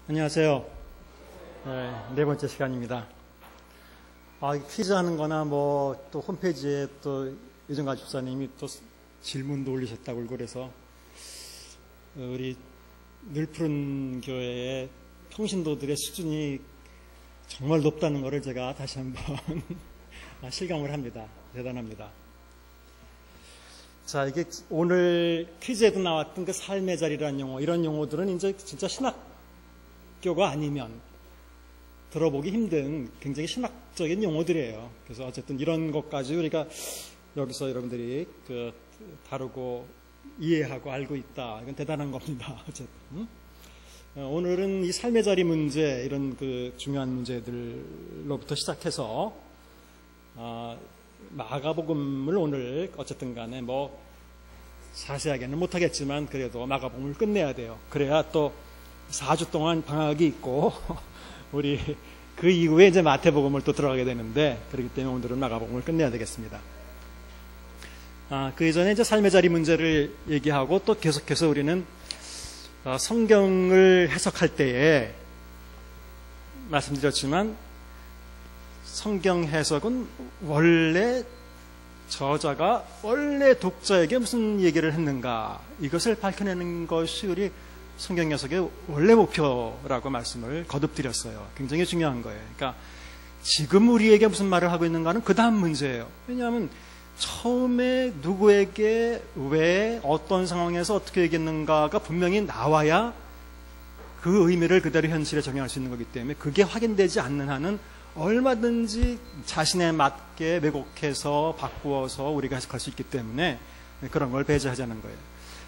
안녕하세요. 네 번째 시간입니다. 퀴즈 하는 거나 또 홈페이지에 또 유정가 집사님이 또 질문도 올리셨다고 그래서 우리 늘푸른 교회의 평신도들의 수준이 정말 높다는 것을 제가 다시 한번 실감을 합니다. 대단합니다. 자, 이게 오늘 퀴즈에도 나왔던 그 삶의 자리라는 용어, 이런 용어들은 이제 진짜 신학교가 아니면 들어보기 힘든 굉장히 신학적인 용어들이에요. 그래서 어쨌든 이런 것까지 우리가 여기서 여러분들이 다루고 이해하고 알고 있다. 이건 대단한 겁니다. 어쨌든. 오늘은 이 삶의 자리 문제, 이런 중요한 문제들로부터 시작해서, 마가복음을 오늘 어쨌든 간에 자세하게는 못하겠지만 그래도 마가복음을 끝내야 돼요. 그래야 또 4주 동안 방학이 있고 우리 그 이후에 이제 마태복음을 또 들어가게 되는데, 그렇기 때문에 오늘은 마가복음을 끝내야 되겠습니다. 그 이전에 이제 삶의 자리 문제를 얘기하고 또 계속해서 우리는 성경을 해석할 때에 말씀드렸지만 성경 해석은 원래 저자가 원래 독자에게 무슨 얘기를 했는가, 이것을 밝혀내는 것이 우리 성경 해석의 원래 목표라고 말씀을 거듭 드렸어요. 굉장히 중요한 거예요. 그러니까 지금 우리에게 무슨 말을 하고 있는가는 그 다음 문제예요. 왜냐하면 처음에 누구에게 왜 어떤 상황에서 어떻게 얘기했는가가 분명히 나와야 그 의미를 그대로 현실에 적용할 수 있는 거기 때문에, 그게 확인되지 않는 한은 얼마든지 자신에 맞게 왜곡해서 바꾸어서 우리가 해석할 수 있기 때문에 그런 걸 배제하자는 거예요.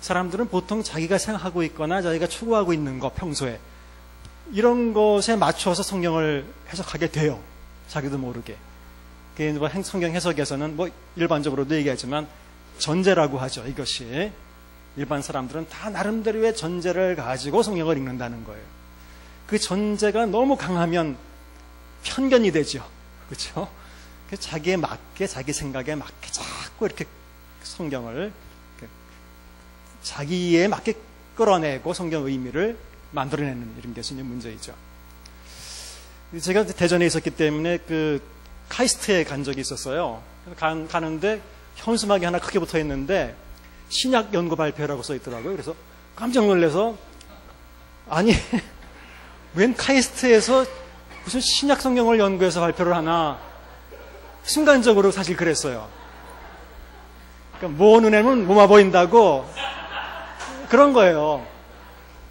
사람들은 보통 자기가 생각하고 있거나 자기가 추구하고 있는 것, 평소에 이런 것에 맞춰서 성경을 해석하게 돼요. 자기도 모르게. 성경 해석에서는 일반적으로도 얘기하지만 전제라고 하죠. 이것이 일반 사람들은 다 나름대로의 전제를 가지고 성경을 읽는다는 거예요. 그 전제가 너무 강하면 편견이 되죠. 그렇죠? 자기에 맞게, 자기 생각에 맞게 자꾸 이렇게 성경을 자기에 맞게 끌어내고 성경 의미를 만들어내는 이런 게 있는 문제이죠. 제가 대전에 있었기 때문에 카이스트에 간 적이 있었어요. 가는데 현수막이 하나 크게 붙어 있는데 신약 연구 발표라고 써 있더라고요. 그래서 깜짝 놀라서, 아니 웬 카이스트에서 무슨 신약 성경을 연구해서 발표를 하나, 순간적으로 사실 그랬어요. 그러니까 모 눈에는 뭐만 보인다고 그런 거예요.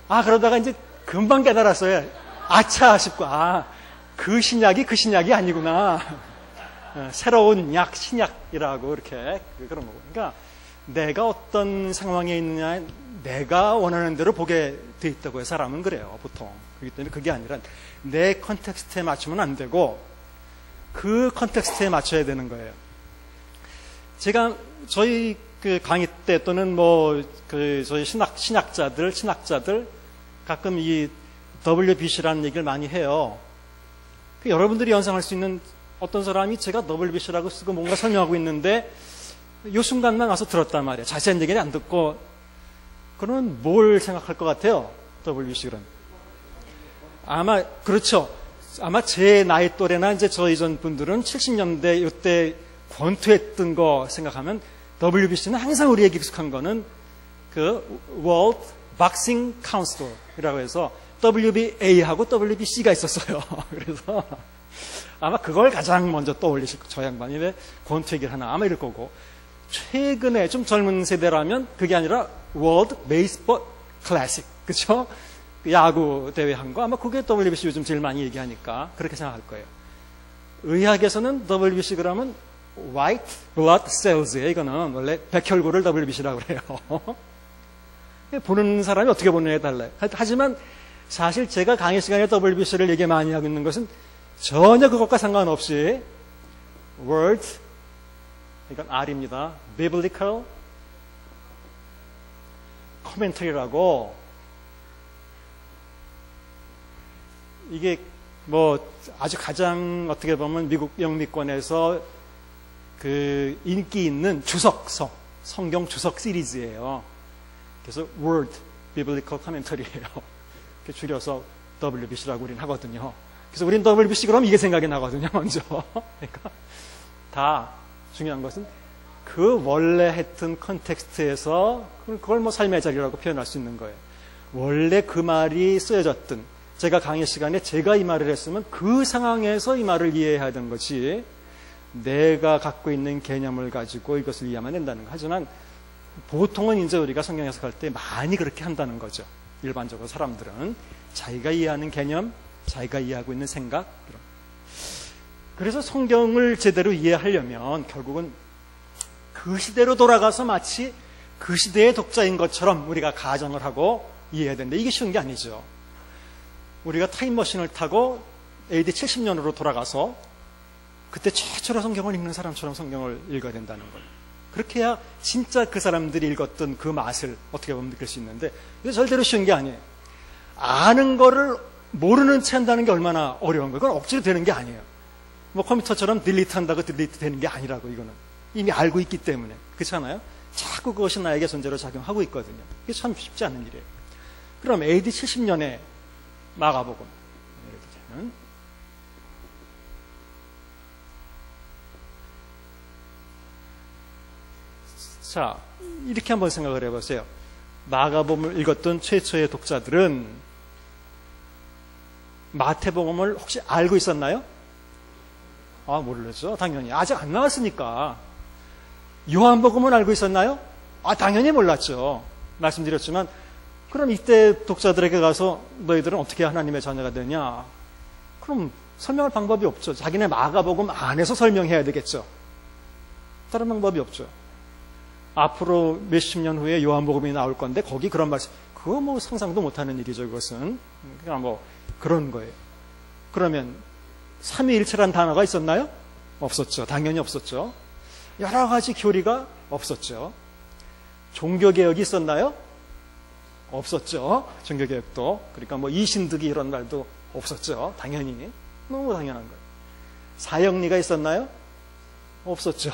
그러다가 이제 금방 깨달았어요. 아차 싶고, 그 신약이 아니구나. 새로운 약, 신약이라고 이렇게 그런 거고. 그러니까 내가 어떤 상황에 있느냐, 내가 원하는 대로 보게 돼 있다고 해요. 사람은 그래요, 보통. 그렇기 때문에 그게 아니라 내 컨텍스트에 맞추면 안 되고 그 컨텍스트에 맞춰야 되는 거예요. 제가 저희 강의 때 또는 저희 신학자들 가끔 이 WBC라는 얘기를 많이 해요. 여러분들이 연상할 수 있는 어떤 사람이 제가 WBC라고 쓰고 뭔가 설명하고 있는데 이 순간만 와서 들었단 말이에요. 자세한 얘기를 안 듣고. 그러면 뭘 생각할 것 같아요? WBC는 아마, 그렇죠. 아마 제 나이 또래나 이제 저 이전 분들은 70년대 이때 권투했던 거 생각하면 WBC는 항상 우리에게 익숙한 거는 World Boxing Council이라고 해서 WBA하고 WBC가 있었어요. 그래서 아마 그걸 가장 먼저 떠올리실 거예요. 저 양반이 왜 권투 얘기를 하나, 아마 이럴 거고. 최근에 좀 젊은 세대라면 그게 아니라 World Baseball Classic, 그렇죠? 야구 대회 한 거, 아마 그게 WBC 요즘 제일 많이 얘기하니까 그렇게 생각할 거예요. 의학에서는 WBC 그러면 White Blood Cells예요. 이거는 원래 백혈구를 WBC라고 그래요. 보는 사람이 어떻게 보느냐에 달라요. 하지만 사실 제가 강의 시간에 WBC를 얘기 많이 하고 있는 것은 전혀 그것과 상관없이 Word, 이건 R입니다. Biblical Commentary라고, 이게 아주 가장 어떻게 보면 미국 영미권에서 인기 있는 성경 주석 시리즈예요. 그래서 Word Biblical Commentary예요. 줄여서 WBC라고 우리는 하거든요. 그래서 우린 WBC 그럼 이게 생각이 나거든요, 먼저. 그러니까 다 중요한 것은 그 원래 했던 컨텍스트에서 그걸 뭐 삶의 자리라고 표현할 수 있는 거예요. 원래 그 말이 쓰여졌던, 제가 강의 시간에 제가 이 말을 했으면 그 상황에서 이 말을 이해해야 하는 것이 내가 갖고 있는 개념을 가지고 이것을 이해하면 된다는 거. 하지만 보통은 이제 우리가 성경 해석할 때 많이 그렇게 한다는 거죠. 일반적으로 사람들은 자기가 이해하는 개념, 자기가 이해하고 있는 생각. 그래서 성경을 제대로 이해하려면 결국은 그 시대로 돌아가서 마치 그 시대의 독자인 것처럼 우리가 가정을 하고 이해해야 되는데 이게 쉬운 게 아니죠. 우리가 타임머신을 타고 AD 70년으로 돌아가서 그때 최초로 성경을 읽는 사람처럼 성경을 읽어야 된다는 거예요. 그렇게 해야 진짜 그 사람들이 읽었던 그 맛을 어떻게 보면 느낄 수 있는데 이게 절대로 쉬운 게 아니에요. 아는 거를 모르는 채 한다는 게 얼마나 어려운 거예요. 그건 억지로 되는 게 아니에요. 뭐 컴퓨터처럼 딜리트 한다고 딜리트 되는 게 아니라고 이거는. 이미 알고 있기 때문에. 그렇잖아요? 자꾸 그것이 나에게 존재로 작용하고 있거든요. 이게 참 쉽지 않은 일이에요. 그럼 AD 70년에 마가복음. 자, 이렇게 한번 생각을 해보세요. 마가복음을 읽었던 최초의 독자들은 마태복음을 혹시 알고 있었나요? 아, 모르겠죠. 당연히. 아직 안 나왔으니까. 요한복음은 알고 있었나요? 아, 당연히 몰랐죠. 말씀드렸지만, 그럼 이때 독자들에게 가서 너희들은 어떻게 하나님의 자녀가 되냐? 그럼 설명할 방법이 없죠. 자기네 마가복음 안에서 설명해야 되겠죠. 다른 방법이 없죠. 앞으로 몇십 년 후에 요한복음이 나올 건데 거기 그런 말씀, 그거 뭐 상상도 못하는 일이죠. 그것은 그냥 뭐 그런 거예요. 그러면 삼위일체란 단어가 있었나요? 없었죠. 당연히 없었죠. 여러 가지 교리가 없었죠. 종교개혁이 있었나요? 없었죠. 종교개혁도. 그러니까 뭐 이신득이 이런 말도 없었죠. 당연히. 너무 당연한 거예요. 사형리가 있었나요? 없었죠.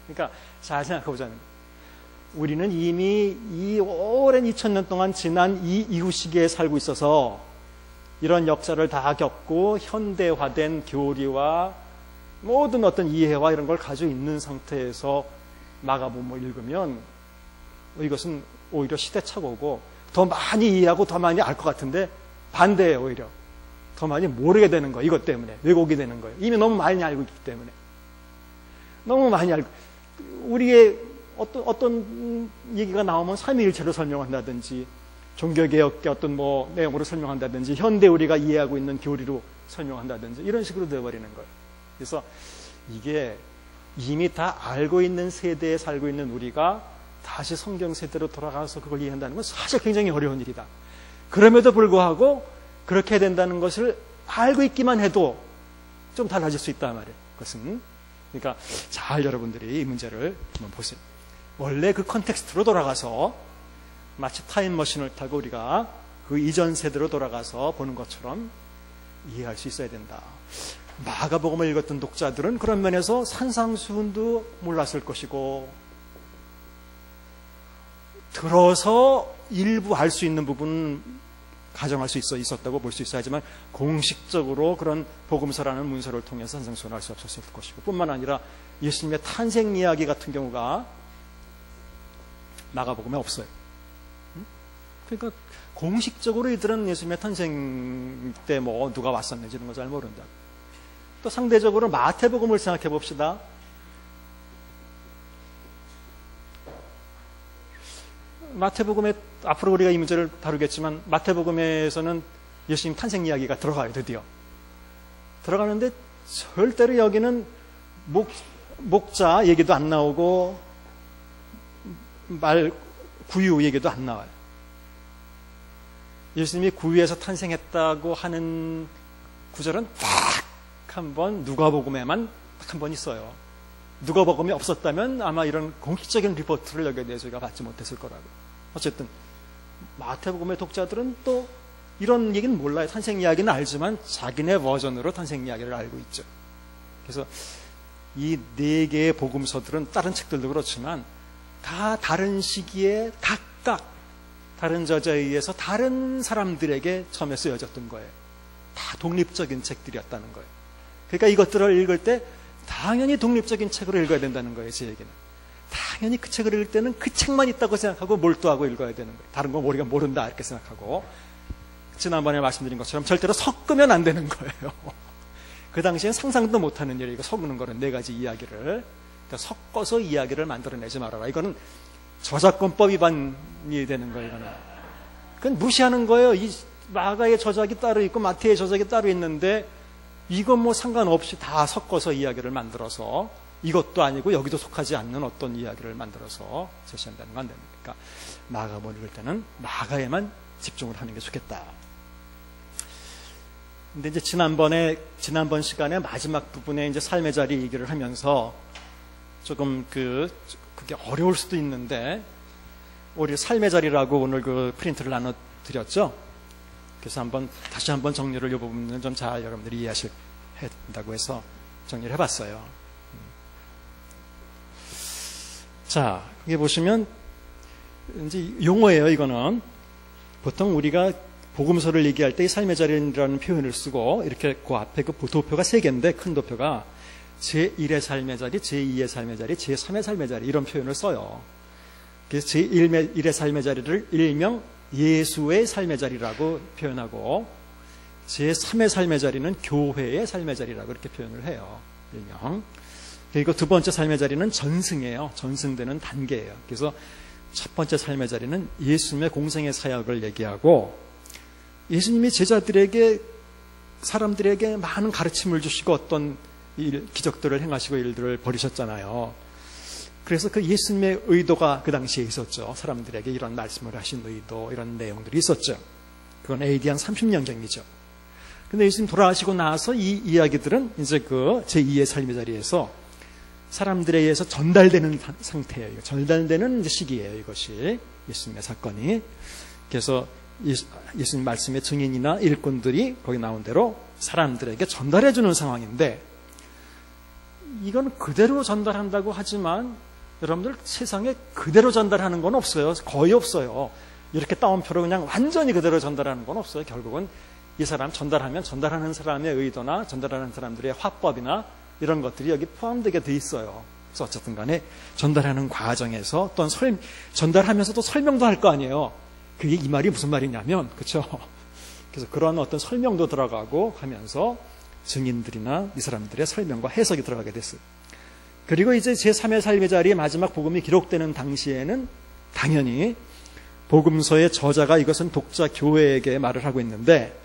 그러니까 잘 생각해보자는 거예요. 우리는 이미 이 오랜 2000년 동안 지난 이 이후 시기에 살고 있어서 이런 역사를 다 겪고 현대화된 교리와 모든 어떤 이해와 이런 걸 가지고 있는 상태에서 마가복음을 읽으면 이것은 오히려 시대착오고 더 많이 이해하고 더 많이 알 것 같은데 반대예요. 오히려 더 많이 모르게 되는 거예요. 이것 때문에 왜곡이 되는 거예요. 이미 너무 많이 알고 있기 때문에. 너무 많이 알고, 우리의 어떤 얘기가 나오면 삼위일체로 설명한다든지 종교개혁의 어떤 뭐 내용으로 설명한다든지 현대 우리가 이해하고 있는 교리로 설명한다든지 이런 식으로 되어버리는 거예요. 그래서 이게 이미 다 알고 있는 세대에 살고 있는 우리가 다시 성경 세대로 돌아가서 그걸 이해한다는 건 사실 굉장히 어려운 일이다. 그럼에도 불구하고 그렇게 해야 된다는 것을 알고 있기만 해도 좀 달라질 수 있단 말이에요. 그것은. 그러니까 잘 여러분들이 이 문제를 한번 보세요. 원래 그 컨텍스트로 돌아가서 마치 타임머신을 타고 우리가 그 이전 세대로 돌아가서 보는 것처럼 이해할 수 있어야 된다. 마가복음을 읽었던 독자들은 그런 면에서 산상수훈도 몰랐을 것이고 들어서 일부 알 수 있는 부분 가정할 수 있었다고 볼 수 있어야 하지만 공식적으로 그런 복음서라는 문서를 통해서 산상수훈을 할 수 없었을 것이고 뿐만 아니라 예수님의 탄생 이야기 같은 경우가 마가복음에 없어요. 그러니까 공식적으로 이들은 예수님의 탄생 때 뭐 누가 왔었는지 이런 거 잘 모른다. 또 상대적으로 마태복음을 생각해 봅시다. 마태복음에 앞으로 우리가 이 문제를 다루겠지만 마태복음에서는 예수님 탄생 이야기가 들어가요. 드디어 들어가는데 절대로 여기는 목자 얘기도 안 나오고 말 구유 얘기도 안 나와요. 예수님이 구유에서 탄생했다고 하는 구절은 딱 한 번 누가복음에만 딱 한 번 있어요. 누가복음이 없었다면 아마 이런 공식적인 리포트를 여기에 대해서 우리가 받지 못했을 거라고. 어쨌든 마태복음의 독자들은 또 이런 얘기는 몰라요. 탄생 이야기는 알지만 자기네 버전으로 탄생 이야기를 알고 있죠. 그래서 이 네 개의 복음서들은 다른 책들도 그렇지만 다 다른 시기에 각각 다른 저자에 의해서 다른 사람들에게 처음에 쓰여졌던 거예요. 다 독립적인 책들이었다는 거예요. 그러니까 이것들을 읽을 때 당연히 독립적인 책으로 읽어야 된다는 거예요. 제 얘기는. 당연히 그 책을 읽을 때는 그 책만 있다고 생각하고 몰두하고 읽어야 되는 거예요. 다른 건 우리가 모른다 이렇게 생각하고. 지난번에 말씀드린 것처럼 절대로 섞으면 안 되는 거예요. 그 당시엔 상상도 못하는 일이고 섞는 거는 네 가지 이야기를. 그러니까 섞어서 이야기를 만들어내지 말아라. 이거는 저작권법 위반이 되는 거예요. 이거는. 그건 무시하는 거예요. 이 마가의 저작이 따로 있고 마태의 저작이 따로 있는데 이건 뭐 상관없이 다 섞어서 이야기를 만들어서 이것도 아니고 여기도 속하지 않는 어떤 이야기를 만들어서 제시한다는 건 안 됩니다. 그러니까 마가복음 읽을 때는 마가에만 집중을 하는 게 좋겠다. 근데 이제 지난번 시간에 마지막 부분에 이제 삶의 자리 얘기를 하면서 조금 그게 어려울 수도 있는데 우리 삶의 자리라고 오늘 그 프린트를 나눠드렸죠. 그래서 다시 한번 정리를 이 부분은 좀 잘 여러분들이 이해하셔야 된다고 해서 정리를 해봤어요. 자, 여기 보시면 이제 용어예요. 이거는 보통 우리가 복음서를 얘기할 때 이 삶의 자리라는 표현을 쓰고 이렇게 그 앞에 그 도표가 3개인데 큰 도표가 제1의 삶의 자리, 제2의 삶의 자리, 제3의 삶의 자리 이런 표현을 써요. 그래서 제1의 삶의 자리를 일명 예수의 삶의 자리라고 표현하고 제3의 삶의 자리는 교회의 삶의 자리라고 이렇게 표현을 해요. 일명. 그리고 두 번째 삶의 자리는 전승이에요. 전승되는 단계예요. 그래서 첫 번째 삶의 자리는 예수님의 공생의 사역을 얘기하고 예수님이 제자들에게 사람들에게 많은 가르침을 주시고 어떤 기적들을 행하시고 일들을 벌이셨잖아요. 그래서 그 예수님의 의도가 그 당시에 있었죠. 사람들에게 이런 말씀을 하신 의도, 이런 내용들이 있었죠. 그건 AD 한 30년경이죠. 근데 예수님 돌아가시고 나서 이 이야기들은 이제 그 제2의 삶의 자리에서 사람들에 의해서 전달되는 상태예요. 전달되는 이제 시기예요. 이것이 예수님의 사건이. 그래서 예수님 말씀의 증인이나 일꾼들이 거기 나온 대로 사람들에게 전달해주는 상황인데 이건 그대로 전달한다고 하지만 여러분들 세상에 그대로 전달하는 건 없어요. 거의 없어요. 이렇게 따옴표로 그냥 완전히 그대로 전달하는 건 없어요. 결국은 이 사람 전달하면 전달하는 사람의 의도나 전달하는 사람들의 화법이나 이런 것들이 여기 포함되게 돼 있어요. 그래서 어쨌든 간에 전달하는 과정에서 또는 전달하면서 또 설명도 할 거 아니에요. 그게 이 말이 무슨 말이냐면, 그렇죠? 그래서 그런 어떤 설명도 들어가고 하면서 증인들이나 이 사람들의 설명과 해석이 들어가게 됐어요. 그리고 이제 제3의 삶의 자리에 마지막 복음이 기록되는 당시에는 당연히 복음서의 저자가 이것은 독자 교회에게 말을 하고 있는데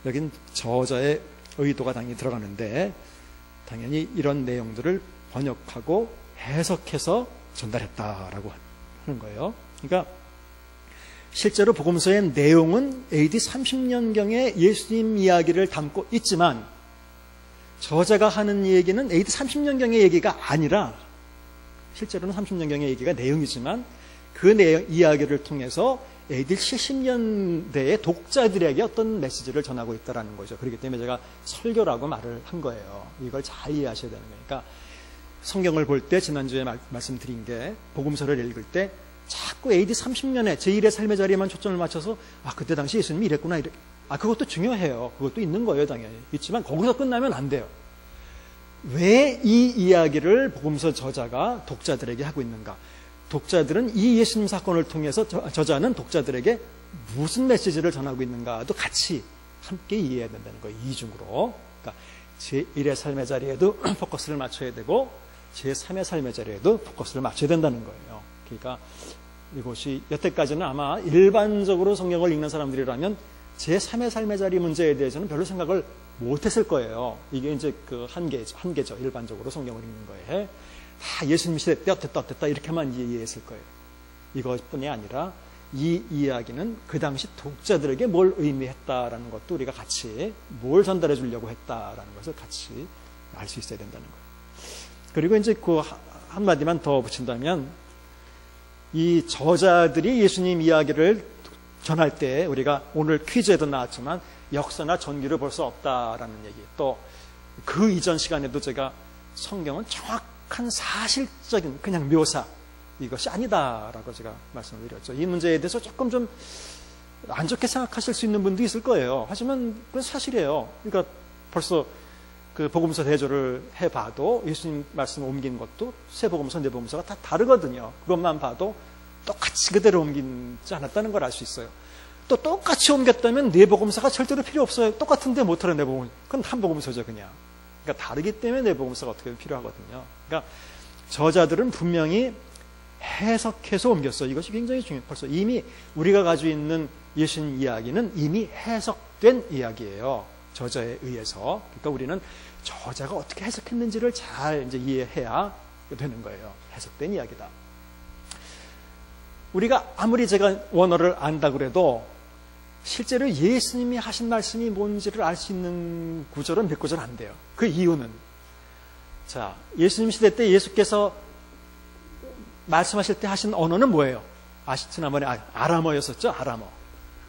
여긴 저자의 의도가 당연히 들어가는데 당연히 이런 내용들을 번역하고 해석해서 전달했다라고 하는 거예요. 그러니까 실제로 복음서의 내용은 AD 30년경의 예수님 이야기를 담고 있지만 저자가 하는 얘기는 AD 30년경의 얘기가 아니라 실제로는 30년경의 얘기가 내용이지만 그 내용, 이야기를 통해서 AD 70년대의 독자들에게 어떤 메시지를 전하고 있다는 거죠. 그렇기 때문에 제가 설교라고 말을 한 거예요. 이걸 잘 이해하셔야 되는 거니까 성경을 볼 때 지난주에 말씀드린 게 복음서를 읽을 때 자꾸 AD 30년에 제1의 삶의 자리에만 초점을 맞춰서 그때 당시 예수님이 이랬구나. 그것도 중요해요. 그것도 있는 거예요. 당연히. 있지만 거기서 끝나면 안 돼요. 왜 이 이야기를 복음서 저자가 독자들에게 하고 있는가? 독자들은 이 예수님 사건을 통해서 저자는 독자들에게 무슨 메시지를 전하고 있는가도 같이 함께 이해해야 된다는 거예요. 이중으로. 그러니까 제1의 삶의 자리에도 포커스를 맞춰야 되고 제3의 삶의 자리에도 포커스를 맞춰야 된다는 거예요. 그러니까 이것이 여태까지는 아마 일반적으로 성경을 읽는 사람들이라면 제3의 삶의 자리 문제에 대해서는 별로 생각을 못했을 거예요. 이게 이제 그 한계죠. 일반적으로 성경을 읽는 거에. 예수님 시대 때 어땠다 이렇게만 이해했을 거예요. 이것뿐이 아니라 이 이야기는 그 당시 독자들에게 뭘 의미했다라는 것도 우리가 같이 뭘 전달해 주려고 했다라는 것을 같이 알 수 있어야 된다는 거예요. 그리고 이제 그 한마디만 더 붙인다면 이 저자들이 예수님 이야기를 전할 때 우리가 오늘 퀴즈에도 나왔지만 역사나 전기를 볼 수 없다라는 얘기, 또 그 이전 시간에도 제가 성경은 정확한 사실적인 그냥 묘사, 이것이 아니다라고 제가 말씀을 드렸죠. 이 문제에 대해서 조금 좀 안 좋게 생각하실 수 있는 분도 있을 거예요. 하지만 그건 사실이에요. 그러니까 벌써 그 복음서 대조를 해봐도 예수님 말씀을 옮긴 것도 세 복음서, 네 복음서가 다 다르거든요. 그것만 봐도 똑같이 그대로 옮기지 않았다는 걸 알 수 있어요. 또 똑같이 옮겼다면 네 복음서가 절대로 필요 없어요. 똑같은데 못하는 네 복음, 그건 한 복음서죠 그냥. 그러니까 다르기 때문에 네 복음서가 어떻게 필요하거든요. 그러니까 저자들은 분명히 해석해서 옮겼어요. 이것이 굉장히 중요해요. 벌써 이미 우리가 가지고 있는 예수님 이야기는 이미 해석된 이야기예요. 저자에 의해서. 그러니까 우리는 저자가 어떻게 해석했는지를 잘 이제 이해해야 되는 거예요. 해석된 이야기다. 우리가 아무리 제가 원어를 안다 그래도 실제로 예수님이 하신 말씀이 뭔지를 알 수 있는 구절은 몇 구절 안 돼요. 그 이유는 자, 예수님 시대 때 예수께서 말씀하실 때 하신 언어는 뭐예요? 지난번에 아람어였었죠?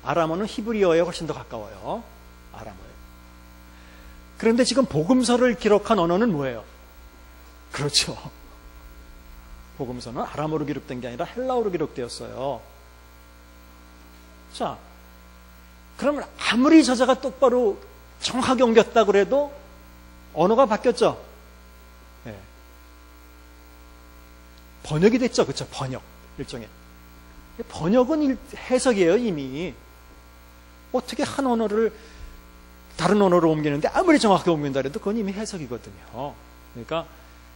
아람어는 히브리어에 훨씬 더 가까워요. 아람어예요. 그런데 지금 복음서를 기록한 언어는 뭐예요? 그렇죠. 복음서는 아람어로 기록된 게 아니라 헬라어로 기록되었어요. 자, 그러면 아무리 저자가 똑바로 정확하게 옮겼다 그래도 언어가 바뀌었죠? 네. 번역이 됐죠? 그렇죠? 번역. 일종의. 번역은 해석이에요, 이미. 어떻게 한 언어를 다른 언어로 옮기는데 아무리 정확하게 옮긴다 해도 그건 이미 해석이거든요. 그러니까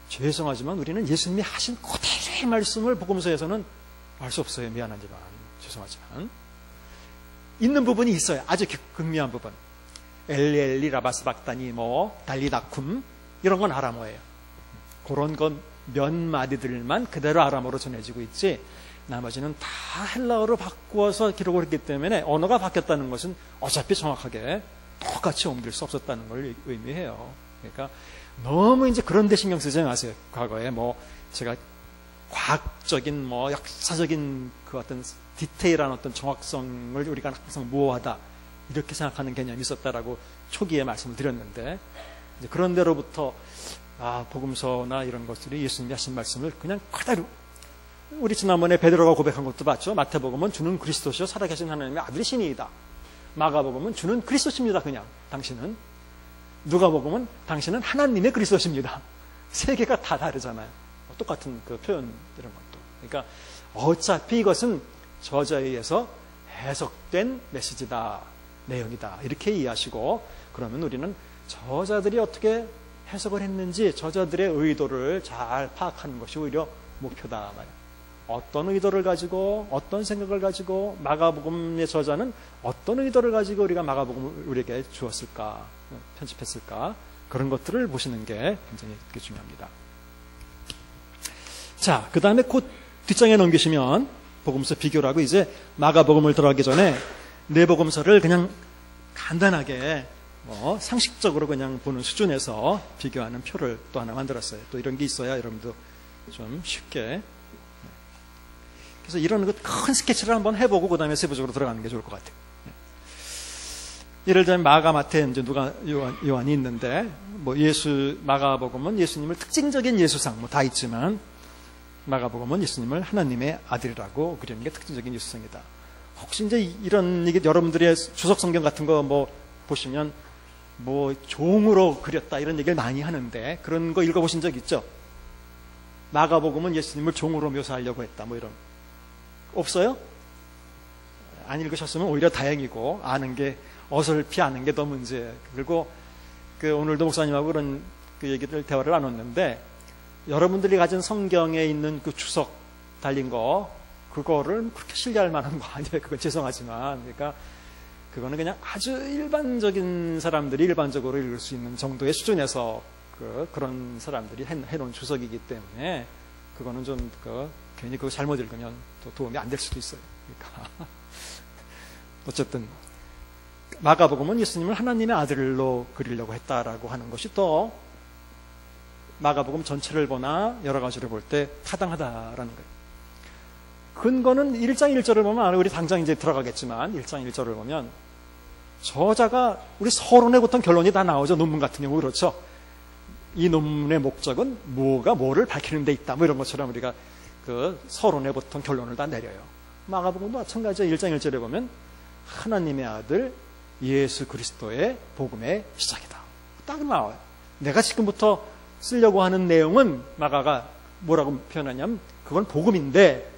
죄송하지만 우리는 예수님이 하신 그대로의 말씀을 복음서에서는 알 수 없어요. 미안하지만. 죄송하지만. 있는 부분이 있어요. 아주 극미한 부분. 엘리 라바스박다니 달리다쿰 이런 건 아람어예요. 그런 건 몇 마디들만 그대로 아람어로 전해지고 있지 나머지는 다 헬라어로 바꾸어서 기록을 했기 때문에 언어가 바뀌었다는 것은 어차피 정확하게 똑같이 옮길 수 없었다는 걸 의미해요. 그러니까 너무 이제 그런 데 신경 쓰지 마세요. 과거에 제가 과학적인 역사적인 그 어떤 디테일한 어떤 정확성을 우리가 항상 모호하다 이렇게 생각하는 개념이 있었다라고 초기에 말씀을 드렸는데 이제 그런 데로부터 복음서나 이런 것들이 예수님이 하신 말씀을 그냥 그대로 우리 지난번에 베드로가 고백한 것도 봤죠. 마태복음은 주는 그리스도시요 살아계신 하나님의 아들이시니이다. 마가복음은 주는 그리스도십니다. 그냥 당신은. 누가복음은 당신은 하나님의 그리스도십니다. 세 개가 다 다르잖아요. 똑같은 그 표현 이런 것도. 그러니까 어차피 이것은 저자에 의해서 해석된 메시지다, 내용이다 이렇게 이해하시고 그러면 우리는 저자들이 어떻게 해석을 했는지 저자들의 의도를 잘 파악하는 것이 오히려 목표다 말이에요. 어떤 의도를 가지고 어떤 생각을 가지고 마가복음의 저자는 어떤 의도를 가지고 우리가 마가복음을 우리에게 주었을까, 편집했을까 그런 것들을 보시는 게 굉장히 중요합니다. 자, 그 다음에 곧 뒷장에 넘기시면 복음서 비교를 하고 이제 마가복음을 들어가기 전에 네 복음서를 그냥 간단하게 상식적으로 그냥 보는 수준에서 비교하는 표를 또 하나 만들었어요. 또 이런 게 있어야 여러분도 좀 쉽게. 그래서 이런 큰 스케치를 한번 해보고 그 다음에 세부적으로 들어가는 게 좋을 것 같아요. 예를 들면 마가, 마태, 이제 누가, 요한이 있는데 마가복음은 예수님을 특징적인 예수상 다 있지만 마가복음은 예수님을 하나님의 아들이라고 그리는 게 특징적인 예수상이다. 혹시 이제 이런 얘기 여러분들의 주석 성경 같은 거 보시면 종으로 그렸다 이런 얘기를 많이 하는데 그런 거 읽어보신 적 있죠? 마가복음은 예수님을 종으로 묘사하려고 했다 이런 없어요? 안 읽으셨으면 오히려 다행이고 아는 게 어설피 아는 게 더 문제. 그리고 오늘도 목사님하고 그런 대화를 나눴는데 여러분들이 가진 성경에 있는 그 주석 달린 거 그거를 그렇게 신뢰할 만한 거 아니에요. 그건 죄송하지만 그러니까 그거는 그냥 아주 일반적인 사람들이 일반적으로 읽을 수 있는 정도의 수준에서 그런 사람들이 해놓은 주석이기 때문에 그거는 좀 괜히 그거 잘못 읽으면 또 도움이 안 될 수도 있어요. 그러니까 어쨌든 마가복음은 예수님을 하나님의 아들로 그리려고 했다라고 하는 것이 또 마가복음 전체를 보나 여러 가지를 볼 때 타당하다라는 거예요. 근거는 1장 1절을 보면 우리 당장 이제 들어가겠지만 1장 1절을 보면 저자가 우리 서론의 보통 결론이 다 나오죠. 논문 같은 경우 그렇죠. 이 논문의 목적은 뭐가 뭐를 밝히는 데 있다 이런 것처럼 우리가 그 서론에 보통 결론을 다 내려요. 마가복음도 마찬가지로 1장 1절에 보면 하나님의 아들 예수 그리스도의 복음의 시작이다. 딱 나와요. 내가 지금부터 쓰려고 하는 내용은 마가가 뭐라고 표현하냐면 그건 복음인데,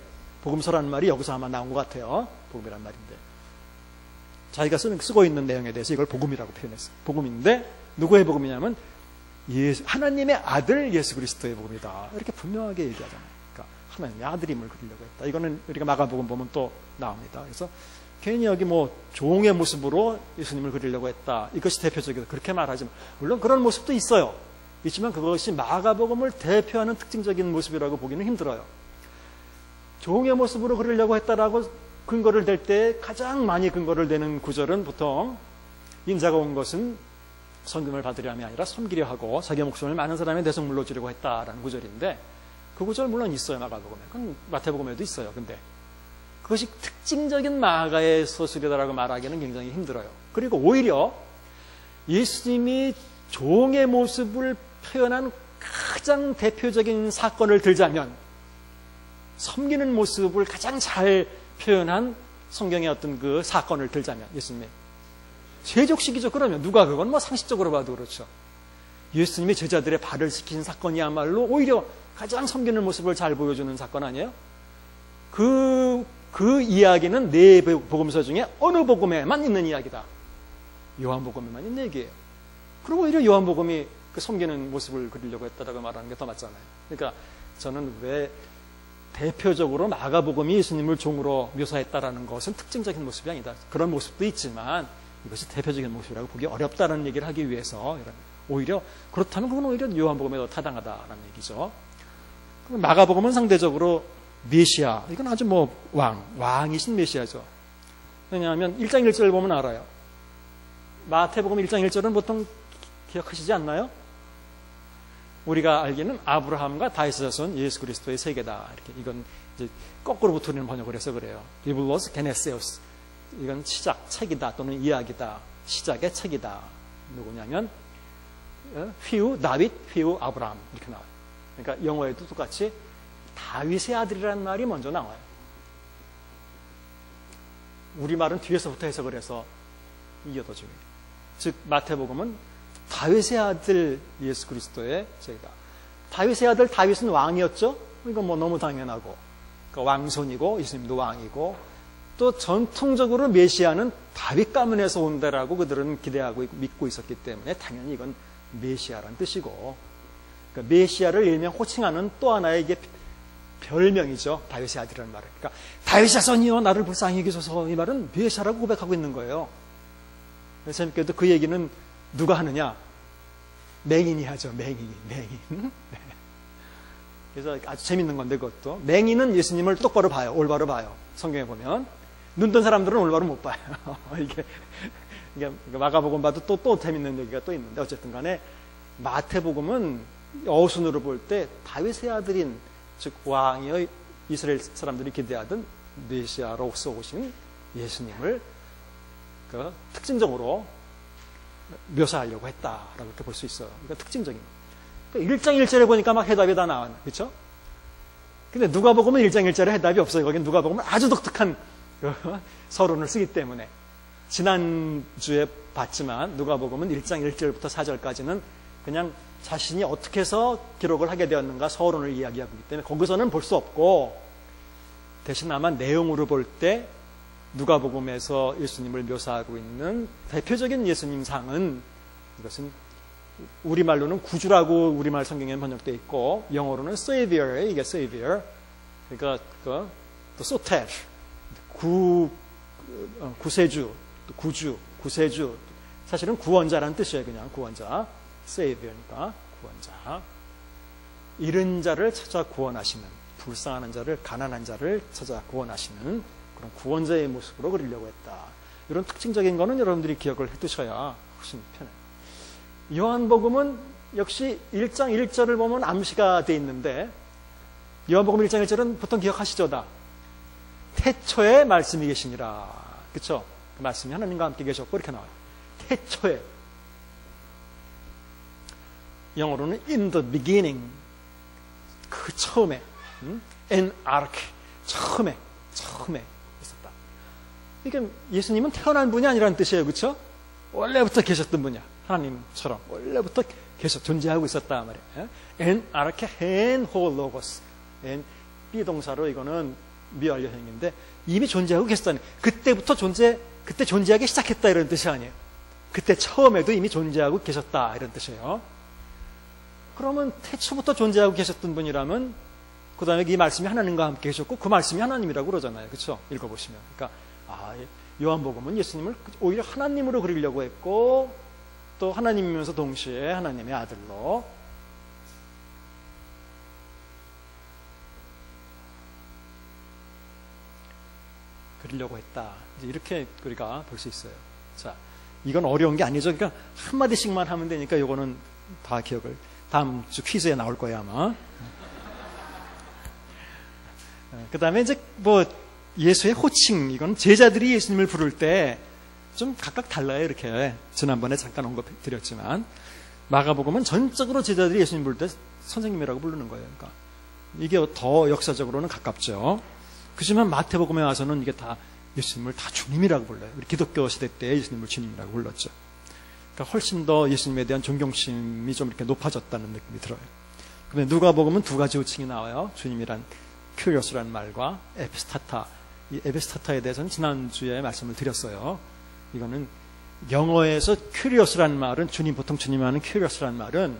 복음서라는 말이 여기서 아마 나온 것 같아요. 복음이란 말인데 자기가 쓰고 있는 내용에 대해서 이걸 복음이라고 표현했어요. 복음인데 누구의 복음이냐면 하나님의 아들 예수 그리스도의 복음이다. 이렇게 분명하게 얘기하잖아요. 그러니까 하나님의 아들임을 그리려고 했다. 이거는 우리가 마가복음 보면 또 나옵니다. 그래서 괜히 여기 뭐 종의 모습으로 예수님을 그리려고 했다. 이것이 대표적이다. 그렇게 말하지만 물론 그런 모습도 있어요. 있지만 그것이 마가복음을 대표하는 특징적인 모습이라고 보기는 힘들어요. 종의 모습으로 그리려고 했다라고 근거를 댈 때 가장 많이 근거를 대는 구절은 보통 인자가 온 것은 섬김을 받으려 함이 아니라 섬기려 하고 자기 목숨을 많은 사람의 대속물로 주려고 했다라는 구절인데, 그 구절 물론 있어요. 마가복음에. 그건 마태복음에도 있어요. 근데 그것이 특징적인 마가의 서술이다라고 말하기는 굉장히 힘들어요. 그리고 오히려 예수님이 종의 모습을 표현한 가장 대표적인 사건을 들자면, 섬기는 모습을 가장 잘 표현한 성경의 어떤 그 사건을 들자면, 예수님의 세족식이죠. 그러면 누가 그건 뭐 상식적으로 봐도 그렇죠. 예수님이 제자들의 발을 씻긴 사건이야말로 오히려 가장 섬기는 모습을 잘 보여주는 사건 아니에요? 그 이야기는 네 복음서 중에 어느 복음에만 있는 이야기다. 요한복음에만 있는 얘기예요. 그리고 오히려 요한복음이 그 섬기는 모습을 그리려고 했다라고 말하는 게 더 맞잖아요. 그러니까 저는 왜 대표적으로 마가복음이 예수님을 종으로 묘사했다라는 것은 특징적인 모습이 아니다. 그런 모습도 있지만 이것이 대표적인 모습이라고 보기 어렵다는 얘기를 하기 위해서 오히려 그렇다면 그건 오히려 요한복음에 더 타당하다라는 얘기죠. 마가복음은 상대적으로 메시아, 이건 아주 뭐 왕이신 메시아죠. 왜냐하면 1장 1절을 보면 알아요. 마태복음 1장 1절은 보통 기억하시지 않나요? 우리가 알기는 아브라함과 다윗의 자손 예수 그리스도의 세계다. 이렇게 이건 이제 거꾸로 붙는 번역을 해서 그래요. 비블로스 게네세우스. 이건 시작, 책이다 또는 이야기다. 시작의 책이다. 누구냐면 휘우 다윗, 휘우 아브라함 이렇게 나와요. 그러니까 영어에도 똑같이 다윗의 아들이라는 말이 먼저 나와요. 우리말은 뒤에서부터 해석을 해서 이어도 중요해요. 즉 마태복음은 다윗의 아들 예수 그리스도의 세계다. 다윗의 아들 다윗은 왕이었죠. 이건 뭐 너무 당연하고, 그러니까 왕손이고 예수님도 왕이고, 또 전통적으로 메시아는 다윗 가문에서 온다라고 그들은 기대하고 믿고 있었기 때문에 당연히 이건 메시아란 뜻이고, 그러니까 메시아를 일명 호칭하는 또 하나의 이게 별명이죠. 다윗의 아들이라는 말은. 그러니까 다윗의 자손이여 나를 불쌍히 여기소서, 이 말은 메시아라고 고백하고 있는 거예요. 재밌게도 그 얘기는 누가 하느냐? 맹인이 하죠. 맹인. 그래서 아주 재밌는 건데 그것도. 맹인은 예수님을 똑바로 봐요. 올바로 봐요. 성경에 보면. 눈 뜬 사람들은 올바로 못 봐요. 이게 마가복음 봐도 또 재밌는 얘기가 또 있는데, 어쨌든 간에 마태복음은 어순으로 볼 때 다윗의 아들인, 즉 왕이여 이스라엘 사람들이 기대하던 메시아로서 오신 예수님을 그 특징적으로 묘사하려고 했다라고 이렇게 볼 수 있어요. 그러니까 특징적인 거. 그러니까 1장 1절에 보니까 막 해답이 다 나와요. 그렇죠? 근데 누가복음은 1장 1절에 해답이 없어요. 거긴 누가복음은 아주 독특한 서론을 쓰기 때문에. 지난주에 봤지만 누가복음은 1장 1절부터 4절까지는 그냥 자신이 어떻게 해서 기록을 하게 되었는가 서론을 이야기하고 있기 때문에 거기서는 볼 수 없고, 대신 아마 내용으로 볼 때 누가복음에서 예수님을 묘사하고 있는 대표적인 예수님 상은, 이것은 우리말로는 구주라고 우리말 성경에 번역되어 있고, 영어로는 Savior예요. 이게 Savior. 그러니까 또 소텔, 구세주, 구주, 구세주. 사실은 구원자라는 뜻이에요. 그냥 구원자. Savior니까 구원자. 잃은 자를 찾아 구원하시는, 불쌍한 자를, 가난한 자를 찾아 구원하시는 그런 구원자의 모습으로 그리려고 했다. 이런 특징적인 거는 여러분들이 기억을 해두셔야 훨씬 편해요. 요한복음은 역시 1장 1절을 보면 암시가 돼 있는데, 요한복음 1장 1절은 보통 기억하시죠? 다. 태초에 말씀이 계시니라. 그쵸? 그 말씀이 하나님과 함께 계셨고 이렇게 나와요. 태초에. 영어로는 in the beginning. 그 처음에. en arche. 처음에 있었다. 그러니까 예수님은 태어난 분이 아니라는 뜻이에요. 그렇죠? 원래부터 계셨던 분이야. 하나님처럼 원래부터 존재하고 있었다 말이에요. en arche hen ho logos. en 비동사로 이거는 미완료형인데 이미 존재하고 계셨다는, 그때 존재하기 시작했다 이런 뜻이 아니에요. 그때 처음에도 이미 존재하고 계셨다 이런 뜻이에요. 그러면 태초부터 존재하고 계셨던 분이라면 그 다음에 이 말씀이 하나님과 함께 계셨고 그 말씀이 하나님이라고 그러잖아요. 그렇죠? 읽어보시면. 그러니까 요한복음은 예수님을 오히려 하나님으로 그리려고 했고 또 하나님이면서 동시에 하나님의 아들로 그리려고 했다. 이제 이렇게 우리가 볼 수 있어요. 자, 이건 어려운 게 아니죠. 그러니까 한마디씩만 하면 되니까 이거는 다 기억을, 다음 주 퀴즈에 나올 거예요, 아마. 그 다음에 이제 예수의 호칭, 이건 제자들이 예수님을 부를 때 좀 각각 달라요, 이렇게. 지난번에 잠깐 언급 드렸지만. 마가복음은 전적으로 제자들이 예수님 부를 때 선생님이라고 부르는 거예요. 그러니까 이게 더 역사적으로는 가깝죠. 그렇지만 마태복음에 와서는 이게 다 예수님을 다 주님이라고 불러요. 우리 기독교 시대 때 예수님을 주님이라고 불렀죠. 그러니까 훨씬 더 예수님에 대한 존경심이 좀 이렇게 높아졌다는 느낌이 들어요. 그런데 누가복음은 두 가지 호칭이 나와요. 주님이란 큐리오스라는 말과 에피스타타. 이 에피스타타에 대해서는 지난주에 말씀을 드렸어요. 이거는 영어에서 큐리오스라는 말은 보통 주님 하는 큐리오스라는 말은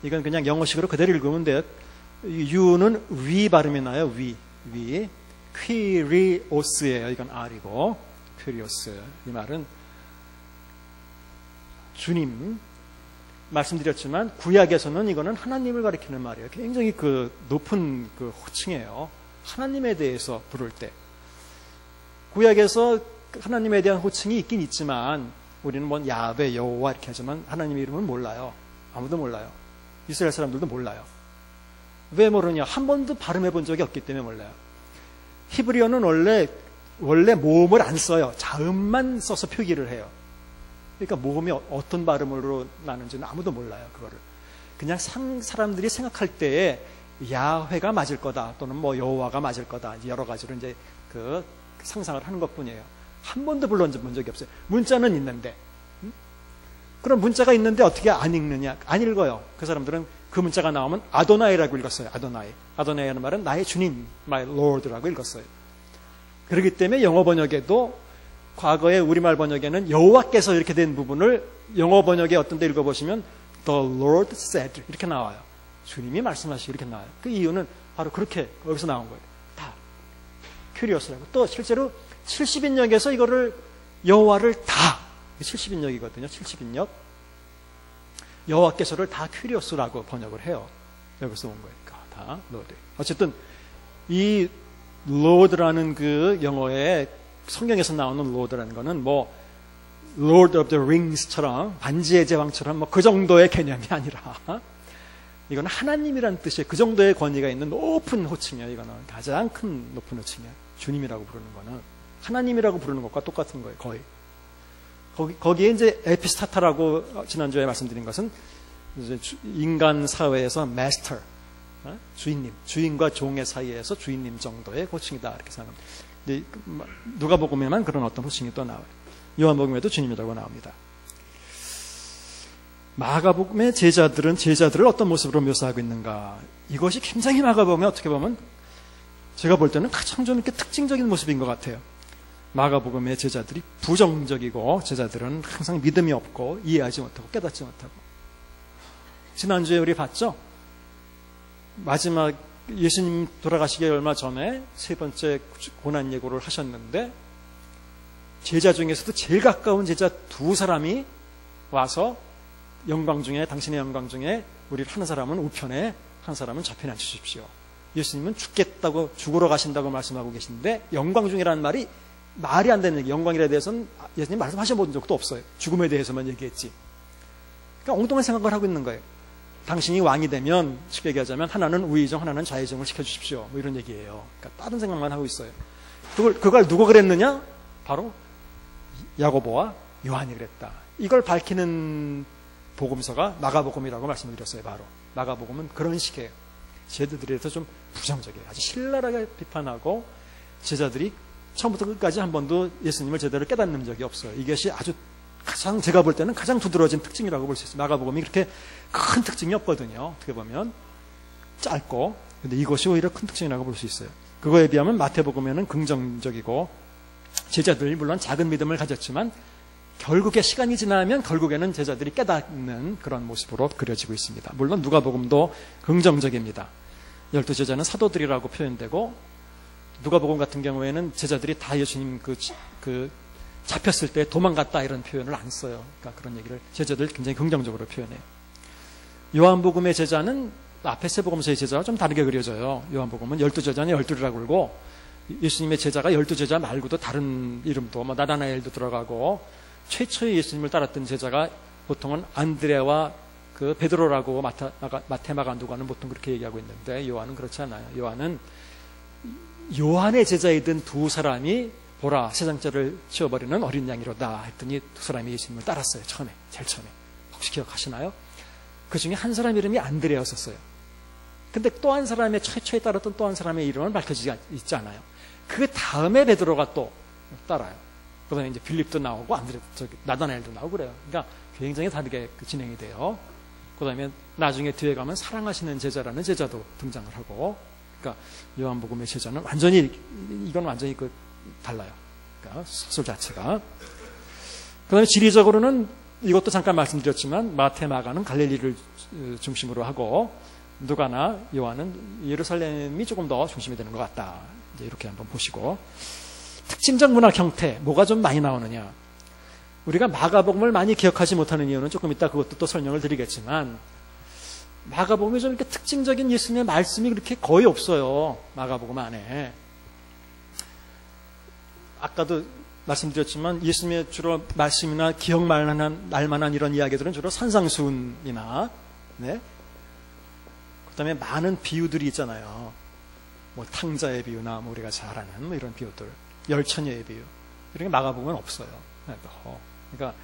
이건 그냥 영어식으로 그대로 읽으면 돼요. U는 위 발음이 나요. 위. 퀴리오스예요. 이건 R이고 퀴리오스. 이 말은 주님. 말씀드렸지만 구약에서는 이거는 하나님을 가리키는 말이에요. 굉장히 높은 호칭이에요. 하나님에 대해서 부를 때. 구약에서 하나님에 대한 호칭이 있긴 있지만 우리는 야훼, 여호와 이렇게 하지만 하나님의 이름은 몰라요. 아무도 몰라요. 이스라엘 사람들도 몰라요. 왜 모르냐? 한 번도 발음해 본 적이 없기 때문에 몰라요. 히브리어는 원래 모음을 안 써요. 자음만 써서 표기를 해요. 그러니까 모음이 어떤 발음으로 나는지는 아무도 몰라요. 그거를 그냥 사람들이 생각할 때에 야훼가 맞을 거다 또는 여호와가 맞을 거다 여러 가지로 이제 상상을 하는 것뿐이에요. 한 번도 불러본 적이 없어요. 문자는 있는데 그럼 문자가 있는데 어떻게 안 읽느냐? 안 읽어요. 그 사람들은 그 문자가 나오면 아도나이라고 읽었어요. 아도나이라는 말은 나의 주님, my Lord라고 읽었어요. 그렇기 때문에 영어 번역에도 과거의 우리말 번역에는 여호와께서 이렇게 된 부분을 영어 번역에 어떤 데 읽어보시면 The Lord said 이렇게 나와요. 주님이 말씀하시고 이렇게 나와요. 그 이유는 바로 그렇게 여기서 나온 거예요. 다 큐리오스라고. 또 실제로 70인역에서 이거를 여호와를 다 70인역이거든요. 70인역 여호와께서를 다 큐리오스라고 번역을 해요. 여기서 온 거예요. 다 로드. 어쨌든 이 로드라는 영어에 성경에서 나오는 로드라는 거는 Lord of the Rings처럼 반지의 제왕처럼 그 정도의 개념이 아니라 이건 하나님이라는 뜻이에요. 그 정도의 권위가 있는 높은 호칭이에요. 이거는 가장 큰 높은 호칭이에요. 주님이라고 부르는 거는 하나님이라고 부르는 것과 똑같은 거예요. 거의. 거기에 이제 에피스타타라고 지난주에 말씀드린 것은 이제 인간 사회에서 마스터, 주인님, 주인과 종의 사이에서 주인님 정도의 호칭이다 이렇게 생각합니다. 누가복음에만 그런 어떤 호칭이 또 나와요. 요한복음에도 주님이라고 나옵니다. 마가복음의 제자들을 어떤 모습으로 묘사하고 있는가? 이것이 굉장히 마가복음에 어떻게 보면 제가 볼 때는 가장 좀 이렇게 특징적인 모습인 것 같아요. 마가복음의 제자들이 부정적이고 제자들은 항상 믿음이 없고 이해하지 못하고 깨닫지 못하고. 지난주에 우리 봤죠? 마지막 예수님 돌아가시기 얼마 전에 세 번째 고난 예고를 하셨는데 제자 중에서도 제일 가까운 제자 두 사람이 와서 당신의 영광 중에 우리 한 사람은 우편에 한 사람은 좌편에 앉히십시오. 예수님은 죽으러 가신다고 말씀하고 계신데 영광 중이라는 말이 안 되는 얘기. 영광이라에 대해서는 예수님 말씀하셔본 적도 없어요. 죽음에 대해서만 얘기했지. 그러니까 엉뚱한 생각을 하고 있는 거예요. 당신이 왕이 되면 쉽게 얘기하자면 하나는 우의정, 하나는 좌의정을 시켜주십시오. 이런 얘기예요. 그러니까 다른 생각만 하고 있어요. 그걸 누가 그랬느냐? 바로 야고보와 요한이 그랬다. 이걸 밝히는 복음서가 마가복음이라고 말씀을 드렸어요. 바로 마가복음은 그런 식이에요. 제자들에 대해서 좀 부정적이에요. 아주 신랄하게 비판하고 제자들이 처음부터 끝까지 한 번도 예수님을 제대로 깨닫는 적이 없어요. 이것이 아주 가장 제가 볼 때는 가장 두드러진 특징이라고 볼 수 있어요. 마가복음이 그렇게 큰 특징이 없거든요. 어떻게 보면 짧고, 근데 이것이 오히려 큰 특징이라고 볼 수 있어요. 그거에 비하면 마태복음에는 긍정적이고 제자들이 물론 작은 믿음을 가졌지만 결국에 시간이 지나면 결국에는 제자들이 깨닫는 그런 모습으로 그려지고 있습니다. 물론 누가복음도 긍정적입니다. 12제자는 사도들이라고 표현되고 누가복음 같은 경우에는 제자들이 다 예수님 잡혔을 때 도망갔다 이런 표현을 안 써요. 그러니까 그런 얘기를 제자들 굉장히 긍정적으로 표현해요. 요한복음의 제자는 아페세복음서의 제자와 좀 다르게 그려져요. 요한복음은 12제자는 12이라고 그러고 예수님의 제자가 12제자 말고도 다른 이름도 나다나엘도 들어가고 최초의 예수님을 따랐던 제자가 보통은 안드레와 그 베드로라고 마테마가 누가는 보통 그렇게 얘기하고 있는데 요한은 그렇지 않아요. 요한은 요한의 제자이던 두 사람이 보라 세상죄를 지워버리는 어린 양이로다 했더니 두 사람이 예수님을 따랐어요. 제일 처음에. 혹시 기억하시나요? 그 중에 한 사람 이름이 안드레였었어요. 근데 또 한 사람의 최초에 따랐던 또 한 사람의 이름은 밝혀지지 있지 않아요. 그 다음에 베드로가 또 따라요. 그다음에 이제 빌립도 나오고 나다나엘도 나오고 그래요. 그러니까 굉장히 다르게 진행이 돼요. 그다음에 나중에 뒤에 가면 사랑하시는 제자라는 제자도 등장을 하고, 그러니까 요한복음의 제자는 완전히 달라요. 그러니까 소설 자체가. 그다음에 지리적으로는 이것도 잠깐 말씀드렸지만 마태, 마가는 갈릴리를 중심으로 하고 누가나 요한은 예루살렘이 조금 더 중심이 되는 것 같다. 이제 이렇게 한번 보시고, 특징적 문학 형태 뭐가 좀 많이 나오느냐. 우리가 마가복음을 많이 기억하지 못하는 이유는 조금 이따 그것도 또 설명을 드리겠지만 마가복음에 좀 이렇게 특징적인 예수님의 말씀이 그렇게 거의 없어요. 마가복음 안에. 아까도 말씀드렸지만 예수님의 주로 말씀이나 기억날 만한 이런 이야기들은 주로 산상수훈이나 그다음에 많은 비유들이 있잖아요. 탕자의 비유나 우리가 잘 아는 이런 비유들, 열처녀의 비유, 이런 게 마가복음은 없어요. 그러니까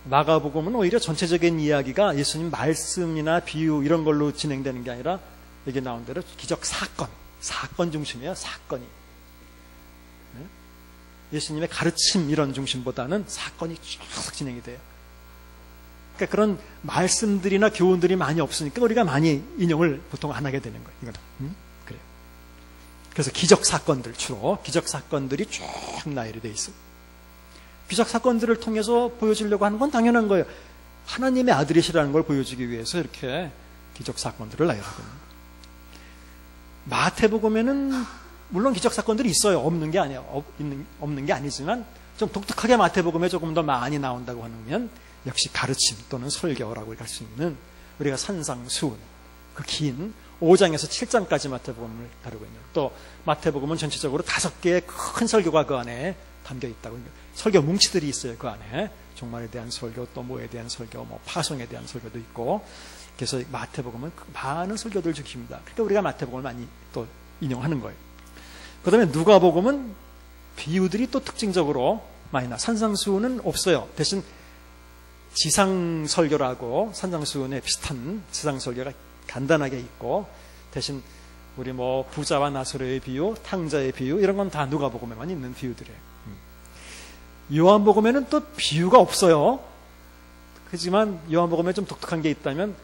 마가복음은 오히려 전체적인 이야기가 예수님 말씀이나 비유 이런 걸로 진행되는 게 아니라 여기 나온 대로 기적 사건 중심이에요. 사건이 예수님의 가르침 이런 중심보다는 사건이 쭉 진행이 돼요. 그러니까 그런 말씀들이나 교훈들이 많이 없으니까 우리가 많이 인용을 보통 안 하게 되는 거예요. 이거는. 그래요. 그래서 기적 사건들, 주로 기적 사건들이 쭉 나열이 돼 있어요. 기적 사건들을 통해서 보여주려고 하는 건 당연한 거예요. 하나님의 아들이시라는 걸 보여주기 위해서 이렇게 기적 사건들을 나열하거든요. 마태복음에는 물론 기적 사건들이 있어요. 없는 게 아니에요. 없는 게 아니지만 좀 독특하게 마태복음에 조금 더 많이 나온다고 하면 역시 가르침 또는 설교라고 할 수 있는, 우리가 산상수훈, 그 긴 5장에서 7장까지 마태복음을 다루고 있는, 또 마태복음은 전체적으로 5개의 큰 설교가 그 안에 담겨 있다고. 설교 뭉치들이 있어요. 그 안에 종말에 대한 설교, 또 뭐에 대한 설교, 파송에 대한 설교도 있고. 그래서 마태복음은 많은 설교들을 지킵니다. 그러니까 우리가 마태복음을 많이 또 인용하는 거예요. 그 다음에 누가복음은 비유들이 또 특징적으로 많이 산상수훈은 없어요. 대신 지상설교라고 산상수훈에 비슷한 지상설교가 간단하게 있고, 대신 우리 부자와 나사로의 비유, 탕자의 비유 이런 건 다 누가복음에만 있는 비유들이에요. 요한복음에는 또 비유가 없어요. 하지만 요한복음에 좀 독특한 게 있다면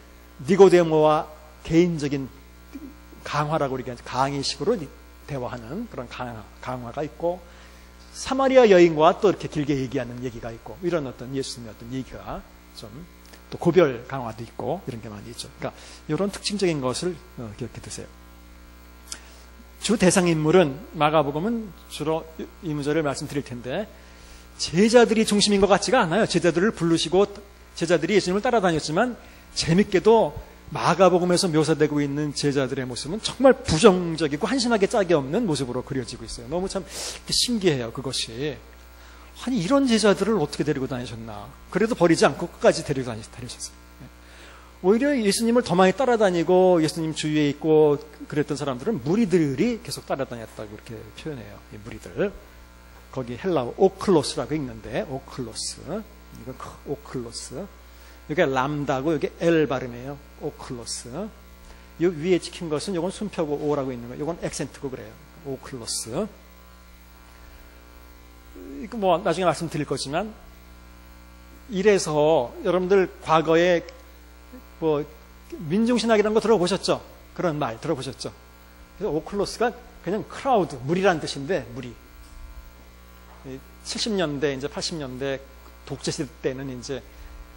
니고데모와 개인적인 강화라고 우리가 강의식으로 대화하는 그런 강화가 있고, 사마리아 여인과 또 이렇게 길게 얘기하는 얘기가 있고, 이런 어떤 예수님의 어떤 얘기가 좀 또 고별 강화도 있고 이런 게 많이 있죠. 그러니까 이런 특징적인 것을 기억해 두세요. 주 대상 인물은 마가복음은 주로 이 문제를 말씀드릴 텐데 제자들이 중심인 것 같지가 않아요. 제자들을 부르시고 제자들이 예수님을 따라다녔지만 재밌게도 마가복음에서 묘사되고 있는 제자들의 모습은 정말 부정적이고 한심하게 짝이 없는 모습으로 그려지고 있어요. 너무 참 신기해요. 그것이. 아니 이런 제자들을 어떻게 데리고 다니셨나. 그래도 버리지 않고 끝까지 데리고 다니셨어요. 오히려 예수님을 더 많이 따라다니고 예수님 주위에 있고 그랬던 사람들은 무리들이 계속 따라다녔다고 이렇게 표현해요. 이 무리들. 거기 헬라어 오클로스라고 읽는데, 오클로스. 이거 오클로스. 여기 람다고 여기 L 발음이에요. 오클로스. 이 위에 찍힌 것은 이건 순표고 오라고 있는 거예요. 이건 액센트고 그래요. 오클로스. 이거 뭐 나중에 말씀드릴 거지만 이래서 여러분들 과거에 뭐 민중신학이라는 거 들어보셨죠? 그런 말 들어보셨죠? 그래서 오클로스가 그냥 크라우드, 무리란 뜻인데 무리. 70년대 이제 80년대 독재 시대 때는 이제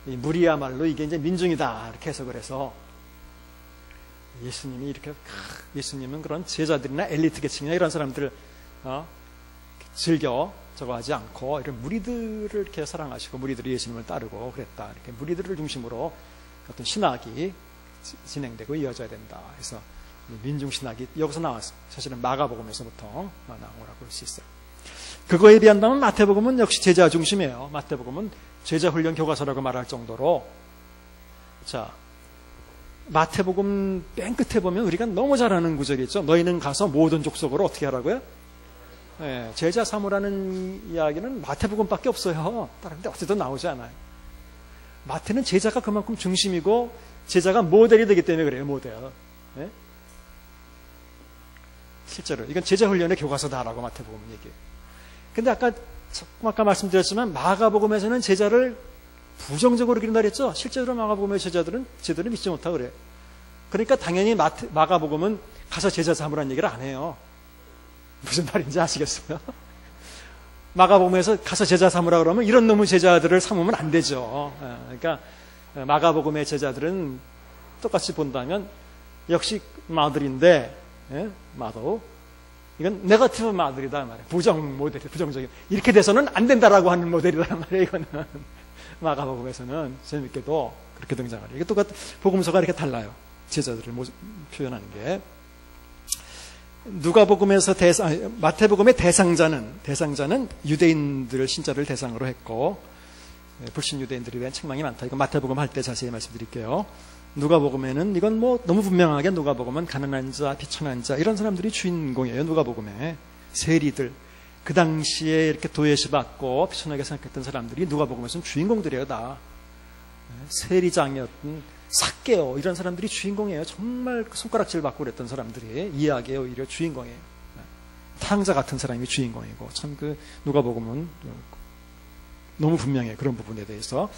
이 무리야말로 이게 이제 민중이다 이렇게 해석을 해서 예수님이 이렇게 예수님은 그런 제자들이나 엘리트 계층이나 이런 사람들을 즐겨 저거 하지 않고 이런 무리들을 이렇게 사랑하시고 무리들이 예수님을 따르고 그랬다. 이렇게 무리들을 중심으로 어떤 신학이 진행되고 이어져야 된다. 그래서 민중신학이 여기서 나왔어. 사실은 마가복음에서부터 나온 거라고 볼 수 있어요. 그거에 비한다면 마태복음은 역시 제자 중심이에요. 마태복음은 제자 훈련 교과서라고 말할 정도로 자 마태복음 맨 끝에 보면 우리가 너무 잘 아는 구절이 있죠. 너희는 가서 모든 족속으로 어떻게 하라고요? 네, 제자 삼으라는 이야기는 마태복음밖에 없어요. 다른 데 어디도 나오지 않아요. 마태는 제자가 그만큼 중심이고 제자가 모델이 되기 때문에 그래요. 모델. 네? 실제로 이건 제자 훈련의 교과서다라고 마태복음은 얘기해요. 근데 아까 말씀드렸지만 마가복음에서는 제자를 부정적으로 기른다 그랬죠. 실제로 마가복음의 제자들은 제대로 믿지 못하고 그래요. 그러니까 당연히 마가복음은 가서 제자 삼으라는 얘기를 안 해요. 무슨 말인지 아시겠어요? 마가복음에서 가서 제자 삼으라 그러면 이런 놈의 제자들을 삼으면 안 되죠. 그러니까 마가복음의 제자들은 똑같이 본다면 역시 마들인데 마도 이건 네거티브 마들이다 말이에요. 부정 모델이 부정적인 이렇게 돼서는 안 된다라고 하는 모델이란 말이에요. 이거는 마가복음에서는 재밌게도 그렇게 등장하죠. 이게 똑같은 복음서가 이렇게 달라요. 제자들을 표현하는 게. 누가복음에서 마태복음의 대상자는 유대인들을 신자를 대상으로 했고 불신 유대인들에 대한 책망이 많다. 이거 마태복음 할 때 자세히 말씀드릴게요. 누가복음에는 이건 뭐 너무 분명하게 누가복음은 가난한 자, 비천한 자 이런 사람들이 주인공이에요. 누가복음에 세리들 그 당시에 이렇게 도외시 받고 비천하게 생각했던 사람들이 누가복음에서는 주인공들이에요. 다 세리장이었던 삭개오 이런 사람들이 주인공이에요. 정말 손가락질 받고 그랬던 사람들이 이야기의 오히려 주인공이에요. 탕자 같은 사람이 주인공이고 참 그 누가복음은 너무 분명해요. 그런 부분에 대해서.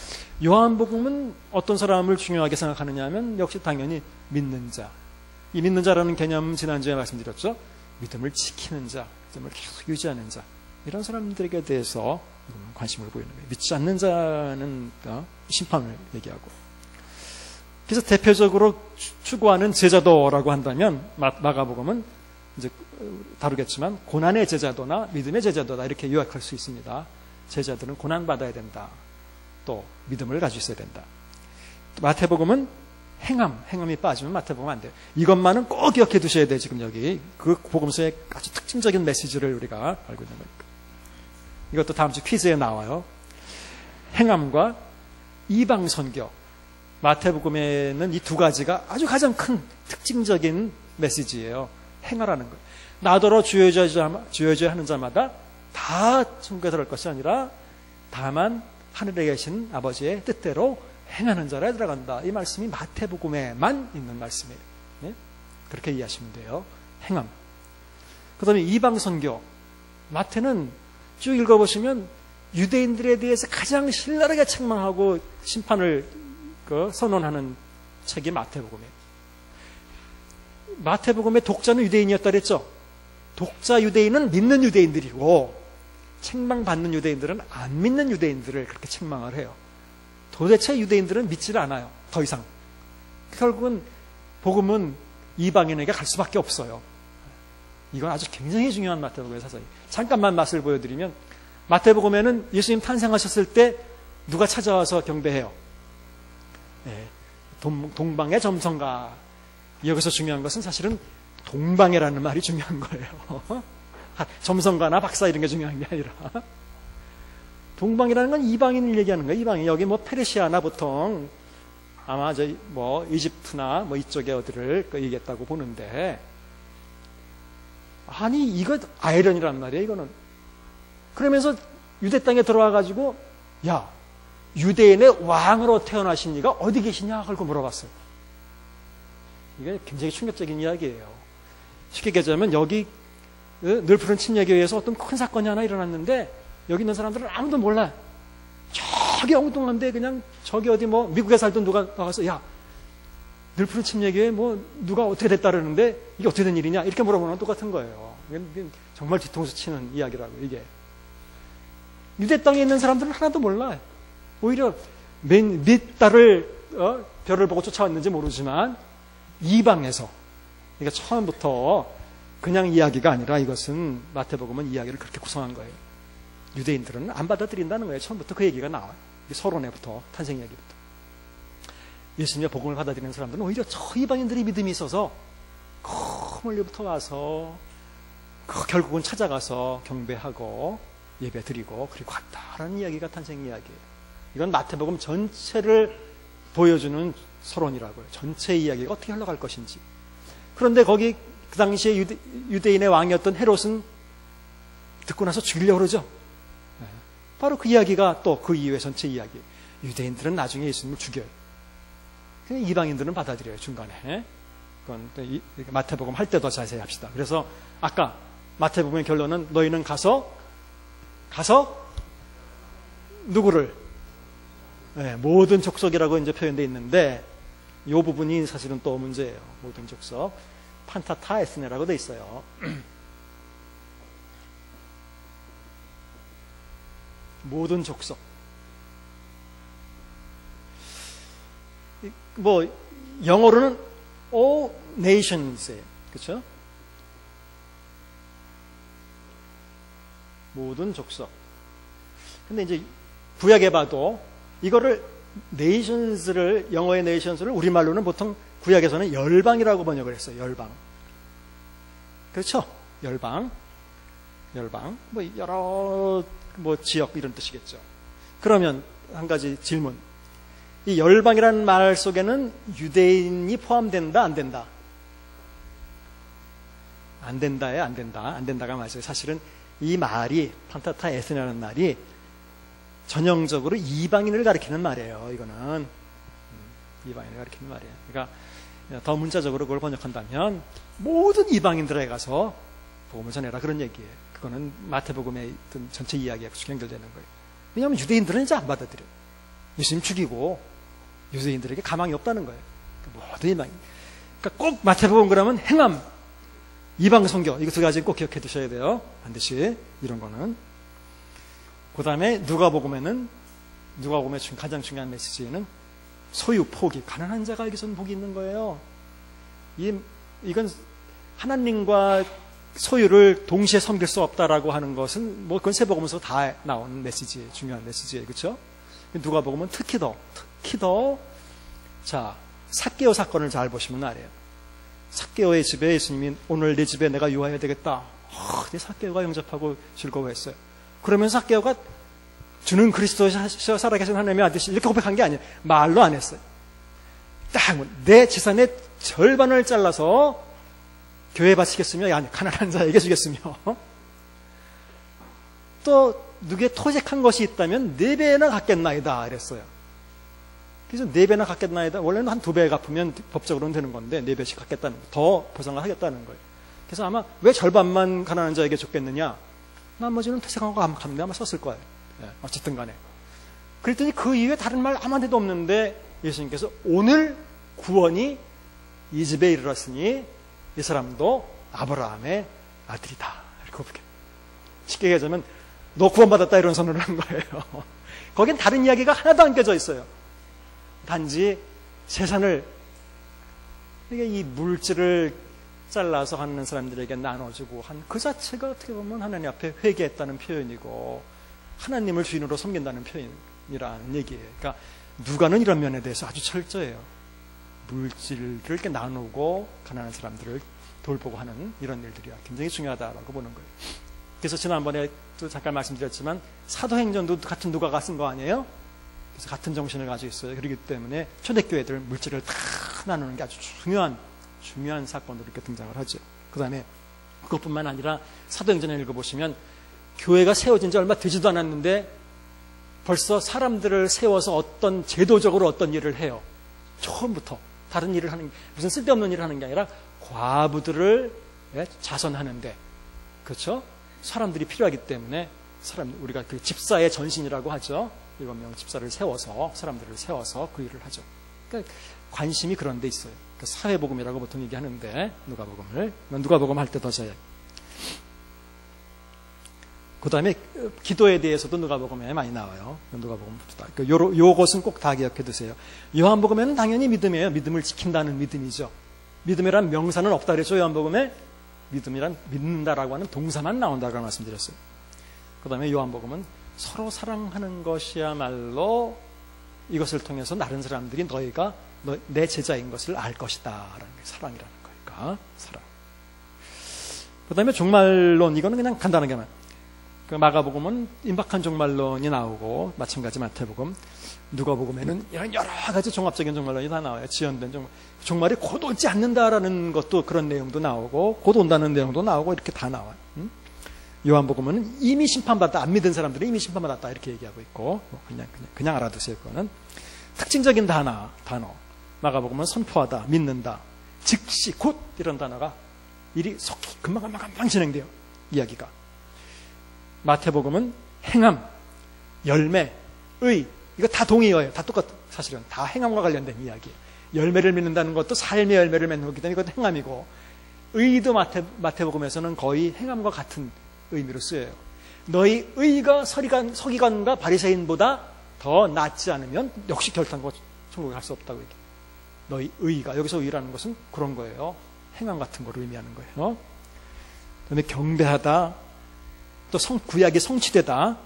요한복음은 어떤 사람을 중요하게 생각하느냐 하면 역시 당연히 믿는 자. 이 믿는 자라는 개념 지난주에 말씀드렸죠. 믿음을 지키는 자, 믿음을 계속 유지하는 자. 이런 사람들에게 대해서 관심을 보이는 거예요. 믿지 않는 자는 심판을 얘기하고. 그래서 대표적으로 추구하는 제자도라고 한다면 마가복음은 이제 다루겠지만 고난의 제자도나 믿음의 제자도다 이렇게 요약할 수 있습니다. 제자들은 고난받아야 된다. 또 믿음을 가지고 있어야 된다. 마태복음은 행함이 빠지면 마태복음 안 돼요. 이것만은 꼭 기억해 두셔야 돼요. 지금 여기 그 복음서의 아주 특징적인 메시지를 우리가 알고 있는 거니까. 이것도 다음 주 퀴즈에 나와요. 행함과 이방선교. 마태복음에는 이 두 가지가 아주 가장 큰 특징적인 메시지예요. 행하라는 거예요. 나더러 주여져야 하는 자마다 다 천국에 들어갈 것이 아니라 다만 하늘에 계신 아버지의 뜻대로 행하는 자라 들어간다. 이 말씀이 마태복음에만 있는 말씀이에요. 네? 그렇게 이해하시면 돼요. 행함. 그 다음에 이방선교. 마태는 쭉 읽어보시면 유대인들에 대해서 가장 신랄하게 책망하고 심판을 선언하는 책이 마태복음이에요. 마태복음의 독자는 유대인이었다 그랬죠. 독자 유대인은 믿는 유대인들이고 책망받는 유대인들은 안 믿는 유대인들을 그렇게 책망을 해요. 도대체 유대인들은 믿지를 않아요. 더 이상. 결국은 복음은 이방인에게 갈 수밖에 없어요. 이건 아주 굉장히 중요한 마태복음의 사상이. 잠깐만 맛을 보여드리면 마태복음에는 예수님 탄생하셨을 때 누가 찾아와서 경배해요? 네, 동방의 점성가. 여기서 중요한 것은 사실은 동방이라는 말이 중요한 거예요. 점성가나 박사 이런 게 중요한 게 아니라 동방이라는 건 이방인을 얘기하는 거예요. 이방인. 여기 뭐 페르시아나 보통 아마 뭐 이집트나 뭐 이쪽에 어디를 얘기했다고 보는데 아니 이거 아이러니란 말이에요. 이거는. 그러면서 유대 땅에 들어와 가지고 야 유대인의 왕으로 태어나신 이가 어디 계시냐 하고 물어봤어요. 이게 굉장히 충격적인 이야기예요. 쉽게 얘기하자면 여기 늘 푸른 침례교회에서 어떤 큰 사건이 하나 일어났는데 여기 있는 사람들은 아무도 몰라. 저기 엉뚱한데 그냥 저기 어디 뭐 미국에 살던 누가 나와서 야, 늘 푸른 침례교회 뭐 누가 어떻게 됐다 그러는데 이게 어떻게 된 일이냐 이렇게 물어보는 건 똑같은 거예요. 이게 정말 뒤통수 치는 이야기라고. 이게 유대 땅에 있는 사람들은 하나도 몰라. 오히려 몇 달을 별을 보고 쫓아왔는지 모르지만 이방에서, 그러니까 처음부터 그냥 이야기가 아니라 이것은 마태복음은 이야기를 그렇게 구성한 거예요. 유대인들은 안 받아들인다는 거예요. 처음부터 그 얘기가 나와요. 서론에부터, 탄생 이야기부터. 예수님의 복음을 받아들이는 사람들은 오히려 저 이방인들이 믿음이 있어서 그 멀리부터 와서 결국은 찾아가서 경배하고 예배 드리고 그리고 갔다라는 이야기가 탄생 이야기예요. 이건 마태복음 전체를 보여주는 서론이라고요. 전체 이야기가 어떻게 흘러갈 것인지. 그런데 거기 그 당시에 유대인의 왕이었던 헤롯은 듣고 나서 죽이려고 그러죠. 바로 그 이야기가 또 그 이후의 전체 이야기. 유대인들은 나중에 예수님을 죽여요. 이방인들은 받아들여요, 중간에. 그건 마태복음 할 때 더 자세히 합시다. 그래서 아까 마태복음의 결론은 너희는 가서 누구를? 모든 족속이라고 이제 표현되어 있는데 이 부분이 사실은 또 문제예요. 모든 족속. 판타타 에스네라고 되어 있어요. 모든 족속. 뭐 영어로는 all nations예요. 그렇죠? 모든 족속. 근데 이제 구약에 봐도 이거를 nations를, 영어의 nations를 우리말로는 보통 구약에서는 열방이라고 번역을 했어요. 열방. 그렇죠? 열방. 뭐 여러 지역 이런 뜻이겠죠. 그러면 한 가지 질문. 이 열방이라는 말 속에는 유대인이 포함된다, 안 된다? 안 된다예요, 안 된다. 안 된다가 맞아요. 사실은 이 말이, 판타타 에스네라는 말이 전형적으로 이방인을 가리키는 말이에요. 이거는 이방인을 가리키는 말이에요. 그러니까 더 문자적으로 그걸 번역한다면 모든 이방인들에게 가서 복음을 전해라, 그런 얘기예요. 그거는 마태복음의 전체 이야기하고 연결되는 거예요. 왜냐하면 유대인들은 이제 안 받아들여. 예수님 죽이고 유대인들에게 가망이 없다는 거예요. 모든 이방인. 그러니까 꼭 마태복음 그러면 행함, 이방 선교, 이거 두 가지 꼭 기억해 두셔야 돼요. 반드시 이런 거는. 그 다음에 누가복음의 가장 중요한 메시지는 소유, 포기, 가난한 자가 여기서는 복이 있는 거예요. 이건 하나님과 소유를 동시에 섬길 수 없다라고 하는 것은 뭐 그건 세복음에서 다 나오는 메시지, 중요한 메시지예요. 그렇죠? 누가복음은 특히 더 자, 삭개오 사건을 잘 보시면 알아요. 삭개오의 집에 예수님이 오늘 내 집에 내가 유하여야 되겠다. 삭개오가 영접하고 즐거워했어요. 그러면 삭개오가 주는 그리스도시여 살아계신 하나님의 아들이시 이렇게 고백한 게 아니에요. 말로 안 했어요. 딱 내 재산의 절반을 잘라서 교회에 바치겠으며 가난한 자에게 주겠으며 또 누구의 토색한 것이 있다면 4배나 갚겠나이다 이랬어요. 그래서 4배나 갚겠나이다. 원래는 한 2배 갚으면 법적으로는 되는 건데 4배씩 갚겠다는 거, 더 보상을 하겠다는 거예요. 그래서 아마 왜 절반만 가난한 자에게 줬겠느냐, 나머지는 토색한 거 갚는데 아마 썼을 거예요. 어쨌든 간에. 그랬더니 그 이후에 다른 말 아무데도 없는데 예수님께서 오늘 구원이 이 집에 이르렀으니 이 사람도 아브라함의 아들이다. 이렇게 고백해요. 쉽게 얘기하자면 너 구원받았다 이런 선언을 한 거예요. 거긴 다른 이야기가 하나도 안 껴져 있어요. 단지 재산을, 이 물질을 잘라서 하는 사람들에게 나눠주고 한 그 자체가 어떻게 보면 하나님 앞에 회개했다는 표현이고 하나님을 주인으로 섬긴다는 표현이라는 얘기예요. 그러니까 누가는 이런 면에 대해서 아주 철저해요. 물질을 이렇게 나누고 가난한 사람들을 돌보고 하는 이런 일들이 굉장히 중요하다고 보는 거예요. 그래서 지난번에 또 잠깐 말씀드렸지만 사도행전도 같은 누가가 쓴 거 아니에요? 그래서 같은 정신을 가지고 있어요. 그렇기 때문에 초대교회들 물질을 다 나누는 게 아주 중요한 사건으로 이렇게 등장을 하죠. 그 다음에 그것뿐만 아니라 사도행전을 읽어보시면 교회가 세워진 지 얼마 되지도 않았는데 벌써 사람들을 세워서 어떤 제도적으로 어떤 일을 해요. 처음부터 다른 일을 하는, 무슨 쓸데없는 일을 하는 게 아니라 과부들을 자선하는데, 그렇죠? 사람들이 필요하기 때문에 우리가 그 집사의 전신이라고 하죠. 7명 집사를 세워서, 사람들을 세워서 그 일을 하죠. 그러니까 관심이 그런 데 있어요. 그 사회복음이라고 보통 얘기하는데, 누가복음 할 때 더 잘. 그 다음에 기도에 대해서도 누가복음에 많이 나와요. 누가복음 요것은 꼭 다 기억해 두세요. 요한복음에는 당연히 믿음이에요. 믿음을 지킨다는 믿음이죠. 믿음이란 명사는 없다 그랬죠. 요한복음에 믿음이란 믿는다라고 하는 동사만 나온다고 말씀드렸어요. 그 다음에 요한복음은 서로 사랑하는 것이야말로 이것을 통해서 다른 사람들이 너희가 내 제자인 것을 알 것이다 라는 게 사랑이라는 거니까 사랑. 그 다음에 종말론, 이거는 그냥 간단하게 그 마가복음은 임박한 종말론이 나오고, 마찬가지 마태복음, 누가복음에는 이런 여러 가지 종합적인 종말론이 다 나와요. 지연된 종말이 곧 오지 않는다라는 것도, 그런 내용도 나오고, 곧 온다는 내용도 나오고, 이렇게 다 나와요. 요한복음은 이미 심판받았다, 안 믿은 사람들은 이미 심판받았다 이렇게 얘기하고 있고, 그냥 알아두세요. 그거는 특징적인 단어. 마가복음은 선포하다, 믿는다, 즉시, 곧 이런 단어가 일이 속히 금방 진행돼요. 이야기가. 마태복음은 행함, 열매, 의, 이거 다 동의어예요. 다 똑같아. 사실은 다 행함과 관련된 이야기예요. 열매를 맺는다는 것도 삶의 열매를 맺는 거기 때문에 이것도 행함이고, 의도 마태복음에서는 거의 행함과 같은 의미로 쓰여요. 너희 의가 서기관과 바리새인보다 더 낫지 않으면 역시 결단과 천국에 갈 수 없다고 얘기해요. 너희 의가, 여기서 의라는 것은 그런 거예요. 행함 같은 걸 의미하는 거예요. 그다음에 경배하다, 또 구약이 성취되다,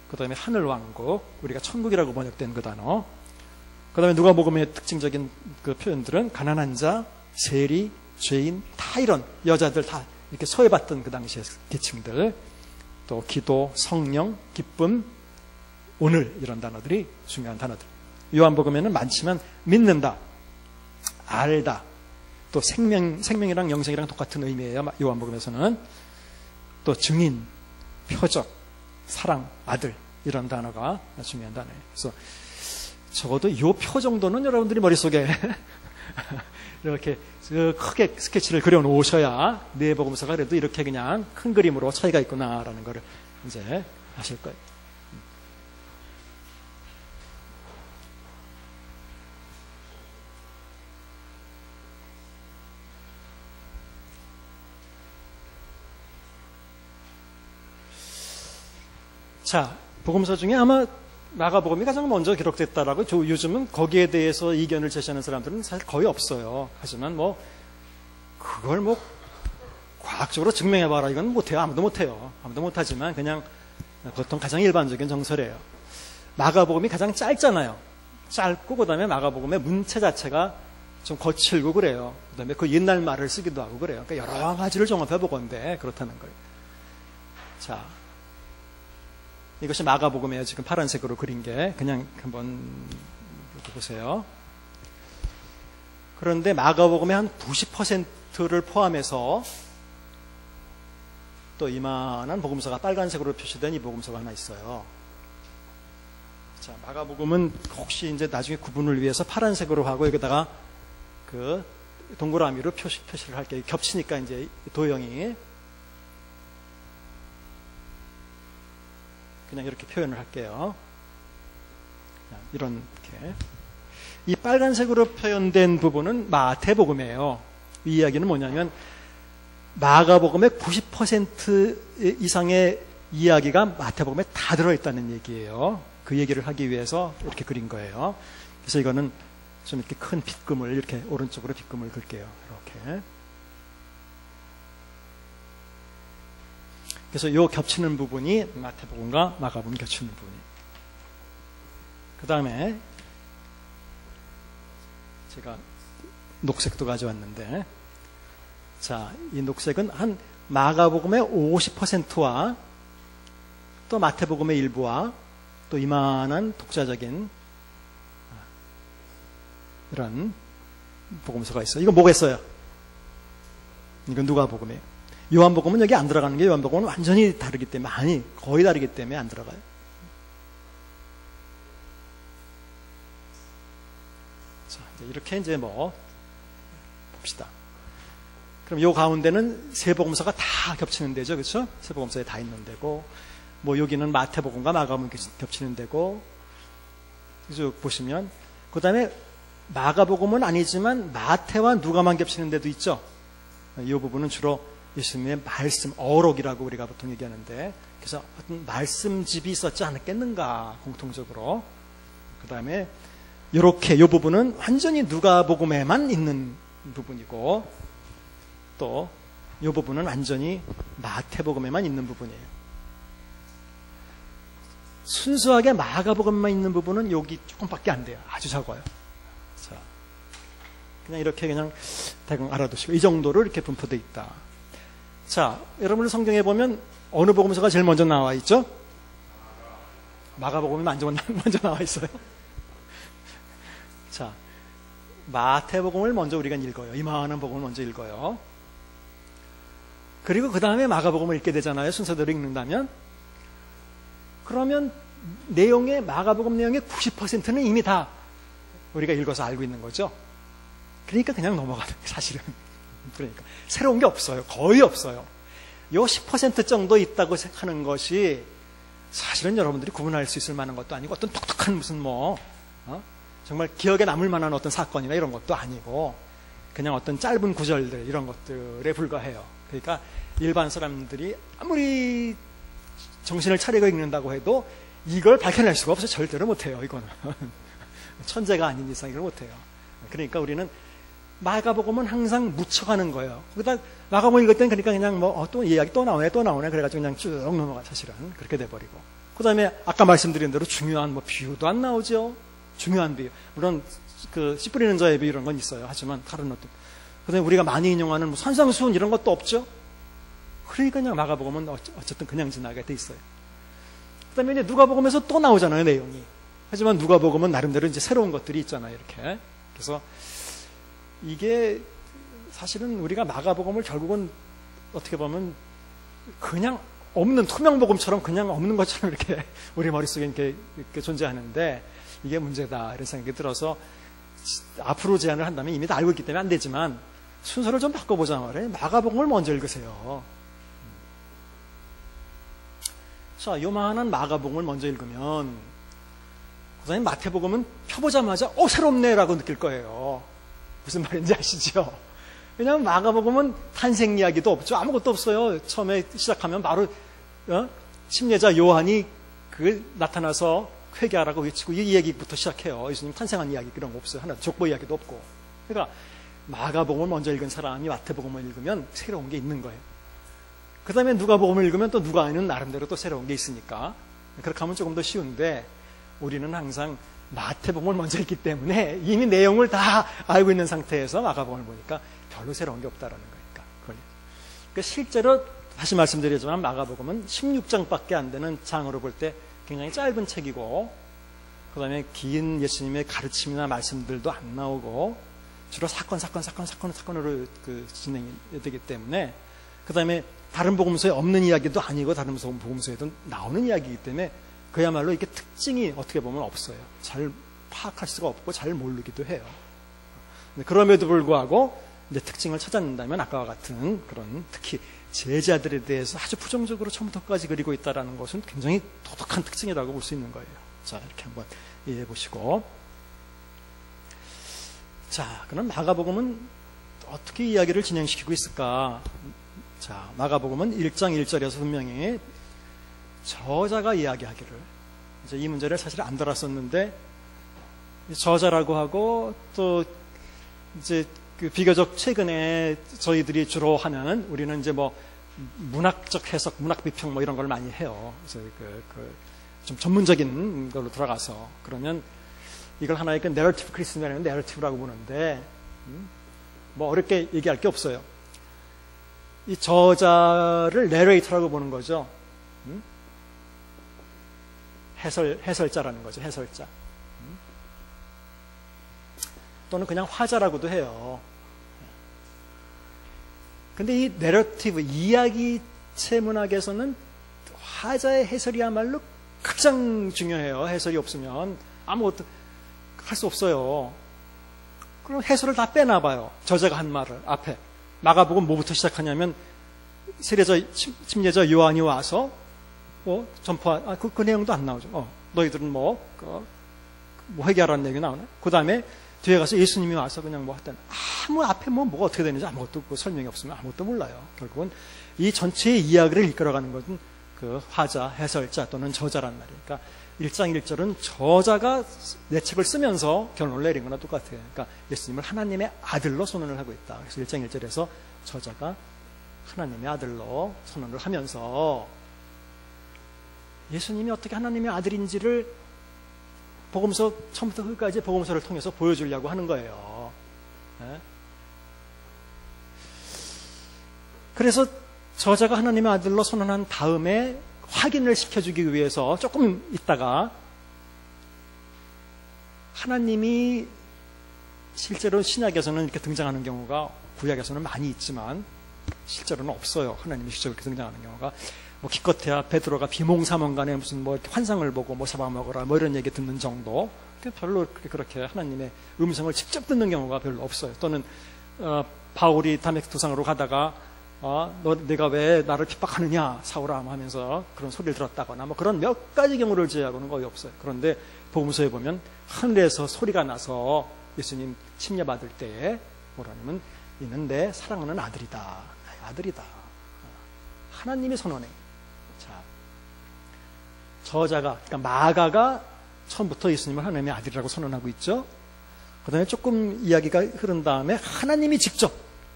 그 다음에 하늘왕국, 우리가 천국이라고 번역된 그 단어. 그 다음에 누가복음의 특징적인 그 표현들은 가난한 자, 세리, 죄인, 다 이런 여자들 다 이렇게 소외받던 그 당시의 계층들, 또 기도, 성령, 기쁨, 오늘, 이런 단어들이 중요한 단어들. 요한복음에는 많지만 믿는다, 알다, 또 생명이랑 영생이랑 똑같은 의미예요. 요한복음에서는. 또 증인, 표적, 사랑, 아들, 이런 단어가 중요한 단어예요. 그래서 적어도 이 표 정도는 여러분들이 머릿속에 이렇게 크게 스케치를 그려 놓으셔야 네 복음서가 그래도 이렇게 그냥 큰 그림으로 차이가 있구나라는 걸 이제 아실 거예요. 자, 복음서 중에 아마 마가복음이 가장 먼저 기록됐다라고, 요즘은 거기에 대해서 이견을 제시하는 사람들은 사실 거의 없어요. 하지만 그걸 과학적으로 증명해봐라, 이건 못해요. 아무도 못하지만 그냥 보통 가장 일반적인 정설이에요. 마가복음이 가장 짧잖아요. 짧고, 그 다음에 마가복음의 문체 자체가 좀 거칠고 그래요. 그 다음에 그 옛날 말을 쓰기도 하고 그래요. 그러니까 여러 가지를 종합해보건데 그렇다는 거예요. 자, 이것이 마가복음이에요. 지금 파란색으로 그린 게. 그냥 한번 보세요. 그런데 마가복음의 한 90%를 포함해서 또 이만한 복음서가 빨간색으로 표시된 이 복음서가 하나 있어요. 자, 마가복음은 혹시 이제 나중에 구분을 위해서 파란색으로 하고 여기다가 그 동그라미로 표시를 할게요. 겹치니까 이제 도형이. 그냥 이렇게 표현을 할게요. 이렇게. 이 빨간색으로 표현된 부분은 마태복음이에요. 이 이야기는 뭐냐면 마가복음의 90% 이상의 이야기가 마태복음에 다 들어있다는 얘기예요. 그 얘기를 하기 위해서 이렇게 그린 거예요. 그래서 이거는 좀 이렇게 큰 빗금을, 이렇게 오른쪽으로 빗금을 그릴게요. 이렇게. 그래서 이 겹치는 부분이 마태복음과 마가복음 겹치는 부분이. 그 다음에 제가 녹색도 가져왔는데, 자, 이 녹색은 한 마가복음의 50%와 또 마태복음의 일부와 또 이만한 독자적인 이런 복음서가 있어요. 이거 뭐겠어요? 이건 누가복음이에요. 요한복음은 여기 안 들어가는 게, 요한복음은 완전히 다르기 때문에, 거의 다르기 때문에 안 들어가요. 자, 이렇게 이제 뭐 봅시다. 그럼 요 가운데는 세 복음서가 다 겹치는 데죠, 그렇죠? 세 복음서에 다 있는 데고, 뭐 여기는 마태복음과 마가복음 겹치는 데고, 쭉 보시면 그 다음에 마가복음은 아니지만 마태와 누가만 겹치는 데도 있죠. 이 부분은 주로 예수님의 말씀, 어록이라고 우리가 보통 얘기하는데, 그래서 어떤 말씀집이 있었지 않았겠는가, 공통적으로. 그 다음에 이렇게 이 부분은 완전히 누가복음에만 있는 부분이고, 또 이 부분은 완전히 마태복음에만 있는 부분이에요. 순수하게 마가복음만 있는 부분은 여기 조금밖에 안 돼요. 아주 적어요. 자, 그냥 이렇게 그냥 대강 알아두시고, 이 정도로 이렇게 분포되어 있다. 자, 여러분 성경에 보면 어느 복음서가 제일 먼저 나와 있죠? 마가복음이 먼저 나와 있어요. 자, 마태복음을 먼저 우리가 읽어요. 이만한 복음을 먼저 읽어요. 그리고 그 다음에 마가복음을 읽게 되잖아요. 순서대로 읽는다면. 그러면 마가복음 내용의 90%는 이미 다 우리가 읽어서 알고 있는 거죠. 그러니까 그냥 넘어가는 거예요, 사실은. 그러니까 새로운 게 없어요. 거의 없어요. 요 10% 정도 있다고 생각하는 것이 사실은 여러분들이 구분할 수 있을 만한 것도 아니고, 어떤 독특한 무슨 정말 기억에 남을 만한 어떤 사건이나 이런 것도 아니고, 그냥 어떤 짧은 구절들 이런 것들에 불과해요. 그러니까 일반 사람들이 아무리 정신을 차리고 읽는다고 해도 이걸 밝혀낼 수가 없어요. 절대로 못해요. 이거는 천재가 아닌 이상 이걸 못해요. 그러니까 우리는 마가복음은 항상 묻혀가는 거예요. 그러다 마가복음 읽을 때는 그러니까 그냥 또 이야기 또 나오네 그래가지고 그냥 쭉 넘어가. 사실은 그렇게 돼버리고, 그 다음에 아까 말씀드린 대로 중요한 비유도 안 나오죠. 중요한 비유, 물론 그 씨 뿌리는 자의 비유 이런 건 있어요. 하지만 다른 것도, 그 다음에 우리가 많이 인용하는 산상수훈 이런 것도 없죠. 그러니까 그냥 마가복음은 어쨌든 그냥 지나게 돼 있어요. 그 다음에 이제 누가복음에서 또 나오잖아요, 내용이. 하지만 누가복음은 나름대로 이제 새로운 것들이 있잖아요, 이렇게. 그래서 이게 사실은 우리가 마가복음을 결국은 어떻게 보면 그냥 없는 투명복음처럼 그냥 없는 것처럼 이렇게 우리 머릿속에 이렇게 존재하는데, 이게 문제다 이런 생각이 들어서 앞으로 제안을 한다면 이미 다 알고 있기 때문에 안 되지만 순서를 좀 바꿔보자 말이에요. 마가복음을 먼저 읽으세요. 자, 요만한 마가복음을 먼저 읽으면 그 다음에 마태복음은 펴보자마자 새롭네라고 느낄 거예요. 무슨 말인지 아시죠? 왜냐하면 마가복음은 탄생 이야기도 없죠. 아무것도 없어요. 처음에 시작하면 바로 침례자 요한이 나타나서 회개하라고 외치고 이 얘기부터 시작해요. 예수님 탄생한 이야기 그런 거 없어요. 하나 족보 이야기도 없고. 그러니까 마가복음을 먼저 읽은 사람이 마태복음을 읽으면 새로운 게 있는 거예요. 그 다음에 누가복음을 읽으면 또 누가에는 나름대로 또 새로운 게 있으니까 그렇게 하면 조금 더 쉬운데, 우리는 항상 마태복음을 먼저 읽기 때문에 이미 내용을 다 알고 있는 상태에서 마가복음을 보니까 별로 새로운 게 없다라는 거니까. 그러니까 실제로 다시 말씀드리지만 마가복음은 16장밖에 안 되는 장으로 볼 때 굉장히 짧은 책이고, 그 다음에 긴 예수님의 가르침이나 말씀들도 안 나오고, 주로 사건으로 진행이 되기 때문에, 그 다음에 다른 복음서에 없는 이야기도 아니고 다른 복음서에도 나오는 이야기이기 때문에 그야말로 이게 특징이 어떻게 보면 없어요. 잘 파악할 수가 없고 잘 모르기도 해요. 그럼에도 불구하고 이제 특징을 찾아낸다면 아까와 같은 그런, 특히 제자들에 대해서 아주 부정적으로 처음부터까지 그리고 있다는 것은 굉장히 독특한 특징이라고 볼 수 있는 거예요. 자, 이렇게 한번 이해해 보시고, 자, 그럼 마가복음은 어떻게 이야기를 진행시키고 있을까? 자, 마가복음은 1장 1절에서 분명히 저자가 이야기하기를, 이제 이 문제를 사실 안 달았었는데 저자라고 하고, 또 이제 비교적 최근에 저희들이 주로 하는, 우리는 이제 문학적 해석, 문학 비평 이런 걸 많이 해요. 그래서 좀 전문적인 걸로 들어가서 그러면 이걸 하나의 내러티브 크리스천이라는 내러티브라고 보는데, 어렵게 얘기할 게 없어요. 이 저자를 내레이터라고 보는 거죠. 해설자라는 거죠. 해설자. 또는 그냥 화자라고도 해요. 근데 이 내러티브, 이야기체 문학에서는 화자의 해설이야말로 가장 중요해요. 해설이 없으면 아무것도 할 수 없어요. 그럼 해설을 다 빼놔봐요. 저자가 한 말을 앞에. 마가복음 뭐부터 시작하냐면 세례자 침례자 요한이 와서 전파 그 내용도 안 나오죠. 너희들은 뭐 회개하라는 얘기 나오나? 그 다음에 뒤에 가서 예수님이 와서 그냥 뭐 하여튼 앞에 뭐가 어떻게 되는지 아무것도 설명이 없으면 아무것도 몰라요. 결국은 이 전체의 이야기를 이끌어가는 것은 그 화자, 해설자 또는 저자란 말이에요. 그러니까 1장 1절은 저자가 내 책을 쓰면서 결론을 내린 거나 똑같아요. 그러니까 예수님을 하나님의 아들로 선언을 하고 있다. 그래서 1장 1절에서 저자가 하나님의 아들로 선언을 하면서 예수님이 어떻게 하나님의 아들인지를 복음서 처음부터 끝까지 복음서를 통해서 보여주려고 하는 거예요. 네? 그래서 저자가 하나님의 아들로 선언한 다음에 확인을 시켜주기 위해서 조금 있다가 하나님이 실제로 신약에서는 이렇게 등장하는 경우가 구약에서는 많이 있지만 실제로는 없어요. 하나님이 직접 이렇게 등장하는 경우가 뭐 기껏해야 베드로가 비몽사몽간에 무슨 뭐 환상을 보고 뭐 잡아먹어라 뭐 이런 얘기 듣는 정도. 별로 그렇게 하나님의 음성을 직접 듣는 경우가 별로 없어요. 또는 바울이 다메섹 도상으로 가다가 내가 왜 나를 핍박하느냐 사울아 하면서 그런 소리를 들었다거나 뭐 그런 몇 가지 경우를 제외하고는 거의 없어요. 그런데 복음서에 보면 하늘에서 소리가 나서 예수님 침례받을 때에 뭐라냐면 이는 내 사랑하는 아들이다. 나의 아들이다. 하나님이 선언해. 자, 저자가 그러니까 마가가 처음부터 예수님을 하나님의 아들이라고 선언하고 있죠. 그 다음에 조금 이야기가 흐른 다음에 하나님이 직접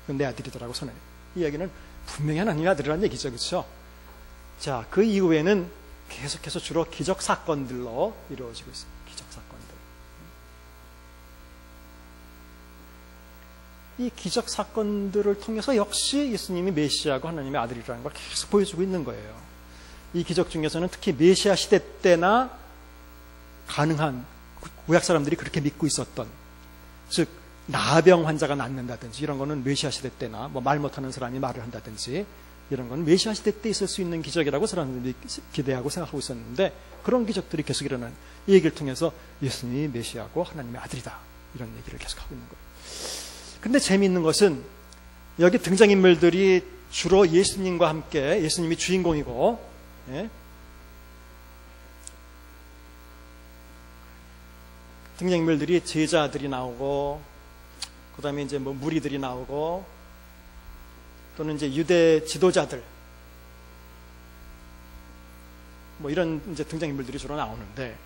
내 아들이다라고 선언해요. 이 이야기는 분명히 하나님의 아들이라는 얘기죠. 그렇죠? 자, 그 이후에는 계속해서 주로 기적 사건들로 이루어지고 있어요. 기적 사건들. 이 기적 사건들을 통해서 역시 예수님이 메시아고 하나님의 아들이라는 걸 계속 보여주고 있는 거예요. 이 기적 중에서는 특히 메시아 시대 때나 가능한 구약 사람들이 그렇게 믿고 있었던, 즉 나병 환자가 낫는다든지 이런 거는 메시아 시대 때나 뭐 말 못하는 사람이 말을 한다든지 이런 건 메시아 시대 때 있을 수 있는 기적이라고 사람들이 기대하고 생각하고 있었는데 그런 기적들이 계속 일어나는 이 얘기를 통해서 예수님이 메시아고 하나님의 아들이다 이런 얘기를 계속하고 있는 거예요. 근데 재미있는 것은 여기 등장인물들이 주로 예수님과 함께 예수님이 주인공이고 등장인물들이 제자들이 나오고 그 다음에 이제 뭐 무리들이 나오고 또는 이제 유대 지도자들 뭐 이런 이제 등장인물들이 주로 나오는데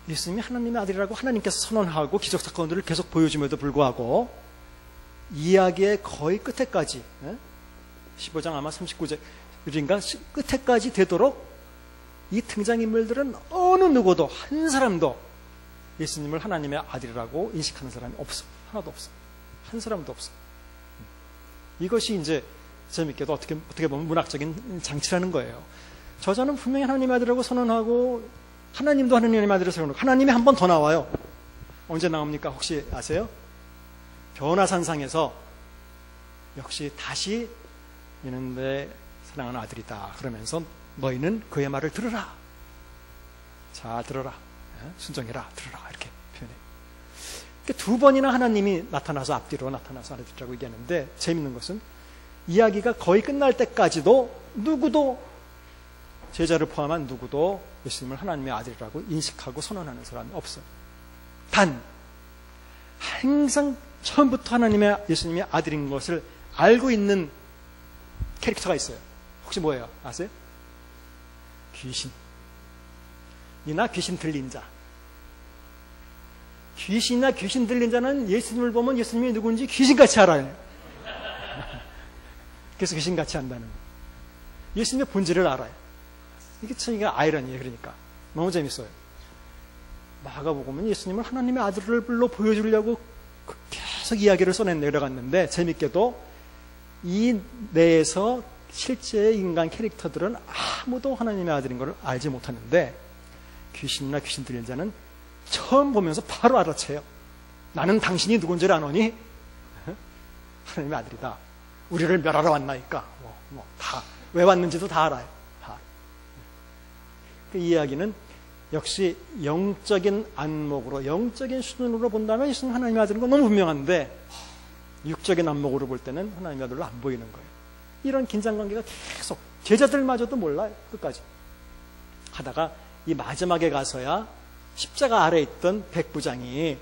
예수님이 하나님의 아들이라고 하나님께서 선언하고 기적사건들을 계속 보여줌에도 불구하고 이야기의 거의 끝에까지 15장 아마 39절인가 끝에까지 되도록 이 등장인물들은 어느 누구도 한 사람도 예수님을 하나님의 아들이라고 인식하는 사람이 없어. 하나도 없어. 한 사람도 없어. 이것이 이제 재밌게도 어떻게 보면 문학적인 장치라는 거예요. 저자는 분명히 하나님의 아들이라고 선언하고 하나님도 하나님의 아들이라고 선언하고 하나님이 한 번 더 나와요. 언제 나옵니까? 혹시 아세요? 변화산상에서 역시 다시 이는 내 사랑하는 아들이다. 그러면서 너희는 그의 말을 들으라. 잘 들어라. 순종해라. 들으라. 이렇게 표현해요. 두 번이나 하나님이 나타나서 앞뒤로 나타나서 아들이라고 얘기하는데 재밌는 것은 이야기가 거의 끝날 때까지도 누구도 제자를 포함한 누구도 예수님을 하나님의 아들이라고 인식하고 선언하는 사람이 없어요. 단 항상 처음부터 예수님의 아들인 것을 알고 있는 캐릭터가 있어요. 혹시 뭐예요? 아세요? 귀신. 이나 귀신 들린 자. 귀신이나 귀신 들린 자는 예수님을 보면 예수님이 누군지 귀신같이 알아요. 그래서 귀신같이 한다는 거예요. 예수님의 본질을 알아요. 이게 참 이게 아이러니예요. 그러니까 너무 재밌어요. 마가복음은 예수님을 하나님의 아들로 보여주려고 계속 이야기를 써내려갔는데 재밌게도 이 내에서 실제의 인간 캐릭터들은 아무도 하나님의 아들인 것을 알지 못하는데 귀신이나 귀신 들린 자는 처음 보면서 바로 알아채요. 나는 당신이 누군지를 아노니 하나님의 아들이다. 우리를 멸하러 왔나이까. 다 왜 왔는지도 다 알아요. 다. 그 이야기는 역시 영적인 안목으로, 영적인 수준으로 본다면 예수님 하나님의 아들인 건 너무 분명한데 육적인 안목으로 볼 때는 하나님의 아들로 안 보이는 거예요. 이런 긴장관계가 계속 제자들마저도 몰라요. 끝까지 하다가 이 마지막에 가서야 십자가 아래에 있던 백부장이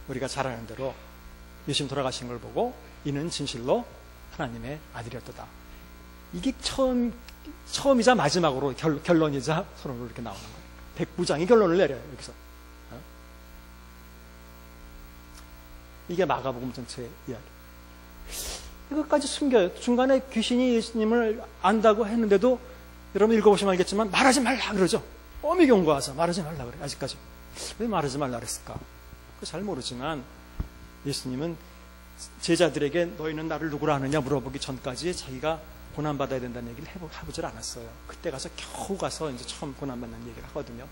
우리가 잘 아는 대로 예수님 돌아가신 걸 보고 이는 진실로 하나님의 아들이었다. 이게 처음이자 마지막으로 결론이자 서론으로 이렇게 나오는 거예요. 백부장이 결론을 내려요. 여기서. 이게 마가복음 전체 이야기. 이것까지 숨겨요. 중간에 귀신이 예수님을 안다고 했는데도 여러분 읽어보시면 알겠지만 말하지 말라 그러죠. 뻔히 경고하서 말하지 말라 그래요. 아직까지. 왜 말하지 말라 그랬을까? 잘 모르지만 예수님은 제자들에게 너희는 나를 누구라 하느냐 물어보기 전까지 자기가 고난받아야 된다는 얘기를 해보질 않았어요. 그때 가서 겨우 가서 이제 처음 고난받는 얘기를 하거든요.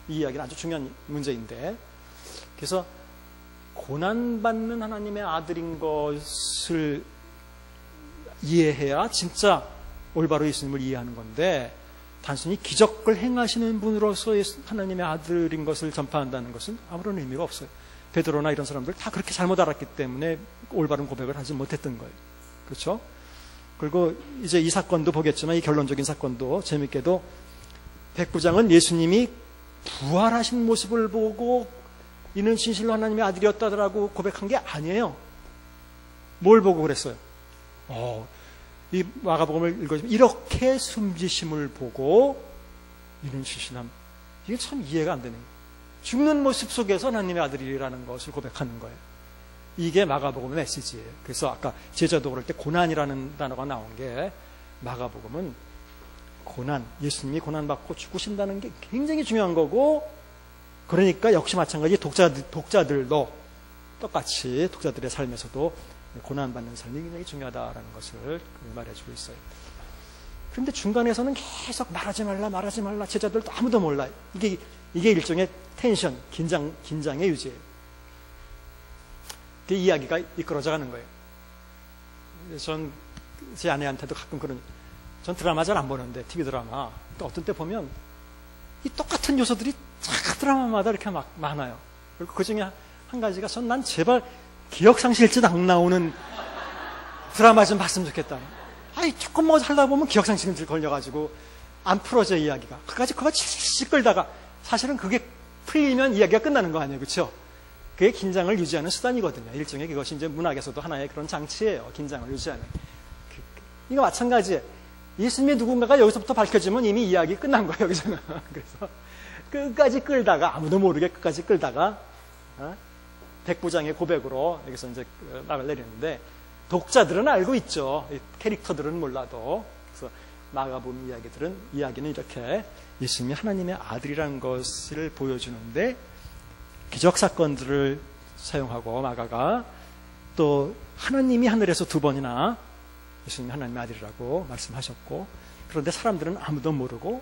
이 이야기는 아주 중요한 문제인데, 그래서 고난받는 하나님의 아들인 것을 이해해야 진짜 올바로 예수님을 이해하는 건데, 단순히 기적을 행하시는 분으로서 하나님의 아들인 것을 전파한다는 것은 아무런 의미가 없어요. 베드로나 이런 사람들 다 그렇게 잘못 알았기 때문에 올바른 고백을 하지 못했던 거예요. 그렇죠? 그리고 이제 이 사건도 보겠지만, 이 결론적인 사건도 재밌게도 백부장은 예수님이 부활하신 모습을 보고 이는 진실로 하나님의 아들이었다라고 고백한 게 아니에요. 뭘 보고 그랬어요? 이 마가복음을 읽어보면 이렇게 숨지심을 보고 이는 진실함. 이게 참 이해가 안 되는 거예요. 죽는 모습 속에서 하나님의 아들이라는 것을 고백하는 거예요. 이게 마가복음의 메시지예요. 그래서 아까 제자도 그럴 때 고난이라는 단어가 나온 게, 마가복음은 고난, 예수님이 고난받고 죽으신다는 게 굉장히 중요한 거고, 그러니까 역시 마찬가지 독자들도 똑같이 독자들의 삶에서도 고난받는 삶이 굉장히 중요하다는 것을 말해주고 있어요. 그런데 중간에서는 계속 말하지 말라 제자들도 아무도 몰라요. 이게 일종의 텐션, 긴장의 유지예요. 그 이야기가 이끌어져 가는 거예요. 전 제 아내한테도 가끔 전 드라마 잘 안 보는데, TV 드라마. 또 어떤 때 보면 이 똑같은 요소들이 드라마마다 이렇게 막 많아요. 그리고 그 중에 한 가지가 난 제발 기억상실증 안 나오는 드라마 좀 봤으면 좋겠다. 조금 뭐 하다 보면 기억상실증 걸려가지고 안 풀어져, 이야기가. 그거 칠씩 끌다가 사실은 그게 풀리면 이야기가 끝나는 거 아니에요. 그렇죠? 그게 긴장을 유지하는 수단이거든요. 일종의 그것이 이제 문학에서도 하나의 그런 장치예요. 긴장을 유지하는. 이거 마찬가지예요. 예수님의 누군가가 여기서부터 밝혀지면 이미 이야기 끝난 거예요. 여기서는. 그래서 끝까지 끌다가, 아무도 모르게 끝까지 끌다가 백부장의 고백으로 여기서 이제 막을 내리는데, 독자들은 알고 있죠. 캐릭터들은 몰라도. 그래서 마가복음 이야기는 이렇게 예수님이 하나님의 아들이라는 것을 보여주는데, 기적 사건들을 사용하고 마가가 또 하나님이 하늘에서 2번이나 예수님이 하나님의 아들이라고 말씀하셨고, 그런데 사람들은 아무도 모르고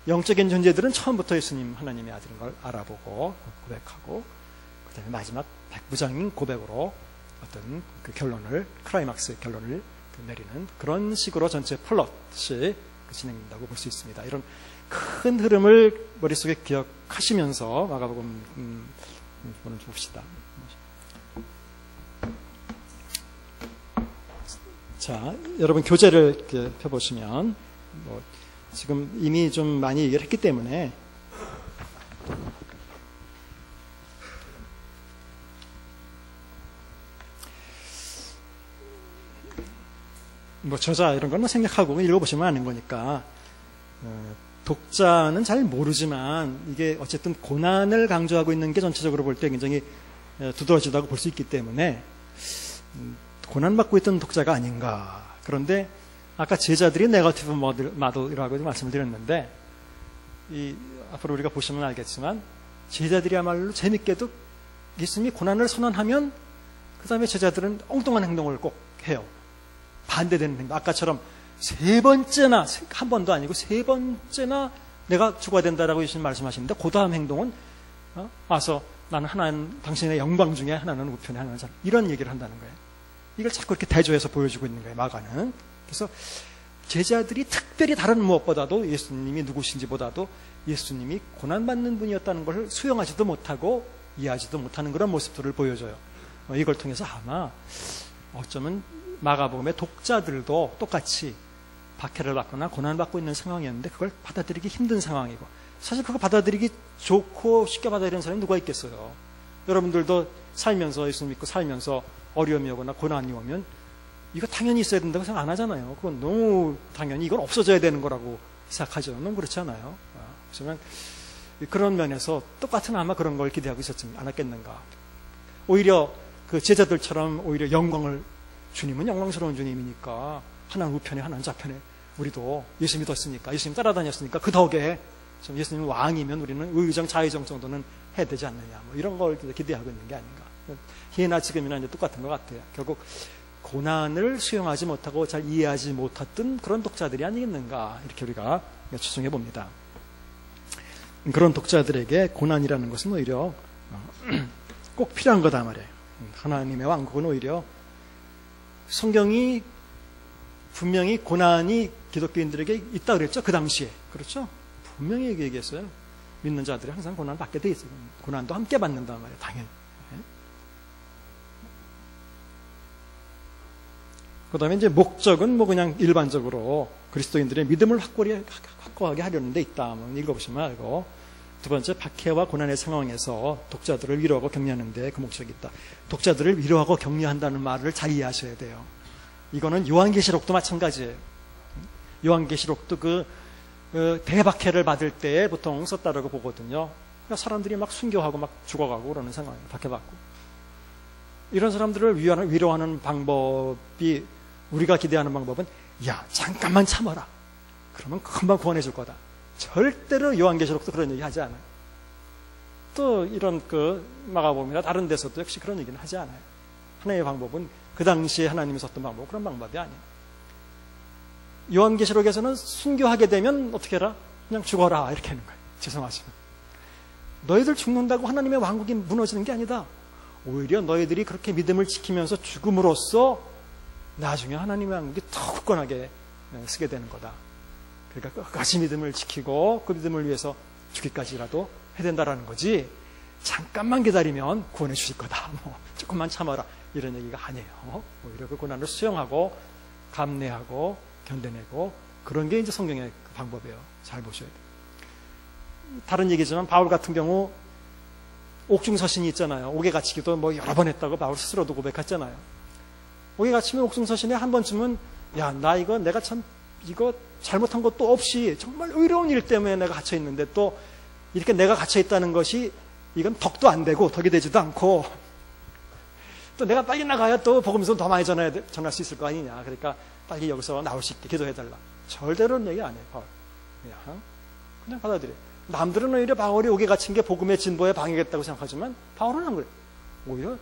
영적인 존재들은 처음부터 예수님 하나님의 아들인 걸 알아보고 고백하고, 그 다음에 마지막 백부장인 고백으로 어떤 그 결론을, 클라이막스 결론을 내리는 그런 식으로 전체 플롯이 진행된다고 볼 수 있습니다. 이런 큰 흐름을 머릿속에 기억하시면서 마가복음 좀 봅시다. 자, 여러분 교재를 이렇게 펴보시면 지금 이미 좀 많이 얘기를 했기 때문에 저자 이런 건 생각하고 읽어보시면 아는 거니까, 독자는 잘 모르지만 이게 어쨌든 고난을 강조하고 있는 게 전체적으로 볼 때 굉장히 두드러지다고 볼 수 있기 때문에 고난받고 있던 독자가 아닌가. 그런데 아까 제자들이 네거티브 모델이라고 말씀을 드렸는데, 앞으로 우리가 보시면 알겠지만 제자들이야말로 재밌게도 예수님이 고난을 선언하면 그 다음에 제자들은 엉뚱한 행동을 꼭 해요. 반대되는 행동. 아까처럼 3번째나, 한 번도 아니고 3번째나 내가 죽어야 된다라고 예수님 말씀하시는데, 그 다음 행동은 와서 나는 하나님, 당신의 영광 중에 하나는 우편에 하나는 잘, 이런 얘기를 한다는 거예요. 이걸 자꾸 이렇게 대조해서 보여주고 있는 거예요, 마가는. 그래서 제자들이 특별히 다른 무엇보다도 예수님이 누구신지보다도 예수님이 고난받는 분이었다는 걸 수용하지도 못하고 이해하지도 못하는 그런 모습들을 보여줘요. 이걸 통해서 아마 어쩌면 마가복음의 독자들도 똑같이 박해를 받거나 고난받고 있는 상황이었는데 그걸 받아들이기 힘든 상황이고, 사실 그거 받아들이기 좋고 쉽게 받아들이는 사람이 누가 있겠어요. 여러분들도 살면서 예수 믿고 살면서 어려움이 오거나 고난이 오면 이거 당연히 있어야 된다고 생각 안 하잖아요. 그건 너무 당연히 이건 없어져야 되는 거라고 생각하죠. 너무 그렇지 않아요? 하지만 그런 면에서 똑같은 아마 그런 걸 기대하고 있었지 않았겠는가. 오히려 그 제자들처럼 오히려 영광을, 주님은 영광스러운 주님이니까 하나는 우편에 하나는 좌편에 우리도 예수 믿었으니까, 예수님 따라다녔으니까 그 덕에 예수님은 왕이면 우리는 의정 자의정 정도는 해야 되지 않느냐, 뭐 이런 걸 기대하고 있는 게 아닌가. 희나 지금이나 이제 똑같은 것 같아요. 결국 고난을 수용하지 못하고 잘 이해하지 못했던 그런 독자들이 아니겠는가, 이렇게 우리가 추정해 봅니다. 그런 독자들에게 고난이라는 것은 오히려 꼭 필요한 거다 말이에요. 하나님의 왕국은 오히려 성경이 분명히 고난이 기독교인들에게 있다 그랬죠. 그 당시에. 그렇죠? 분명히 얘기했어요. 믿는 자들이 항상 고난을 받게 돼 있어요. 고난도 함께 받는단 말이에요. 당연히. 그 다음에 이제 목적은 뭐 그냥 일반적으로 그리스도인들의 믿음을 확고하게 하려는 데 있다. 뭐 읽어보시면 알고. 두 번째, 박해와 고난의 상황에서 독자들을 위로하고 격려하는 데 그 목적이 있다. 독자들을 위로하고 격려한다는 말을 잘 이해하셔야 돼요. 이거는 요한계시록도 마찬가지예요. 요한계시록도 그 대박해를 받을 때에 보통 썼다라고 보거든요. 그러니까 사람들이 막 순교하고 막 죽어가고 그러는 상황이에요. 박해받고. 이런 사람들을 위로하는 방법이, 우리가 기대하는 방법은 야, 잠깐만 참아라. 그러면 금방 구원해 줄 거다. 절대로 요한계시록도 그런 얘기 하지 않아요. 또 이런 그 마가복음이나 다른 데서도 역시 그런 얘기는 하지 않아요. 하나님의 방법은 그 당시에 하나님이 썼던 방법, 그런 방법이 아니에요. 요한계시록에서는 순교하게 되면 어떻게 해라? 그냥 죽어라, 이렇게 하는 거예요. 죄송하지만 너희들 죽는다고 하나님의 왕국이 무너지는 게 아니다. 오히려 너희들이 그렇게 믿음을 지키면서 죽음으로써 나중에 하나님의 왕국이 더 굳건하게 쓰게 되는 거다. 그러니까 끝까지 믿음을 지키고 그 믿음을 위해서 죽기까지라도 해야 된다라는 거지, 잠깐만 기다리면 구원해 주실 거다, 뭐 조금만 참아라, 이런 얘기가 아니에요. 오히려 그 고난을 수용하고 감내하고 견뎌내고, 그런 게 이제 성경의 방법이에요. 잘 보셔야 돼요. 다른 얘기지만 바울 같은 경우 옥중서신이 있잖아요. 옥에 갇히기도 뭐 여러 번 했다고 바울 스스로도 고백했잖아요. 옥에 갇히면 옥중서신에 한 번쯤은 야, 나 내가 참 이거 잘못한 것도 없이 정말 의로운 일 때문에 내가 갇혀 있는데, 또 이렇게 내가 갇혀 있다는 것이 이건 덕도 안 되고 덕이 되지도 않고, 또 내가 빨리 나가야 또 복음서 더 많이 전할 수 있을 거 아니냐. 그러니까 빨리 여기서 나올 수 있게 기도해달라. 절대로 얘기 안 해요, 바울. 그냥 받아들여요. 남들은 오히려 바울이 옥에 갇힌 게 복음의 진보에 방해겠다고 생각하지만 바울은 안 그래요. 오히려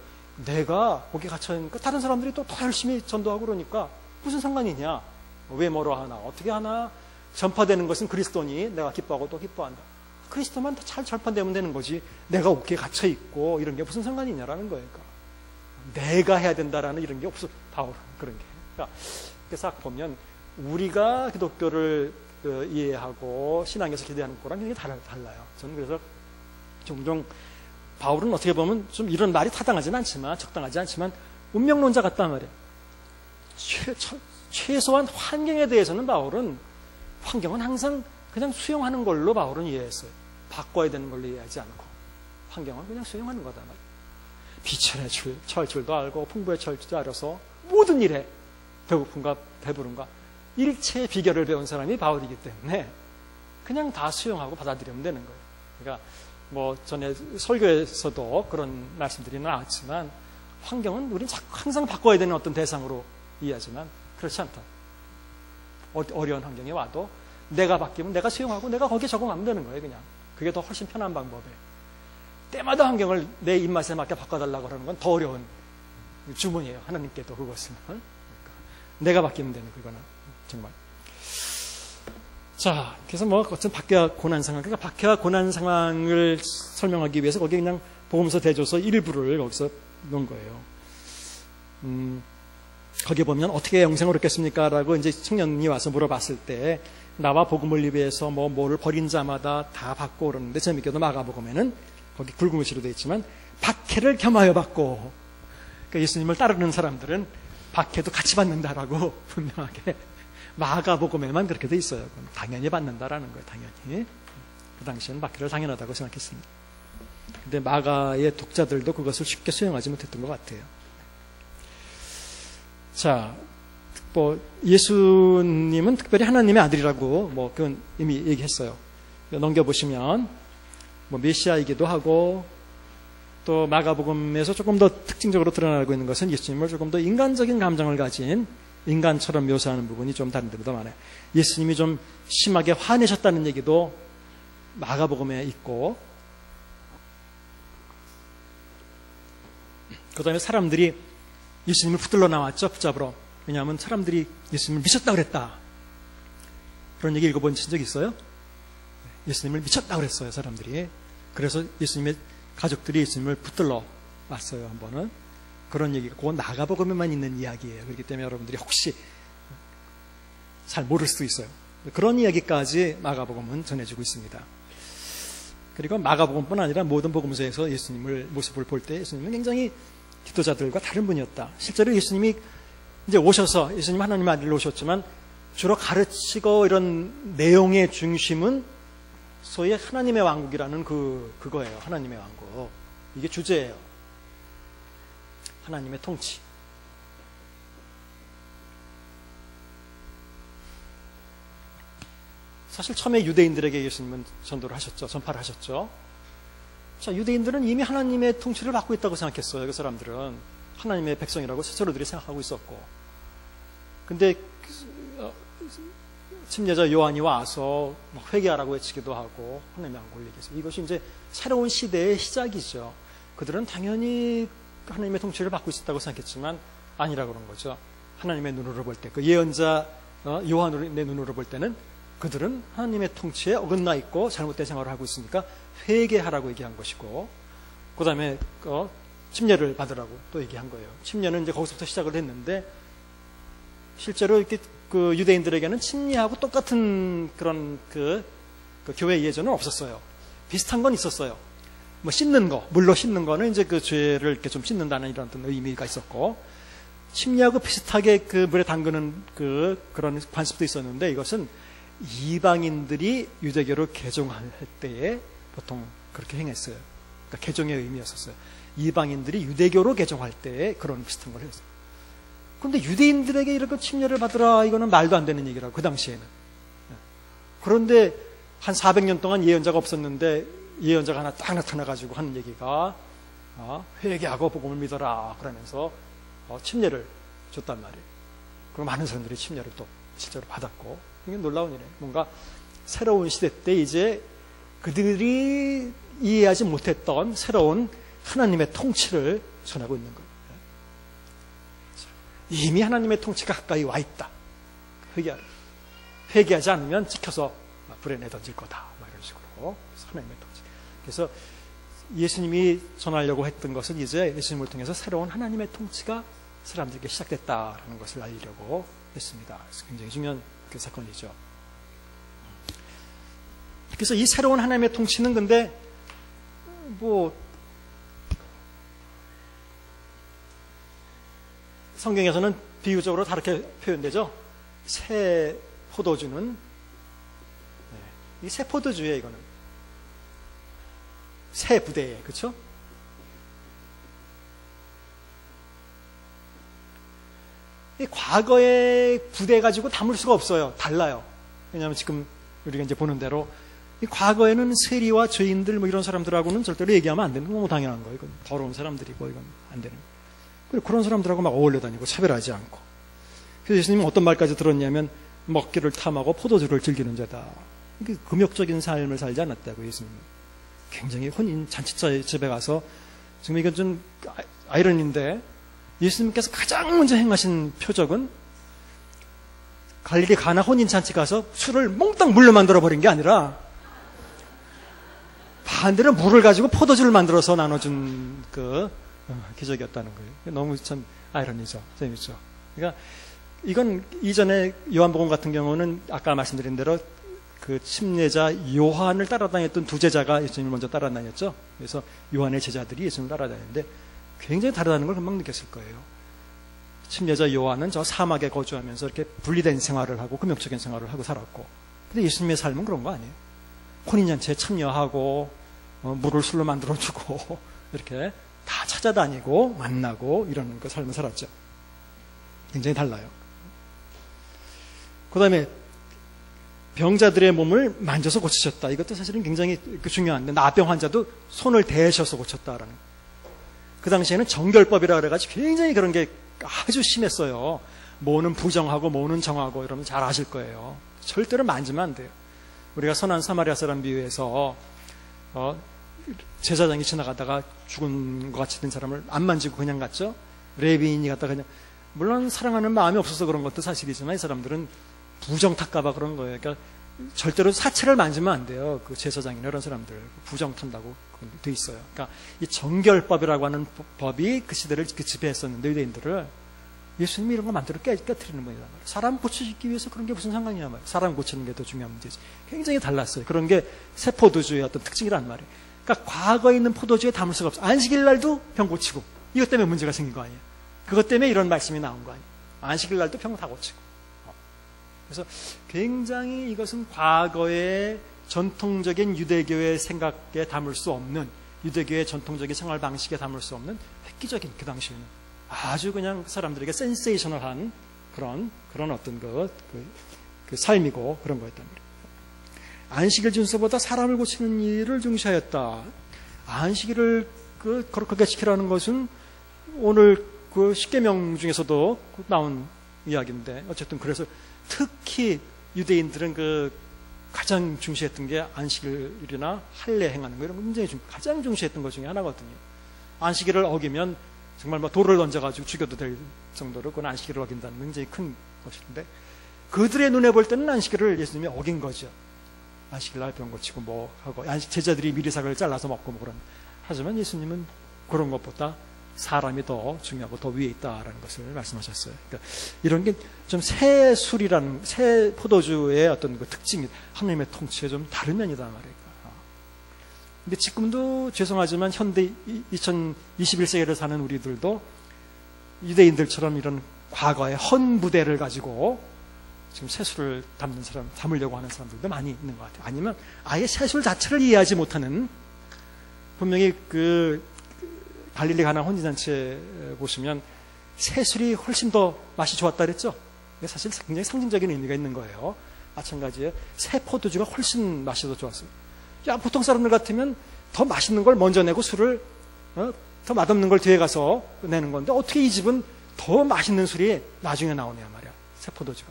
내가 옥에 갇혀있으니까 다른 사람들이 또 더 열심히 전도하고 그러니까 무슨 상관이냐. 왜 뭐라 하나, 어떻게 하나. 전파되는 것은 그리스도니 내가 기뻐하고 또 기뻐한다. 그리스도만 더 잘 전파되면 되는 거지, 내가 옥에 갇혀있고 이런 게 무슨 상관이냐라는 거예요. 그러니까 내가 해야 된다라는 이런 게 없어, 바울은. 그런 게. 그러니까 그래서 보면 우리가 기독교를 이해하고 신앙에서 기대하는 거랑 굉장히 달라요. 저는 그래서 종종 바울은 어떻게 보면 좀 이런 말이 타당하지는 않지만, 적당하지 않지만 운명론자 같단 말이에요. 최소한 환경에 대해서는 바울은, 환경은 항상 그냥 수용하는 걸로 바울은 이해했어요. 바꿔야 되는 걸로 이해하지 않고 환경은 그냥 수용하는 거다 말이에요. 비천의 철줄도 알고 풍부의 철줄도 알아서 모든 일에 배고픔과 배부름과 일체의 비결을 배운 사람이 바울이기 때문에 그냥 다 수용하고 받아들이면 되는 거예요. 그러니까 뭐 전에 설교에서도 그런 말씀들이 나왔지만, 환경은 우리는 항상 바꿔야 되는 어떤 대상으로 이해하지만 그렇지 않다. 어려운 환경에 와도 내가 바뀌면 내가 수용하고 내가 거기에 적응하면 되는 거예요. 그냥 그게 더 훨씬 편한 방법이에요. 때마다 환경을 내 입맛에 맞게 바꿔달라고 하는 건 더 어려운 주문이에요. 하나님께도 그것은. 그러니까 내가 바뀌면 되는, 그거는 정말. 자, 그래서 뭐 어떤 박해와 고난 상황, 그러니까 박해와 고난 상황을 설명하기 위해서 거기 그냥 복음서 대조서 일부를 거기서 놓은 거예요. 거기 보면 어떻게 영생을 얻겠습니까? 라고 이제 청년이 와서 물어봤을 때 나와 복음을 위해서 뭐를 버린 자마다 다 받고 그러는데 재밌게도 마가복음에는 거기 굵은 글씨로 되어 있지만 박해를 겸하여 받고, 그러니까 예수님을 따르는 사람들은 박해도 같이 받는다라고 분명하게 마가복음에만 그렇게 돼 있어요. 당연히 받는다라는 거예요. 당연히. 그 당시에는 박해를 당연하다고 생각했습니다. 근데 마가의 독자들도 그것을 쉽게 수용하지 못했던 것 같아요. 자, 예수님은 특별히 하나님의 아들이라고 그건 이미 얘기했어요. 넘겨보시면 메시아이기도 하고, 또 마가복음에서 조금 더 특징적으로 드러나고 있는 것은 예수님을 조금 더 인간적인 감정을 가진 인간처럼 묘사하는 부분이 좀 다른 데보다 많아요. 예수님이 좀 심하게 화내셨다는 얘기도 마가복음에 있고, 그 다음에 사람들이 예수님을 붙들러 나왔죠. 붙잡으러. 왜냐하면 사람들이 예수님을 미쳤다 그랬다. 그런 얘기 읽어보신 적 있어요? 예수님을 미쳤다 그랬어요, 사람들이. 그래서 예수님의 가족들이 예수님을 붙들러 왔어요, 한 번은. 그런 얘기가 그 마가복음에만 있는 이야기예요. 그렇기 때문에 여러분들이 혹시 잘 모를 수도 있어요. 그런 이야기까지 마가복음은 전해주고 있습니다. 그리고 마가복음뿐 아니라 모든 복음서에서 예수님을 모습을 볼 때 예수님은 굉장히 기도자들과 다른 분이었다. 실제로 예수님이 이제 오셔서, 예수님 하나님의 아들로 오셨지만 주로 가르치고 이런 내용의 중심은 소위 하나님의 왕국이라는 그거예요. 하나님의 왕국. 이게 주제예요. 하나님의 통치. 사실 처음에 유대인들에게 예수님은 전도를 하셨죠. 전파를 하셨죠. 자, 유대인들은 이미 하나님의 통치를 받고 있다고 생각했어요. 그 사람들은 하나님의 백성이라고 스스로들이 생각하고 있었고, 근데 침례자 요한이 와서 회개하라고 외치기도 하고 하나님의 왕국을 얘기해서 이것이 이제 새로운 시대의 시작이죠. 그들은 당연히 하나님의 통치를 받고 있었다고 생각했지만 아니라고 그런 거죠. 하나님의 눈으로 볼 때, 그 예언자 요한의 눈으로 볼 때는 그들은 하나님의 통치에 어긋나 있고 잘못된 생활을 하고 있으니까 회개하라고 얘기한 것이고, 그 다음에 침례를 받으라고 또 얘기한 거예요. 침례는 이제 거기서부터 시작을 했는데, 실제로 이렇게 그 유대인들에게는 침례하고 똑같은 그런 그 교회 예전은 없었어요. 비슷한 건 있었어요. 씻는 거, 물로 씻는 거는 이제 그 죄를 이렇게 좀 씻는다는 이런 어떤 의미가 있었고, 침례하고 비슷하게 그 물에 담그는 그런 관습도 있었는데, 이것은 이방인들이 유대교로 개종할 때에 보통 그렇게 행했어요. 그러니까 개종의 의미였었어요. 이방인들이 유대교로 개종할 때에 그런 비슷한 걸 했어요. 그런데 유대인들에게 이렇게 침례를 받으라, 이거는 말도 안 되는 얘기라고, 그 당시에는. 그런데 한 400년 동안 예언자가 없었는데 예언자가 하나 딱 나타나가지고 하는 얘기가 회개하고 복음을 믿어라 그러면서 침례를 줬단 말이에요. 그럼 많은 사람들이 침례를 또 실제로 받았고, 이게 놀라운 일이에요. 뭔가 새로운 시대 때 이제 그들이 이해하지 못했던 새로운 하나님의 통치를 전하고 있는 거예요. 이미 하나님의 통치가 가까이 와 있다. 회개하지 않으면 찍혀서 불에 내던질 거다. 이런 식으로. 그래서 하나님의 통치. 그래서 예수님이 전하려고 했던 것은 이제 예수님을 통해서 새로운 하나님의 통치가 사람들에게 시작됐다라는 것을 알리려고 했습니다. 그래서 굉장히 중요한 그 사건이죠. 그래서 이 새로운 하나님의 통치는 근데 성경에서는 비유적으로 다르게 표현되죠. 새 포도주는 이 새 포도주에 이거는 새 부대에, 그렇죠? 이 과거의 부대 가지고 담을 수가 없어요. 달라요. 왜냐하면 지금 우리가 이제 보는 대로 이 과거에는 세리와 죄인들 이런 사람들하고는 절대로 얘기하면 안 되는, 너무 당연한 거예요. 이건 더러운 사람들이고 이건 안 되는. 그리고 그런 사람들하고 막 어울려 다니고 차별하지 않고. 그래서 예수님은 어떤 말까지 들었냐면 먹기를 탐하고 포도주를 즐기는 자다. 이게 금욕적인 삶을 살지 않았다고 예수님은. 굉장히 혼인 잔치자의 집에 가서, 지금 이건 좀 아이러니인데 예수님께서 가장 먼저 행하신 표적은 갈릴리 가나 혼인 잔치 가서 술을 몽땅 물로 만들어 버린 게 아니라 반대로 물을 가지고 포도주를 만들어서 나눠준 기적이었다는 거예요. 너무 참 아이러니죠. 재밌죠. 그러니까 이건 이전에 요한복음 같은 경우는 아까 말씀드린 대로 그 침례자 요한을 따라다녔던 두 제자가 예수님을 먼저 따라다녔죠. 그래서 요한의 제자들이 예수님을 따라다녔는데 굉장히 다르다는 걸 금방 느꼈을 거예요. 침례자 요한은 저 사막에 거주하면서 이렇게 분리된 생활을 하고 금욕적인 생활을 하고 살았고, 근데 예수님의 삶은 그런 거 아니에요. 혼인잔치에 참여하고 물을 술로 만들어주고 이렇게 다 찾아다니고 만나고 이런 그 삶을 살았죠. 굉장히 달라요. 그 다음에 병자들의 몸을 만져서 고치셨다. 이것도 사실은 굉장히 중요한데, 나병 환자도 손을 대셔서 고쳤다라는. 그 당시에는 정결법이라 그래가지고 굉장히 그런 게 아주 심했어요. 뭐는 부정하고 뭐는 정하고 이러면 잘 아실 거예요. 절대로 만지면 안 돼요. 우리가 선한 사마리아 사람 비유에서 제사장이 지나가다가 죽은 것 같이 된 사람을 안 만지고 그냥 갔죠. 레위인이 갔다가 그냥, 물론 사랑하는 마음이 없어서 그런 것도 사실이지만 이 사람들은 부정 탈까봐 그런 거예요. 그러니까 절대로 사체를 만지면 안 돼요. 그 제사장이나 이런 사람들 부정 탄다고 돼 있어요. 그러니까 이 정결법이라고 하는 법이 그 시대를 지배했었는데, 유대인들을 예수님이 이런 거 만들어 깨뜨리는 분이란 말이에요. 사람 고치기 위해서 그런 게 무슨 상관이냐 말이에요. 사람 고치는 게 더 중요한 문제지. 굉장히 달랐어요. 그런 게 새 포도주의 어떤 특징이란 말이에요. 그러니까 과거에 있는 포도주에 담을 수가 없어요. 안식일 날도 병 고치고, 이것 때문에 문제가 생긴 거 아니에요. 그것 때문에 이런 말씀이 나온 거 아니에요. 안식일 날도 병 다 고치고. 그래서 굉장히 이것은 과거의 전통적인 유대교의 생각에 담을 수 없는, 유대교의 전통적인 생활 방식에 담을 수 없는 획기적인, 그 당시에는 아주 그냥 사람들에게 센세이셔널한 그런 어떤 그 삶이고 그런 거였단 말이에요. 안식일 준수보다 사람을 고치는 일을 중시하였다. 안식일을 거룩하게 지키라는 것은 오늘 그 십계명 중에서도 나온 이야기인데, 어쨌든 그래서 특히 유대인들은 가장 중시했던 게 안식일이나 할례 행하는 거, 이런 거 굉장히 가장 중시했던 것 중에 하나거든요. 안식일을 어기면 정말 돌을 던져가지고 죽여도 될 정도로 그건 안식일을 어긴다는 굉장히 큰 것인데, 그들의 눈에 볼 때는 안식일을 예수님이 어긴 거죠. 안식일 날 병 고치고 뭐 하고, 제자들이 미리사를 잘라서 먹고 뭐 그런. 하지만 예수님은 그런 것보다 사람이 더 중요하고 더 위에 있다라는 것을 말씀하셨어요. 그러니까 이런 게 좀 새 술이라는, 새 포도주의 어떤 그 특징이 하나님의 통치에 좀 다른 면이다 말이에요. 근데 지금도 죄송하지만 현대 2021세기를 사는 우리들도 유대인들처럼 이런 과거의 헌부대를 가지고 지금 새술을 담으려고 하는 사람들도 많이 있는 것 같아요. 아니면 아예 새술 자체를 이해하지 못하는, 분명히 갈릴리 가나 혼인잔치에 보시면 새술이 훨씬 더 맛이 좋았다 그랬죠. 이게 사실 굉장히 상징적인 의미가 있는 거예요. 마찬가지에 새 포도주가 훨씬 맛이 더 좋았어요. 야, 보통 사람들 같으면 더 맛있는 걸 먼저 내고 술을 더 맛없는 걸 뒤에 가서 내는 건데, 어떻게 이 집은 더 맛있는 술이 나중에 나오냐 말이야. 새 포도주가.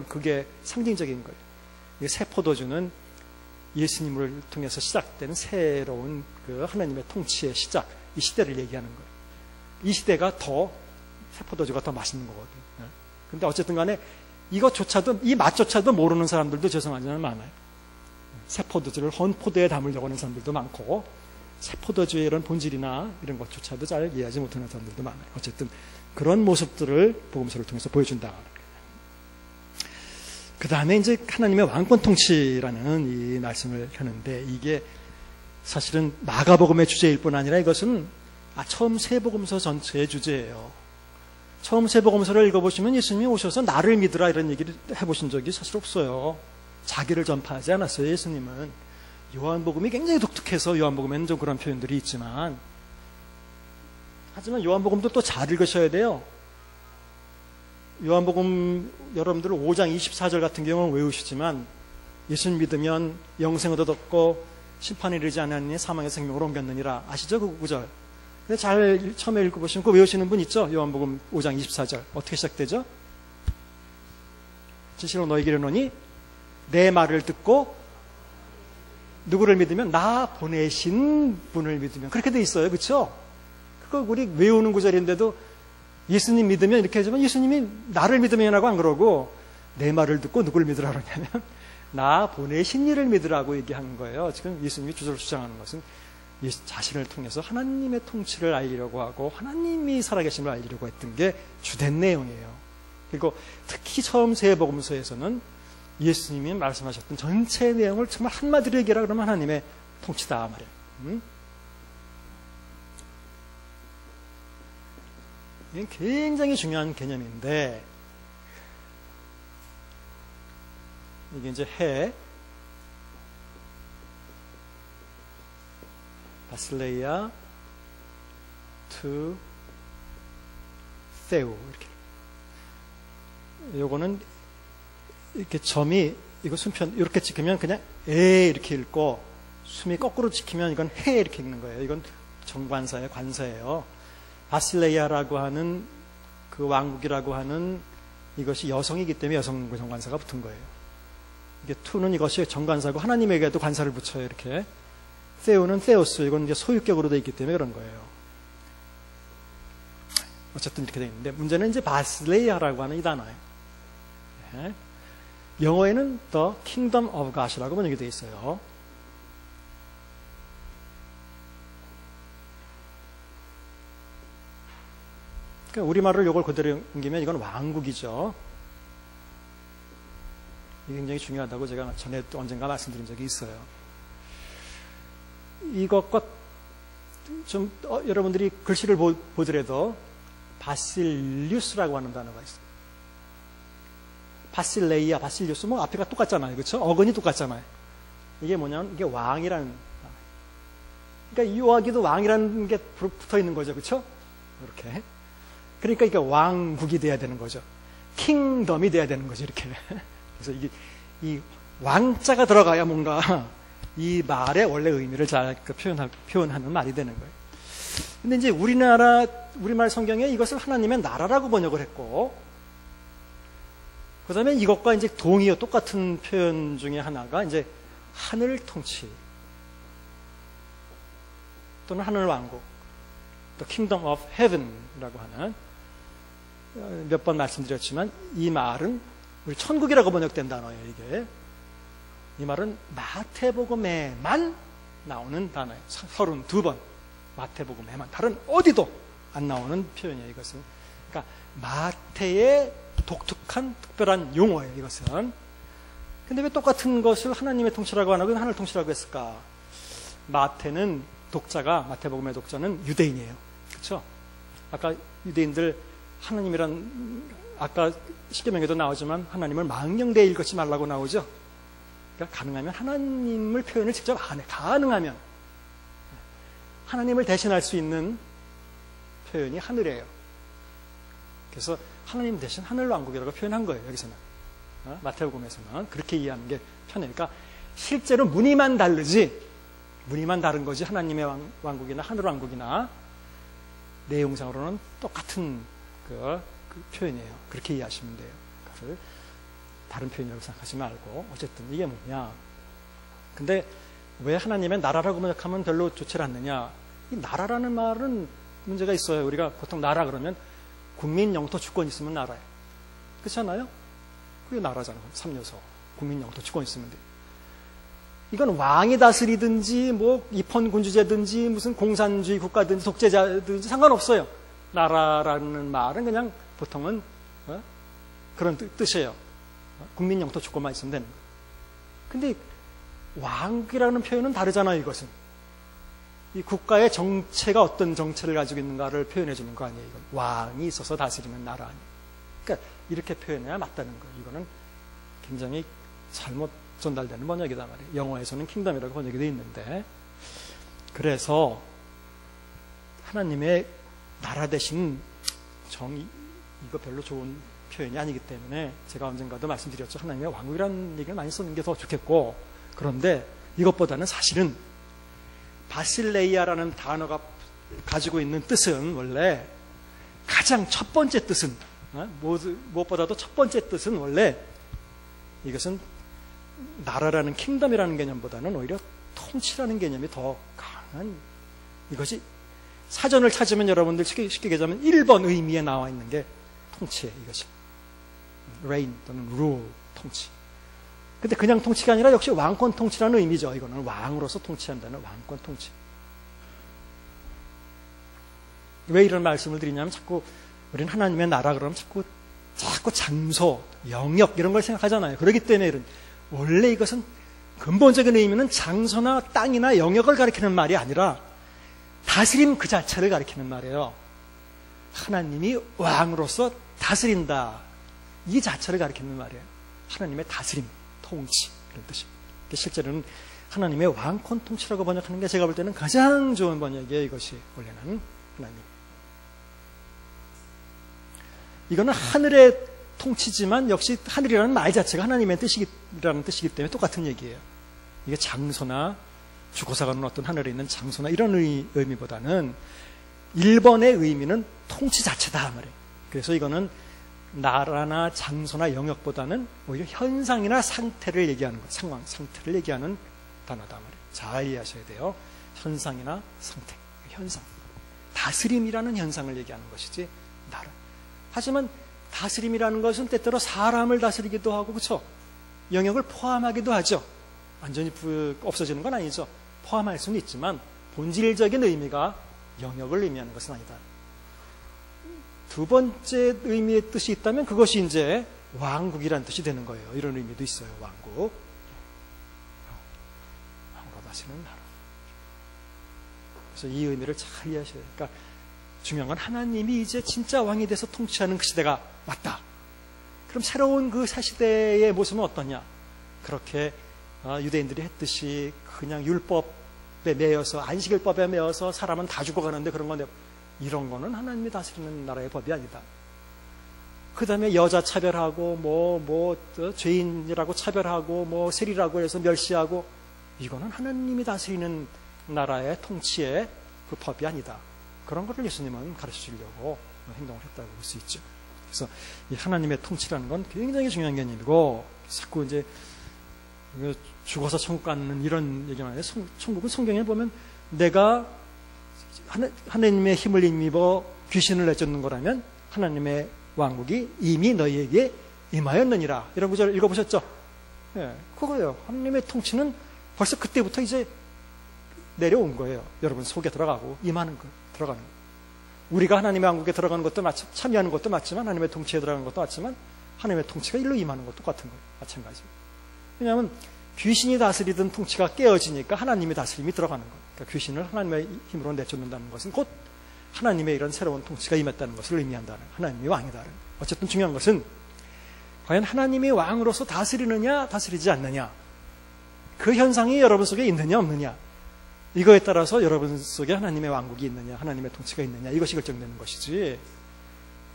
그게 상징적인 거예요. 이 새 포도주는 예수님을 통해서 시작되는 새로운 하나님의 통치의 시작, 이 시대를 얘기하는 거예요. 이 시대가 새 포도주가 더 맛있는 거거든요. 근데 어쨌든 간에 이것조차도, 이 맛조차도 모르는 사람들도 죄송하지만 많아요. 새 포도주를 헌 포도에 담으려고 하는 사람들도 많고, 새 포도주의 이런 본질이나 이런 것조차도 잘 이해하지 못하는 사람들도 많아요. 어쨌든 그런 모습들을 복음서를 통해서 보여준다. 그 다음에 이제 하나님의 왕권 통치라는 이 말씀을 하는데, 이게 사실은 마가복음의 주제일 뿐 아니라 이것은 처음 세복음서 전체의 주제예요. 처음 세복음서를 읽어보시면 예수님이 오셔서 나를 믿으라 이런 얘기를 해보신 적이 사실 없어요. 자기를 전파하지 않았어요, 예수님은. 요한복음이 굉장히 독특해서 요한복음에는 좀 그런 표현들이 있지만, 하지만 요한복음도 또 잘 읽으셔야 돼요. 요한복음 여러분들 5장 24절 같은 경우는 외우시지만, 예수님 믿으면 영생을 얻었고 심판에 이르지 않았느니 사망의 생명으로 옮겼느니라. 아시죠? 그 구절. 근데 잘 처음에 읽어보시면 그거 외우시는 분 있죠? 요한복음 5장 24절. 어떻게 시작되죠? 진실로 너희에게 이르노니 내 말을 듣고 누구를 믿으면 나 보내신 분을 믿으면, 그렇게 돼 있어요. 그렇죠? 그거 우리 외우는 구절인데도 예수님 믿으면 이렇게 하지만, 예수님이 나를 믿으면이라고 안 그러고 내 말을 듣고 누구를 믿으라 그러냐면 나 보내신 이를 믿으라고 얘기하는 거예요. 지금 예수님이 주장하는 것은 자신을 통해서 하나님의 통치를 알리려고 하고 하나님이 살아계심을 알리려고 했던 게 주된 내용이에요. 그리고 특히 처음 세복음서에서는 예수님이 말씀하셨던 전체 내용을 정말 한마디로 얘기하라 그러면 하나님의 통치다 말이에요. 이건 굉장히 중요한 개념인데 이게 이제 해 바실레이아 투 세우 이렇게 요거는 이렇게 점이 이거 순편 이렇게 찍히면 그냥 에 이렇게 읽고 숨이 거꾸로 찍히면 이건 해 이렇게 읽는 거예요. 이건 정관사의 관사예요. 바실레이아라고 하는 그 왕국이라고 하는 이것이 여성이기 때문에 여성 정관사가 붙은 거예요. 이게 투는 이것이 정관사고 하나님에게도 관사를 붙여요. 이렇게 세우는 세우스 이건 이제 소유격으로 되어 있기 때문에 그런 거예요. 어쨌든 이렇게 되어 있는데 문제는 이제 바실레이아라고 하는 이 단어예요. 네. 영어에는 The Kingdom of God이라고 번역이 되어 있어요. 그러니까 우리말을 이걸 그대로 옮기면 이건 왕국이죠. 이게 굉장히 중요하다고 제가 전에 또 언젠가 말씀드린 적이 있어요. 이것과 좀 여러분들이 글씨를 보더라도 바실리우스라고 하는 단어가 있어요. 바실레이아, 바실리우스 뭐 앞에가 똑같잖아요. 그렇죠? 어근이 똑같잖아요. 이게 뭐냐면 이게 왕이라는 그러니까 여기도 왕이라는 게 붙어 있는 거죠. 그렇죠? 이렇게. 그러니까 이게 왕국이 돼야 되는 거죠. 킹덤이 돼야 되는 거죠. 이렇게. 그래서 이게 이 왕자가 들어가야 뭔가 이 말의 원래 의미를 잘 표현하는 말이 되는 거예요. 근데 이제 우리말 성경에 이것을 하나님의 나라라고 번역을 했고, 그 다음에 이것과 이제 동의어 똑같은 표현 중에 하나가 이제 하늘 통치 또는 하늘 왕국, The Kingdom of Heaven이라고 하는 몇 번 말씀드렸지만 이 말은 우리 천국이라고 번역된 단어예요. 이게 이 말은 마태복음에만 나오는 단어예요. 32번 마태복음에만 다른 어디도 안 나오는 표현이에요. 이것은 그러니까 마태의 독특한 특별한 용어예요. 이것은. 근데 왜 똑같은 것을 하나님의 통치라고 안 하고 하늘 통치라고 했을까? 마태는 독자가 마태복음의 독자는 유대인이에요. 그렇죠? 아까 유대인들 하나님이란 아까 십계명에도 나오지만 하나님을 망령되이 읽지 말라고 나오죠. 그러니까 가능하면 하나님을 표현을 직접 안 해. 가능하면 하나님을 대신할 수 있는 표현이 하늘이에요. 그래서 하나님 대신 하늘왕국이라고 표현한 거예요. 여기서는 마태복음에서는 그렇게 이해하는 게 편해요. 그러니까 실제로 무늬만 다르지 무늬만 다른 거지 하나님의 왕국이나 하늘왕국이나 내용상으로는 똑같은 그 표현이에요. 그렇게 이해하시면 돼요. 그것을 다른 표현이라고 생각하지 말고 어쨌든 이게 뭐냐. 근데 왜 하나님의 나라라고 번역하면 별로 좋지 않느냐. 이 나라라는 말은 문제가 있어요. 우리가 보통 나라 그러면 국민 영토 주권 있으면 나라예요. 그렇잖아요? 그게 나라잖아요. 3요소. 국민 영토 주권 있으면 돼요. 이건 왕이 다스리든지 뭐 입헌군주제든지 무슨 공산주의 국가든지 독재자든지 상관없어요. 나라라는 말은 그냥 보통은 그런 뜻이에요. 국민 영토 주권만 있으면 되는 거예요. 근데 왕이라는 표현은 다르잖아요. 이것은 이 국가의 정체가 어떤 정체를 가지고 있는가를 표현해 주는 거 아니에요. 이건 왕이 있어서 다스리는 나라 아니에요. 그러니까 이렇게 표현해야 맞다는 거예요. 이거는 굉장히 잘못 전달되는 번역이다 말이에요. 영어에서는 킹덤이라고 번역이 되어 있는데 그래서 하나님의 나라 대신 정의 이거 별로 좋은 표현이 아니기 때문에 제가 언젠가도 말씀드렸죠. 하나님의 왕국이라는 얘기를 많이 쓰는 게 더 좋겠고 그런데 이것보다는 사실은 바실레이아라는 단어가 가지고 있는 뜻은 원래 가장 첫 번째 뜻은 무엇보다도 첫 번째 뜻은 원래 이것은 나라라는 킹덤이라는 개념보다는 오히려 통치라는 개념이 더 강한 이것이 사전을 찾으면 여러분들 쉽게 얘기하자면 1번 의미에 나와 있는 게 통치예요. 이것이 reign 또는 rule 통치. 근데 그냥 통치가 아니라 역시 왕권 통치라는 의미죠. 이거는 왕으로서 통치한다는 왕권 통치. 왜 이런 말씀을 드리냐면 자꾸 우리는 하나님의 나라 그러면 자꾸 장소, 영역 이런 걸 생각하잖아요. 그렇기 때문에 원래 이것은 근본적인 의미는 장소나 땅이나 영역을 가리키는 말이 아니라 다스림 그 자체를 가리키는 말이에요. 하나님이 왕으로서 다스린다. 이 자체를 가리키는 말이에요. 하나님의 다스림, 통치 이런 뜻입니다. 실제로는 하나님의 왕권 통치라고 번역하는 게 제가 볼 때는 가장 좋은 번역이에요. 이것이 원래는 하나님. 이거는 하늘의 통치지만 역시 하늘이라는 말 자체가 하나님의 뜻이라는 뜻이기 때문에 똑같은 얘기예요. 이게 장소나 주고사가 놓은 어떤 하늘에 있는 장소나 이런 의미보다는 1번의 의미는 통치 자체다 말이에요. 그래서 이거는 나라나 장소나 영역보다는 오히려 현상이나 상태를 얘기하는 것, 상황, 상태를 얘기하는 단어다 말이에요. 잘 이해하셔야 돼요. 현상이나 상태, 현상. 다스림이라는 현상을 얘기하는 것이지 나라. 하지만 다스림이라는 것은 때때로 사람을 다스리기도 하고 그렇죠? 영역을 포함하기도 하죠. 완전히 없어지는 건 아니죠. 포함할 수는 있지만 본질적인 의미가 영역을 의미하는 것은 아니다. 두 번째 의미의 뜻이 있다면 그것이 이제 왕국이라는 뜻이 되는 거예요. 이런 의미도 있어요. 왕국. 왕으로 다스리는 나라. 그래서 이 의미를 잘 이해하셔야 돼요. 그러니까 중요한 건 하나님이 이제 진짜 왕이 돼서 통치하는 그 시대가 왔다. 그럼 새로운 그 사시대의 모습은 어떠냐? 그렇게 유대인들이 했듯이 그냥 율법에 매여서 안식일법에 매여서 사람은 다 죽어가는데 그런 건데 이런 거는 하나님이 다스리는 나라의 법이 아니다. 그 다음에 여자 차별하고 죄인이라고 차별하고 세리라고 해서 멸시하고 이거는 하나님이 다스리는 나라의 통치의 그 법이 아니다. 그런 것을 예수님은 가르쳐 주려고 행동을 했다고 볼 수 있죠. 그래서 이 하나님의 통치라는 건 굉장히 중요한 개념이고 자꾸 이제 죽어서 천국 가는 이런 얘기만 해요. 천국은 성경에 보면 내가 하나님의 힘을 힘입어 귀신을 내쫓는 거라면 하나님의 왕국이 이미 너희에게 임하였느니라. 이런 구절 읽어보셨죠? 예, 그거예요. 하나님의 통치는 벌써 그때부터 이제 내려온 거예요. 여러분 속에 들어가고 임하는 거, 들어가는 거. 우리가 하나님의 왕국에 들어가는 것도 참여하는 것도 맞지만 하나님의 통치에 들어가는 것도 맞지만 하나님의 통치가 일로 임하는 것도 똑같은 거예요. 마찬가지. 왜냐하면 귀신이 다스리던 통치가 깨어지니까 하나님의 다스림이 들어가는 거예요. 그러니까 귀신을 하나님의 힘으로 내쫓는다는 것은 곧 하나님의 이런 새로운 통치가 임했다는 것을 의미한다는, 하나님이 왕이다는. 어쨌든 중요한 것은 과연 하나님이 왕으로서 다스리느냐 다스리지 않느냐, 그 현상이 여러분 속에 있느냐 없느냐, 이거에 따라서 여러분 속에 하나님의 왕국이 있느냐 하나님의 통치가 있느냐 이것이 결정되는 것이지,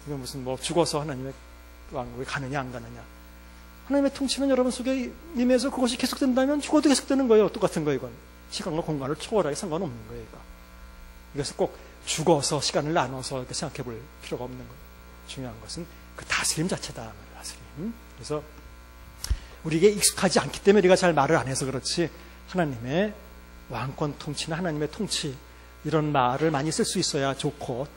이건 무슨 죽어서 하나님의 왕국에 가느냐 안 가느냐. 하나님의 통치는 여러분 속에 임해서 그것이 계속된다면 죽어도 계속되는 거예요. 똑같은 거예요. 이건 시간과 공간을 초월하게 상관없는 거예요. 이것을 꼭 죽어서 시간을 나눠서 이렇게 생각해 볼 필요가 없는 거예요. 중요한 것은 그 다스림 자체다. 다스림. 그래서 우리에게 익숙하지 않기 때문에 우리가 잘 말을 안 해서 그렇지, 하나님의 왕권 통치나 하나님의 통치 이런 말을 많이 쓸 수 있어야 좋고,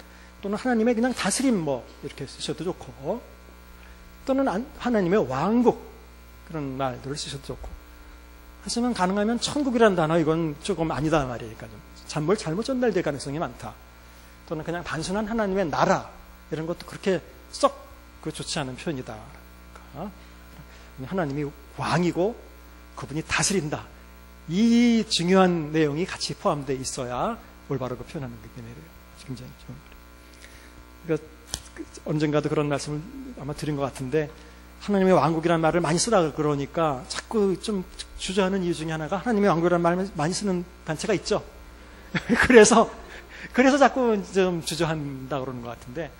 또는 하나님의 그냥 다스림 이렇게 쓰셔도 좋고, 또는 하나님의 왕국 그런 말들을 쓰셔도 좋고. 하지만 가능하면 천국이라는 단어 이건 조금 아니다 말이에요. 그러니까 잘못 전달될 가능성이 많다. 또는 그냥 단순한 하나님의 나라 이런 것도 그렇게 썩 좋지 않은 표현이다. 그러니까 하나님이 왕이고 그분이 다스린다. 이 중요한 내용이 같이 포함되어 있어야 올바르게 표현하는 게 되네요. 굉장히 좋은 말이에요. 그러니까 언젠가도 그런 말씀을 아마 드린 것 같은데, 하나님의 왕국이라는 말을 많이 쓰라 그러니까 자꾸 좀 주저하는 이유 중에 하나가 하나님의 왕국이라는 말을 많이 쓰는 단체가 있죠. 그래서 자꾸 좀 주저한다 그러는 것 같은데,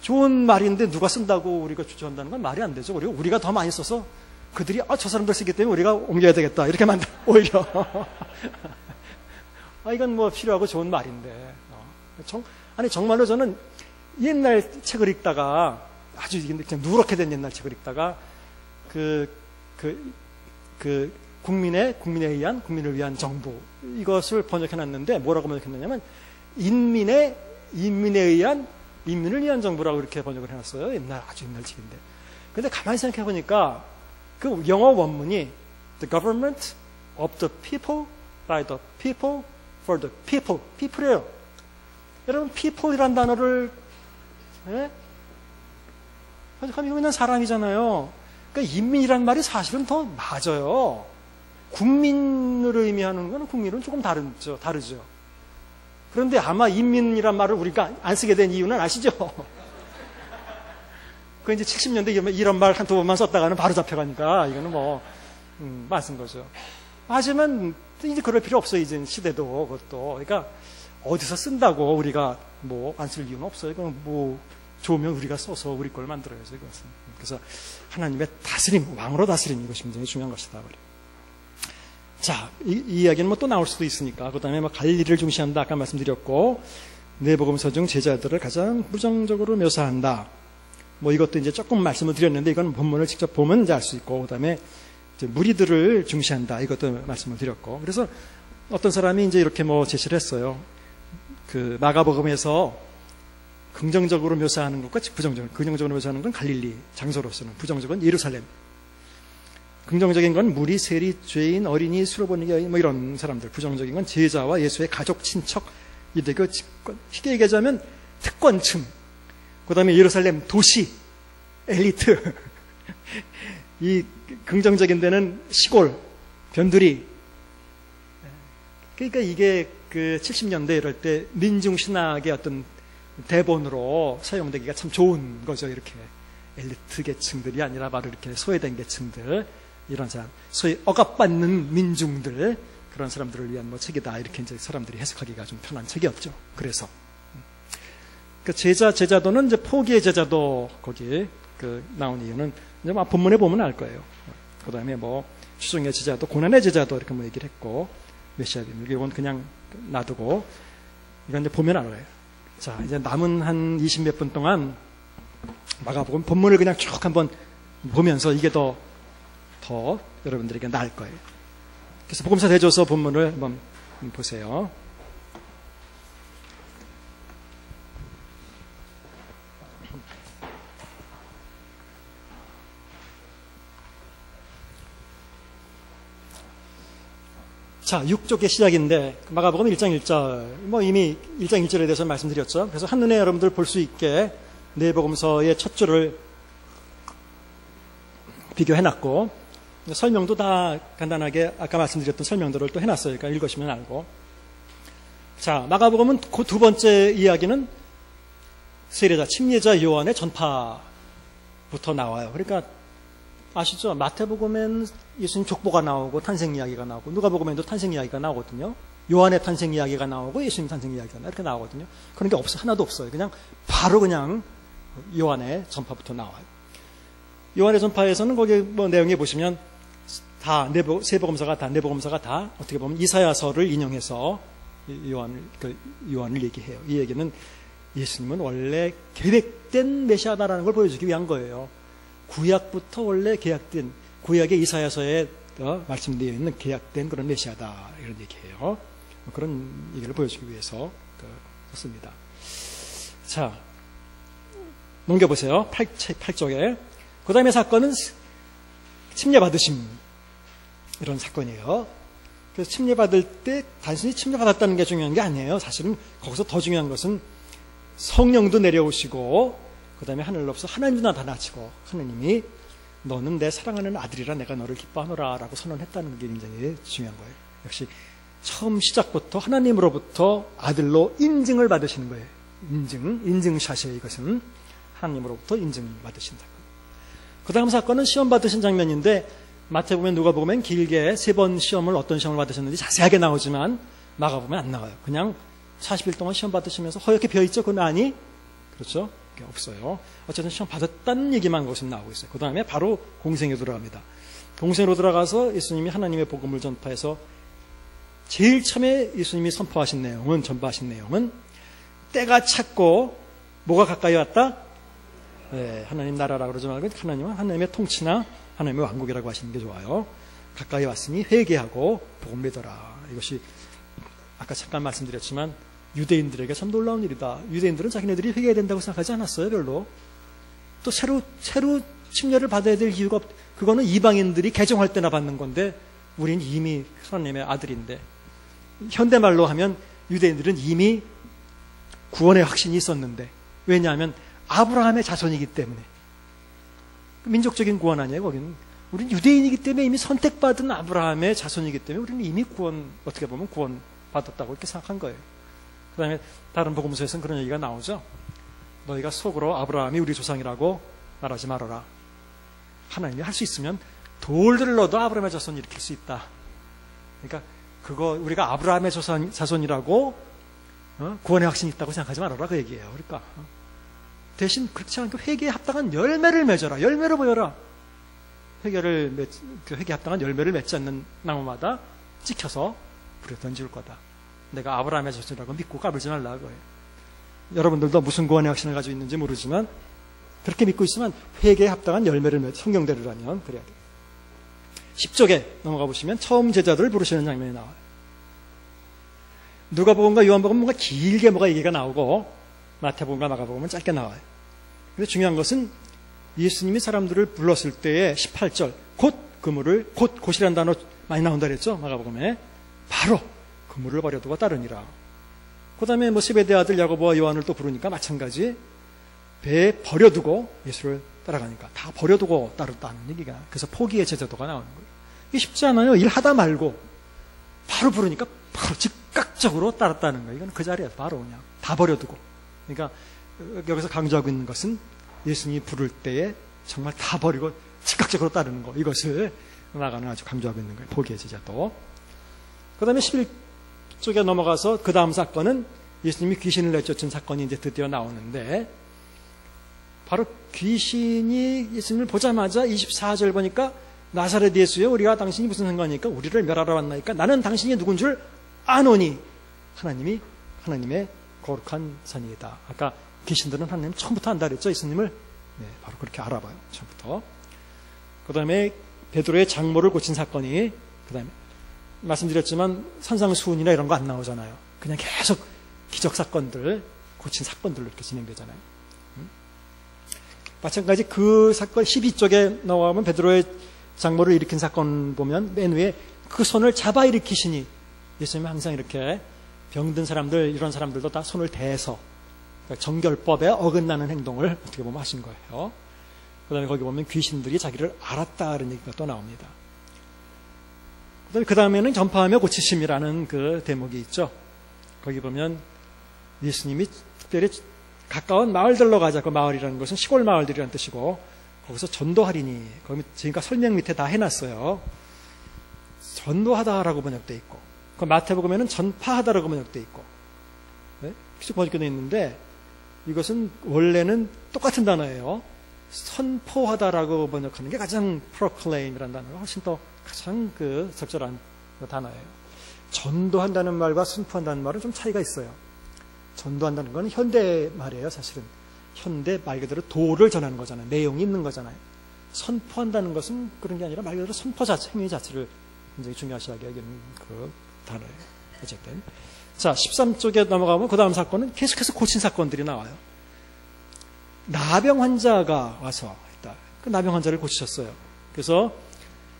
좋은 말인데 누가 쓴다고 우리가 주저한다는 건 말이 안 되죠. 우리가 더 많이 써서 그들이 저 사람들 쓰기 때문에 우리가 옮겨야 되겠다 이렇게 만들 오히려 이건 필요하고 좋은 말인데 정말로 저는 옛날 책을 읽다가 아주 그냥 누렇게 된 옛날 책을 읽다가 국민을 위한 정부 이것을 번역해놨는데 뭐라고 번역했느냐면 인민을 위한 정부라고 이렇게 번역을 해놨어요. 아주 옛날 책인데. 근데 가만히 생각해보니까 그 영어 원문이 The government of the people, by the people, for the people, people이에요. 여러분, people이라는 단어를, 예? 가지고 있는 사람이잖아요. 그러니까 인민이란 말이 사실은 더 맞아요. 국민을 의미하는 건 국민은 조금 다르죠. 그런데 아마 인민이란 말을 우리가 안 쓰게 된 이유는 아시죠? 그 이제 70년대 이런 말 한두 번만 썼다가는 바로 잡혀가니까 이거는 안 쓴 거죠. 하지만 이제 그럴 필요 없어요. 이제 시대도 그것도. 그러니까 어디서 쓴다고 우리가 안 쓸 이유는 없어요. 그럼 좋으면 우리가 써서 우리 걸 만들어야죠. 그것은. 그래서 하나님의 다스림, 왕으로 다스림 이것이 굉장히 중요한 것이다. 자, 이 이야기는 또 나올 수도 있으니까. 그 다음에 갈릴리를 중시한다. 아까 말씀드렸고, 내복음서 중 제자들을 가장 부정적으로 묘사한다. 이것도 이제 조금 말씀을 드렸는데, 이건 본문을 직접 보면 이제 알 수 있고, 그 다음에 무리들을 중시한다. 이것도 말씀을 드렸고. 그래서 어떤 사람이 이제 이렇게 제시를 했어요. 그 마가복음에서 긍정적으로 묘사하는 것과 긍정적으로 묘사하는 건 갈릴리, 장소로서는. 부정적은 예루살렘. 긍정적인 건 무리, 세리, 죄인, 어린이, 수로보니 여인, 이런 사람들. 부정적인 건 제자와 예수의 가족, 친척, 유대교 집권. 쉽게 얘기하자면 특권층. 그 다음에 예루살렘, 도시, 엘리트. 이 긍정적인 데는 시골, 변두리. 그러니까 이게 그 70년대 이럴 때 민중신학의 어떤 대본으로 사용되기가 참 좋은 거죠. 이렇게 엘리트 계층들이 아니라 바로 이렇게 소외된 계층들, 이런 사람, 소위 억압받는 민중들, 그런 사람들을 위한 책이다. 이렇게 이제 사람들이 해석하기가 좀 편한 책이었죠. 그래서 그 제자도는 이제 포기의 제자도 거기 나온 이유는 이제 본문에 보면 알 거예요. 그 다음에 추종의 제자도, 고난의 제자도 이렇게 얘기를 했고, 메시아입니다. 이건 그냥 놔두고 이건 이제 보면 알아요. 자, 이제 남은 한 20몇 분 동안 마가복음 본문을 그냥 쭉 한번 보면서 이게 더 여러분들에게 나을 거예요. 그래서 복음서 대조서 본문을 한번 보세요. 자, 6쪽의 시작인데 마가복음 1장 1절, 이미 1장 1절에 대해서 말씀드렸죠. 그래서 한눈에 여러분들 볼 수 있게 내복음서의 첫 줄을 비교해놨고, 설명도 다 간단하게 아까 말씀드렸던 설명들을 또 해놨어요. 그러니까 읽으시면 알고. 자, 마가복음은 그 두 번째 이야기는 세례자, 침례자 요한의 전파부터 나와요. 그러니까 아시죠? 마태복음엔 예수님 족보가 나오고 탄생 이야기가 나오고, 누가복음에도 탄생 이야기가 나오거든요. 요한의 탄생 이야기가 나오고 예수님 탄생 이야기가 이렇게 나오거든요. 그런 게 하나도 없어요. 그냥 바로 그냥 요한의 전파부터 나와요. 요한의 전파에서는 거기 내용에 보시면 다 세복음서가 다, 내복음서가 다 어떻게 보면 이사야서를 인용해서 요한을 얘기해요. 이 얘기는 예수님은 원래 계획된 메시아다라는 걸 보여주기 위한 거예요. 구약부터 원래 계약된, 구약의 이사야서에 말씀되어 있는 계약된 그런 메시아다, 이런 얘기예요. 그런 얘기를 보여주기 위해서 썼습니다. 자, 넘겨보세요. 8쪽에. 그 다음에 사건은 침례받으심, 이런 사건이에요. 그래서 침례받을 때 단순히 침례받았다는 게 중요한 게 아니에요. 사실은 거기서 더 중요한 것은 성령도 내려오시고, 그 다음에 하늘로부터 하나님도 나타나시고, 하나님이 너는 내 사랑하는 아들이라 내가 너를 기뻐하노라 라고 선언했다는 게 굉장히 중요한 거예요. 역시 처음 시작부터 하나님으로부터 아들로 인증을 받으시는 거예요. 인증샷이에요. 이것은 하나님으로부터 인증받으신 사건. 그 다음 사건은 시험 받으신 장면인데, 마태복음, 누가복음엔 길게 3번 시험을, 어떤 시험을 받으셨는지 자세하게 나오지만 마가복음엔 안 나와요. 그냥 40일 동안 시험 받으시면서 허옇게 비어있죠? 그 난이? 그렇죠? 없어요. 어쨌든 시험 받았다는 얘기만 것은 나오고 있어요. 그 다음에 바로 공생에 들어갑니다. 공생으로 들어가서 예수님이 하나님의 복음을 전파해서 제일 처음에 예수님이 전파하신 내용은 때가 찼고 뭐가 가까이 왔다? 네, 하나님 나라라고 그러지 말고 하나님은 하나님의 통치나 하나님의 왕국이라고 하시는 게 좋아요. 가까이 왔으니 회개하고 복음 믿어라. 이것이 아까 잠깐 말씀드렸지만 유대인들에게 참 놀라운 일이다. 유대인들은 자기네들이 회개해야 된다고 생각하지 않았어요. 별로. 또 새로 침례를 받아야 될 이유가 그거는 이방인들이 개종할 때나 받는 건데 우린 이미 하나님의 아들인데, 현대말로 하면 유대인들은 이미 구원의 확신이 있었는데, 왜냐하면 아브라함의 자손이기 때문에. 민족적인 구원 아니에요, 거기는. 우리는 유대인이기 때문에 이미 선택받은 아브라함의 자손이기 때문에 우리는 이미 어떻게 보면 구원 받았다고 이렇게 생각한 거예요. 그 다음에 다른 복음서에서는 그런 얘기가 나오죠. 너희가 속으로 아브라함이 우리 조상이라고 말하지 말아라. 하나님이 할 수 있으면 돌들을 넣어도 아브라함의 자손을 일으킬 수 있다. 그러니까 우리가 아브라함의 자손이라고 구원의 확신이 있다고 생각하지 말아라, 그 얘기예요. 그러니까 대신 그렇지 않고 회개에 합당한 열매를 맺어라. 열매를 보여라. 회개에 합당한 열매를 맺지 않는 나무마다 찍혀서 불에 던질 거다. 내가 아브라함의 자손이라고 믿고 까불지 말라, 그거예요. 여러분들도 무슨 구원의 확신을 가지고 있는지 모르지만 그렇게 믿고 있으면 회개에 합당한 열매를 성경대로라면 그래야 돼요. 10쪽에 넘어가 보시면 처음 제자들을 부르시는 장면이 나와요. 누가복음과 요한복음은 뭔가 길게 뭐가 얘기가 나오고 마태복음과 마가복음은 짧게 나와요. 근데 중요한 것은 예수님이 사람들을 불렀을 때에 18절 곧이라는 단어 많이 나온다 그랬죠, 마가복음에. 바로 그물을 버려두고 따르니라. 그 다음에 세베대 아들 야고보와 요한을 또 부르니까 마찬가지 배에 버려두고 예수를 따라가니까 다 버려두고 따르다는 얘기가. 그래서 포기의 제자도가 나오는 거예요. 이게 쉽지 않아요. 일하다 말고 바로 부르니까 바로 즉각적으로 따랐다는 거예요. 이건 그 자리에서 바로 그냥 다 버려두고. 그러니까 여기서 강조하고 있는 것은 예수님이 부를 때에 정말 다 버리고 즉각적으로 따르는 거. 이것을 나가는 아주 강조하고 있는 거예요. 포기의 제자도. 그 다음에 11쪽에 넘어가서 그 다음 사건은 예수님이 귀신을 내쫓은 사건이 이제 드디어 나오는데, 바로 귀신이 예수님을 보자마자 24절 보니까 나사렛 예수여 우리와 당신이 무슨 상관이니까 우리를 멸하러 왔나이까 나는 당신이 누군 줄 아노니 하나님의 거룩한 선이다. 아까 귀신들은 하나님 처음부터 안다 그랬죠, 예수님을. 네, 바로 그렇게 알아봐요, 처음부터. 그 다음에 베드로의 장모를 고친 사건이, 그 다음에 말씀드렸지만 산상수훈이나 이런 거 안 나오잖아요. 그냥 계속 기적 사건들, 고친 사건들로 이렇게 진행되잖아요. 마찬가지 그 사건 12쪽에 나오면 베드로의 장모를 일으킨 사건 보면 맨 위에 그 손을 잡아 일으키시니, 예수님이 항상 이렇게 병든 사람들, 이런 사람들도 다 손을 대서 정결법에 어긋나는 행동을 어떻게 보면 하신 거예요. 그 다음에 거기 보면 귀신들이 자기를 알았다는 얘기가 또 나옵니다. 그 다음에는 전파하며 고치심이라는 그 대목이 있죠. 거기 보면 예수님이 특별히 가까운 마을들로 가자. 그 마을이라는 것은 시골 마을들이라는 뜻이고, 거기서 전도하리니, 거기 지금까 설명 밑에 다 해놨어요. 전도하다라고 번역되어 있고, 그 마태복음에는 전파하다라고 번역되어 있고, 네? 계속 번역되어 있는데 이것은 원래는 똑같은 단어예요. 선포하다라고 번역하는 게 가장 proclaim이라는 단어가 훨씬 더 가장 적절한 단어예요. 전도한다는 말과 선포한다는 말은 좀 차이가 있어요. 전도한다는 건 현대 말이에요, 사실은. 현대 말 그대로 도를 전하는 거잖아요. 내용이 있는 거잖아요. 선포한다는 것은 그런 게 아니라 말 그대로 선포 자체, 행위 자체를 굉장히 중요시하게 여기는 그 단어예요. 어쨌든. 자, 13쪽에 넘어가면 그 다음 사건은 계속해서 고친 사건들이 나와요. 나병 환자가 와서 있다. 그 나병 환자를 고치셨어요. 그래서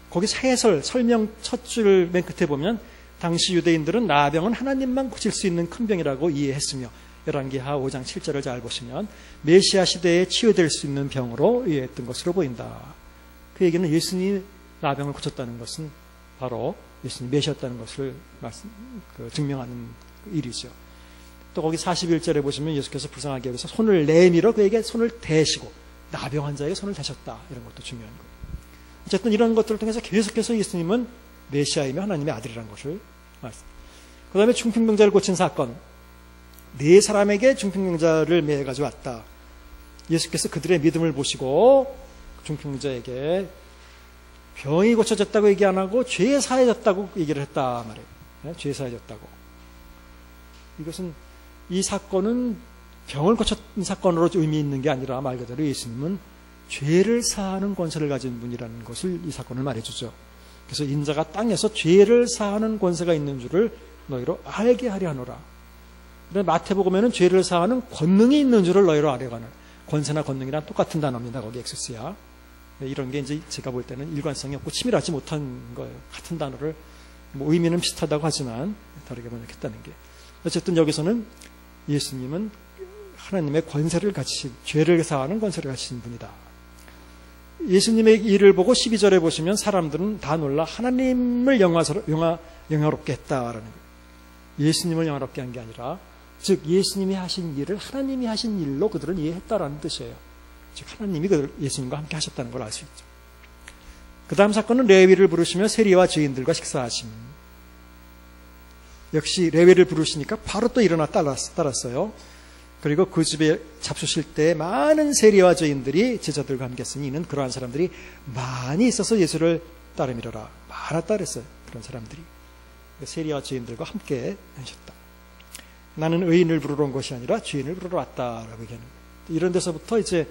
거기 설명 첫 줄 맨 끝에 보면 당시 유대인들은 나병은 하나님만 고칠 수 있는 큰 병이라고 이해했으며, 열왕기하 5장 7절을 잘 보시면 메시아 시대에 치유될 수 있는 병으로 이해했던 것으로 보인다. 그 얘기는 예수님이 나병을 고쳤다는 것은 바로 예수님이 메시아였다는 것을 증명하는 일이죠. 또 거기 41절에 보시면 예수께서 불쌍하게 여기서 손을 내밀어 그에게 손을 대시고 나병 환자에게 손을 대셨다. 이런 것도 중요한 거예요. 어쨌든 이런 것들을 통해서 계속해서 예수님은 메시아이며 하나님의 아들이라는 것을 말씀합니다. 그 다음에 중풍병자를 고친 사건. 4사람에게 중풍병자를 매가지고 왔다. 예수께서 그들의 믿음을 보시고 중풍병자에게 병이 고쳐졌다고 얘기 안 하고 죄 사해졌다고 얘기를 했다 말이에요. 네? 죄 사해졌다고. 이것은 이 사건은 병을 고쳤던 사건으로 의미 있는 게 아니라 말 그대로 예수님은 죄를 사하는 권세를 가진 분이라는 것을 이 사건을 말해주죠. 그래서 인자가 땅에서 죄를 사하는 권세가 있는 줄을 너희로 알게 하려 하노라. 근데 마태복음에는 죄를 사하는 권능이 있는 줄을 너희로 알게 하노라. 권세나 권능이랑 똑같은 단어입니다. 거기 엑소스야. 이런 게 이제 제가 볼 때는 일관성이 없고 치밀하지 못한 거예요. 같은 단어를 의미는 비슷하다고 하지만 다르게 번역했다는 게. 어쨌든 여기서는 예수님은 하나님의 권세를 가지신, 죄를 사하는 권세를 가지신 분이다. 예수님의 일을 보고 12절에 보시면 사람들은 다 놀라 하나님을 영화롭게 했다라는 거예요. 예수님을 영화롭게 한 게 아니라, 즉 예수님이 하신 일을 하나님이 하신 일로 그들은 이해했다라는 뜻이에요. 즉 하나님이 예수님과 함께 하셨다는 걸 알 수 있죠. 그 다음 사건은 레위를 부르시며 세리와 죄인들과 식사하심. 역시 레위를 부르시니까 바로 또 일어나 따랐어요. 그리고 그 집에 잡수실 때 많은 세리와 죄인들이 제자들과 함께 했으니 이는 그러한 사람들이 많이 있어서 예수를 따르미러라. 많았다 그랬어요. 그런 사람들이. 세리와 죄인들과 함께 하셨다. 나는 의인을 부르러 온 것이 아니라 죄인을 부르러 왔다라고 얘기하는 거예요. 이런 데서부터 이제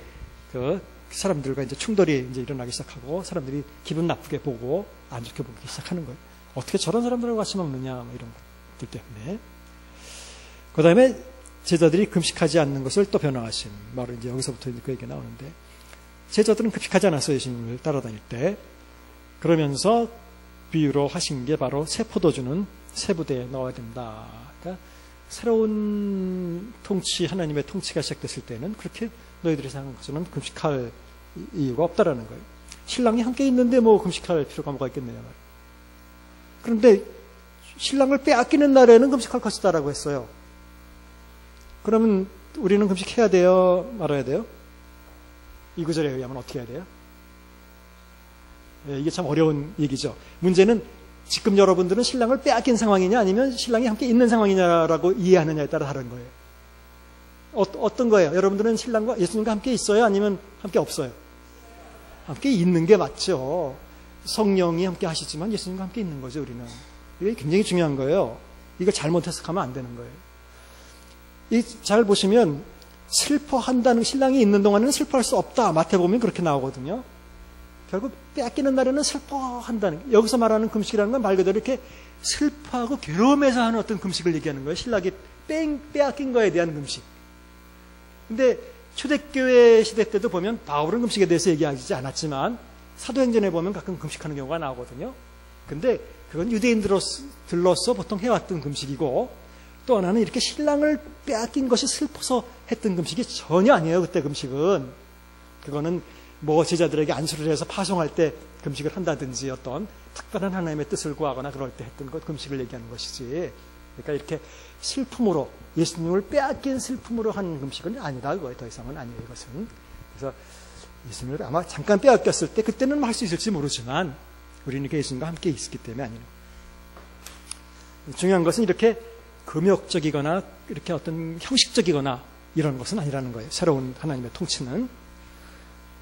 그 사람들과 이제 충돌이 이제 일어나기 시작하고 사람들이 기분 나쁘게 보고 안 좋게 보기 시작하는 거예요. 어떻게 저런 사람들하고 같이 먹느냐, 뭐 이런 것들 때문에. 그 다음에 제자들이 금식하지 않는 것을 또 변화하심. 바로 이제 여기서부터 그 얘기가 나오는데, 제자들은 금식하지 않았어요. 예수님을 따라다닐 때. 그러면서 비유로 하신 게 바로 새 포도주는 새 부대에 넣어야 된다. 그러니까 새로운 통치, 하나님의 통치가 시작됐을 때는 그렇게 너희들이 생각하는 것처럼 금식할 이유가 없다라는 거예요. 신랑이 함께 있는데 뭐 금식할 필요가 뭐가 있겠네요. 그런데 신랑을 빼앗기는 날에는 금식할 것이다라고 했어요. 그러면 우리는 금식해야 돼요? 말아야 돼요? 이 구절에 의하면 어떻게 해야 돼요? 이게 참 어려운 얘기죠. 문제는 지금 여러분들은 신랑을 빼앗긴 상황이냐 아니면 신랑이 함께 있는 상황이냐라고 이해하느냐에 따라 다른 거예요. 어떤 거예요? 여러분들은 신랑과 예수님과 함께 있어요? 아니면 함께 없어요? 함께 있는 게 맞죠. 성령이 함께 하시지만 예수님과 함께 있는 거죠, 우리는. 이게 굉장히 중요한 거예요. 이걸 잘못 해석하면 안 되는 거예요. 잘 보시면 슬퍼한다는, 신랑이 있는 동안에는 슬퍼할 수 없다. 마태복음에 그렇게 나오거든요. 결국 빼앗기는 날에는 슬퍼한다는, 여기서 말하는 금식이라는 건 말 그대로 이렇게 슬퍼하고 괴로움에서 하는 어떤 금식을 얘기하는 거예요. 신랑이 빼앗긴 거에 대한 금식. 근데 초대교회 시대 때도 보면 바울은 금식에 대해서 얘기하지 않았지만 사도행전에 보면 가끔 금식하는 경우가 나오거든요. 근데 그건 유대인들로서 보통 해왔던 금식이고, 또 하나는 이렇게 신랑을 빼앗긴 것이 슬퍼서 했던 금식이 전혀 아니에요. 그때 금식은. 그거는 뭐 제자들에게 안수를 해서 파송할 때 금식을 한다든지 어떤 특별한 하나님의 뜻을 구하거나 그럴 때 했던 것, 금식을 얘기하는 것이지. 그러니까 이렇게 슬픔으로, 예수님을 빼앗긴 슬픔으로 한 금식은 아니다. 그거에 더 이상은 아니에요. 이것은. 그래서 예수님을 아마 잠깐 빼앗겼을 때 그때는 할 수 있을지 모르지만 우리는 예수님과 함께 있었기 때문에 아니에요. 중요한 것은 이렇게 금욕적이거나 이렇게 어떤 형식적이거나 이런 것은 아니라는 거예요. 새로운 하나님의 통치는.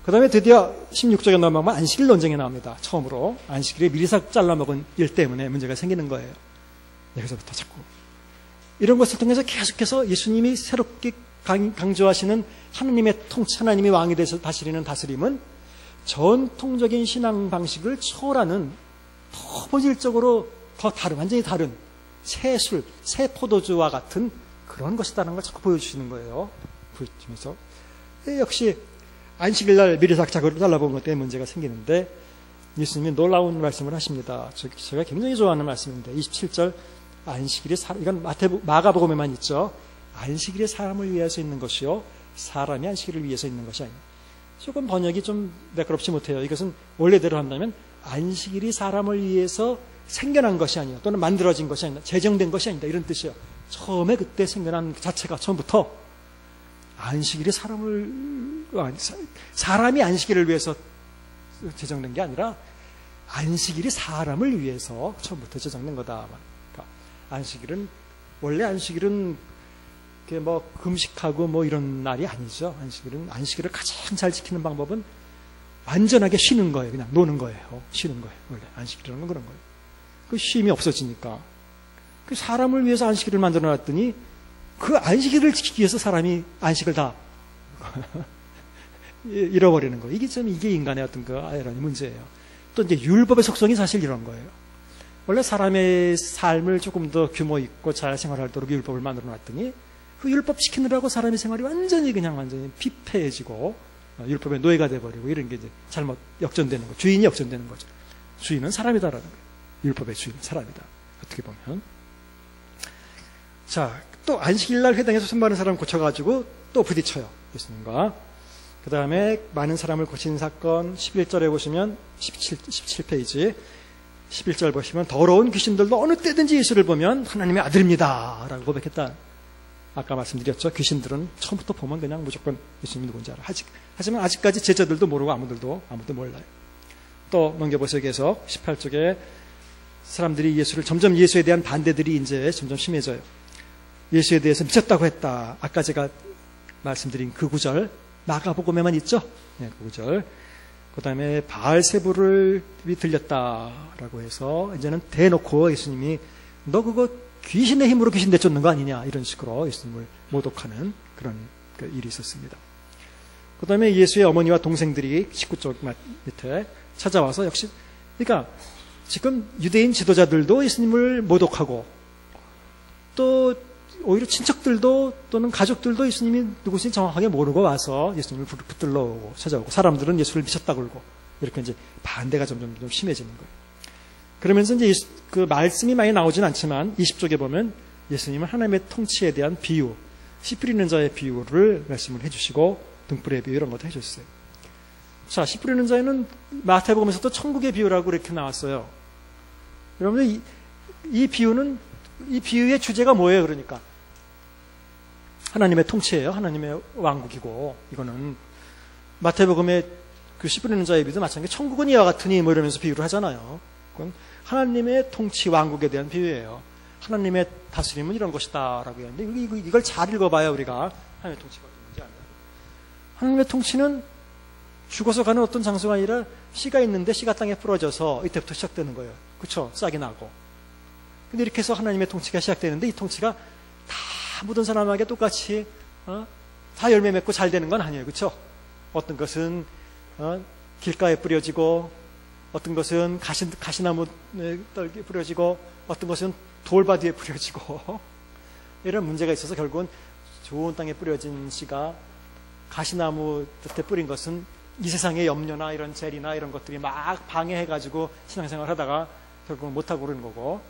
그 다음에 드디어 16절에 넘어가면 안식일 논쟁이 나옵니다. 처음으로. 안식일에 미리 잘라 먹은 일 때문에 문제가 생기는 거예요. 여기서부터 자꾸. 이런 것을 통해서 계속해서 예수님이 새롭게 강조하시는 하나님의 통치, 하나님이 왕이 돼서 다스리는 다스림은 전통적인 신앙 방식을 초월하는 더 본질적으로 더 다른, 완전히 다른 새 술, 새 포도주와 같은 그런 것이다라는 걸 자꾸 보여주시는 거예요. 보여주면서. 역시 안식일날 미리 작작으로 잘라본 것 때문에 문제가 생기는데 예수님이 놀라운 말씀을 하십니다. 제가 굉장히 좋아하는 말씀인데 27절 안식일이 이건 마가복음에만 있죠. 안식일이 사람을 위해서 있는 것이요 사람이 안식일을 위해서 있는 것이 아닙니다. 조금 번역이 좀 매끄럽지 못해요. 이것은 원래대로 한다면 안식일이 사람을 위해서 생겨난 것이 아니라 또는 만들어진 것이 아니라 제정된 것이 아니다 이런 뜻이에요. 처음에 그때 생겨난 자체가 처음부터 안식일이 사람이 안식일을 위해서 제정된 게 아니라 안식일이 사람을 위해서 처음부터 제정된 거다. 그러니까 안식일은 원래 안식일은 뭐 금식하고 뭐 이런 날이 아니죠. 안식일을 가장 잘 지키는 방법은 완전하게 쉬는 거예요. 그냥 노는 거예요. 쉬는 거예요. 원래 안식일이라는 건 그런 거예요. 그 쉼이 없어지니까. 그 사람을 위해서 안식일을 만들어 놨더니 그 안식일을 지키기 위해서 사람이 안식을 다 잃어버리는 거예요. 이게 인간의 어떤 그 아이러니 문제예요. 또 이제 율법의 속성이 사실 이런 거예요. 원래 사람의 삶을 조금 더 규모 있고 잘 생활하도록 율법을 만들어 놨더니 그 율법 지키느라고 사람의 생활이 완전히 피폐해지고 율법의 노예가 돼버리고 이런 게 이제 잘못 역전되는 거, 주인이 역전되는 거죠. 주인은 사람이다라는 거예요. 율법의 주인은 사람이다. 어떻게 보면. 자, 또 안식일날 회당에서 선발하는 사람 고쳐가지고 또 부딪혀요. 예수님과. 그 다음에 많은 사람을 고친 사건 11절에 보시면 17페이지 11절 보시면 더러운 귀신들도 어느 때든지 예수를 보면 하나님의 아들입니다 라고 고백했다. 아까 말씀드렸죠. 귀신들은 처음부터 보면 그냥 무조건 예수님이 누군지 알아. 하지만 아직까지 제자들도 모르고 아무도 몰라요. 또 넘겨보세요. 계속 18쪽에 사람들이 점점 예수에 대한 반대들이 이제 점점 심해져요. 예수에 대해서 미쳤다고 했다. 아까 제가 말씀드린 그 구절 마가복음에만 있죠. 네, 그 구절. 그 다음에 바알세부를 들렸다라고 해서 이제는 대놓고 예수님이 너 그거 귀신의 힘으로 귀신 내쫓는 거 아니냐 이런 식으로 예수님을 모독하는 그런 일이 있었습니다. 그 다음에 예수의 어머니와 동생들이 19쪽 밑에 찾아와서 역시 그러니까 지금 유대인 지도자들도 예수님을 모독하고 또 오히려 친척들도 또는 가족들도 예수님이 누구신지 정확하게 모르고 와서 예수님을 붙들러 오고 찾아오고 사람들은 예수를 미쳤다고 그러고 이렇게 이제 반대가 점점 심해지는 거예요. 그러면서 이제 그 말씀이 많이 나오진 않지만 20쪽에 보면 예수님은 하나님의 통치에 대한 비유, 씨 뿌리는 자의 비유를 말씀을 해주시고 등불의 비유 이런 것도 해주셨어요. 자, 씨 뿌리는 자에는 마태복음에서도 천국의 비유라고 이렇게 나왔어요. 여러분들 이 비유의 주제가 뭐예요? 그러니까 하나님의 통치예요. 하나님의 왕국이고 이거는 마태복음의 그 씨 뿌리는 자의 비유도 마찬가지. 천국은 이와 같으니 뭐 이러면서 비유를 하잖아요. 그건 하나님의 통치 왕국에 대한 비유예요. 하나님의 다스림은 이런 것이다라고 했는데 이걸 잘 읽어봐야 우리가 하나님의 통치가 어떤 건지 알아요. 하나님의 통치는 죽어서 가는 어떤 장소가 아니라 씨가 있는데 씨가 땅에 뿌려져서 이때부터 시작되는 거예요. 그렇죠? 싹이 나고. 근데 이렇게 해서 하나님의 통치가 시작되는데 이 통치가 다 모든 사람에게 똑같이 다 열매 맺고 잘 되는 건 아니에요. 그렇죠? 어떤 것은 길가에 뿌려지고 어떤 것은 가시나무 떨기에 뿌려지고 어떤 것은 돌밭 위에 뿌려지고 이런 문제가 있어서 결국은 좋은 땅에 뿌려진 씨가 가시나무 곁에 뿌린 것은 이 세상의 염려나 이런 재리나 이런 것들이 막 방해해가지고 신앙생활 하다가 결국은 못하고 그러는 거고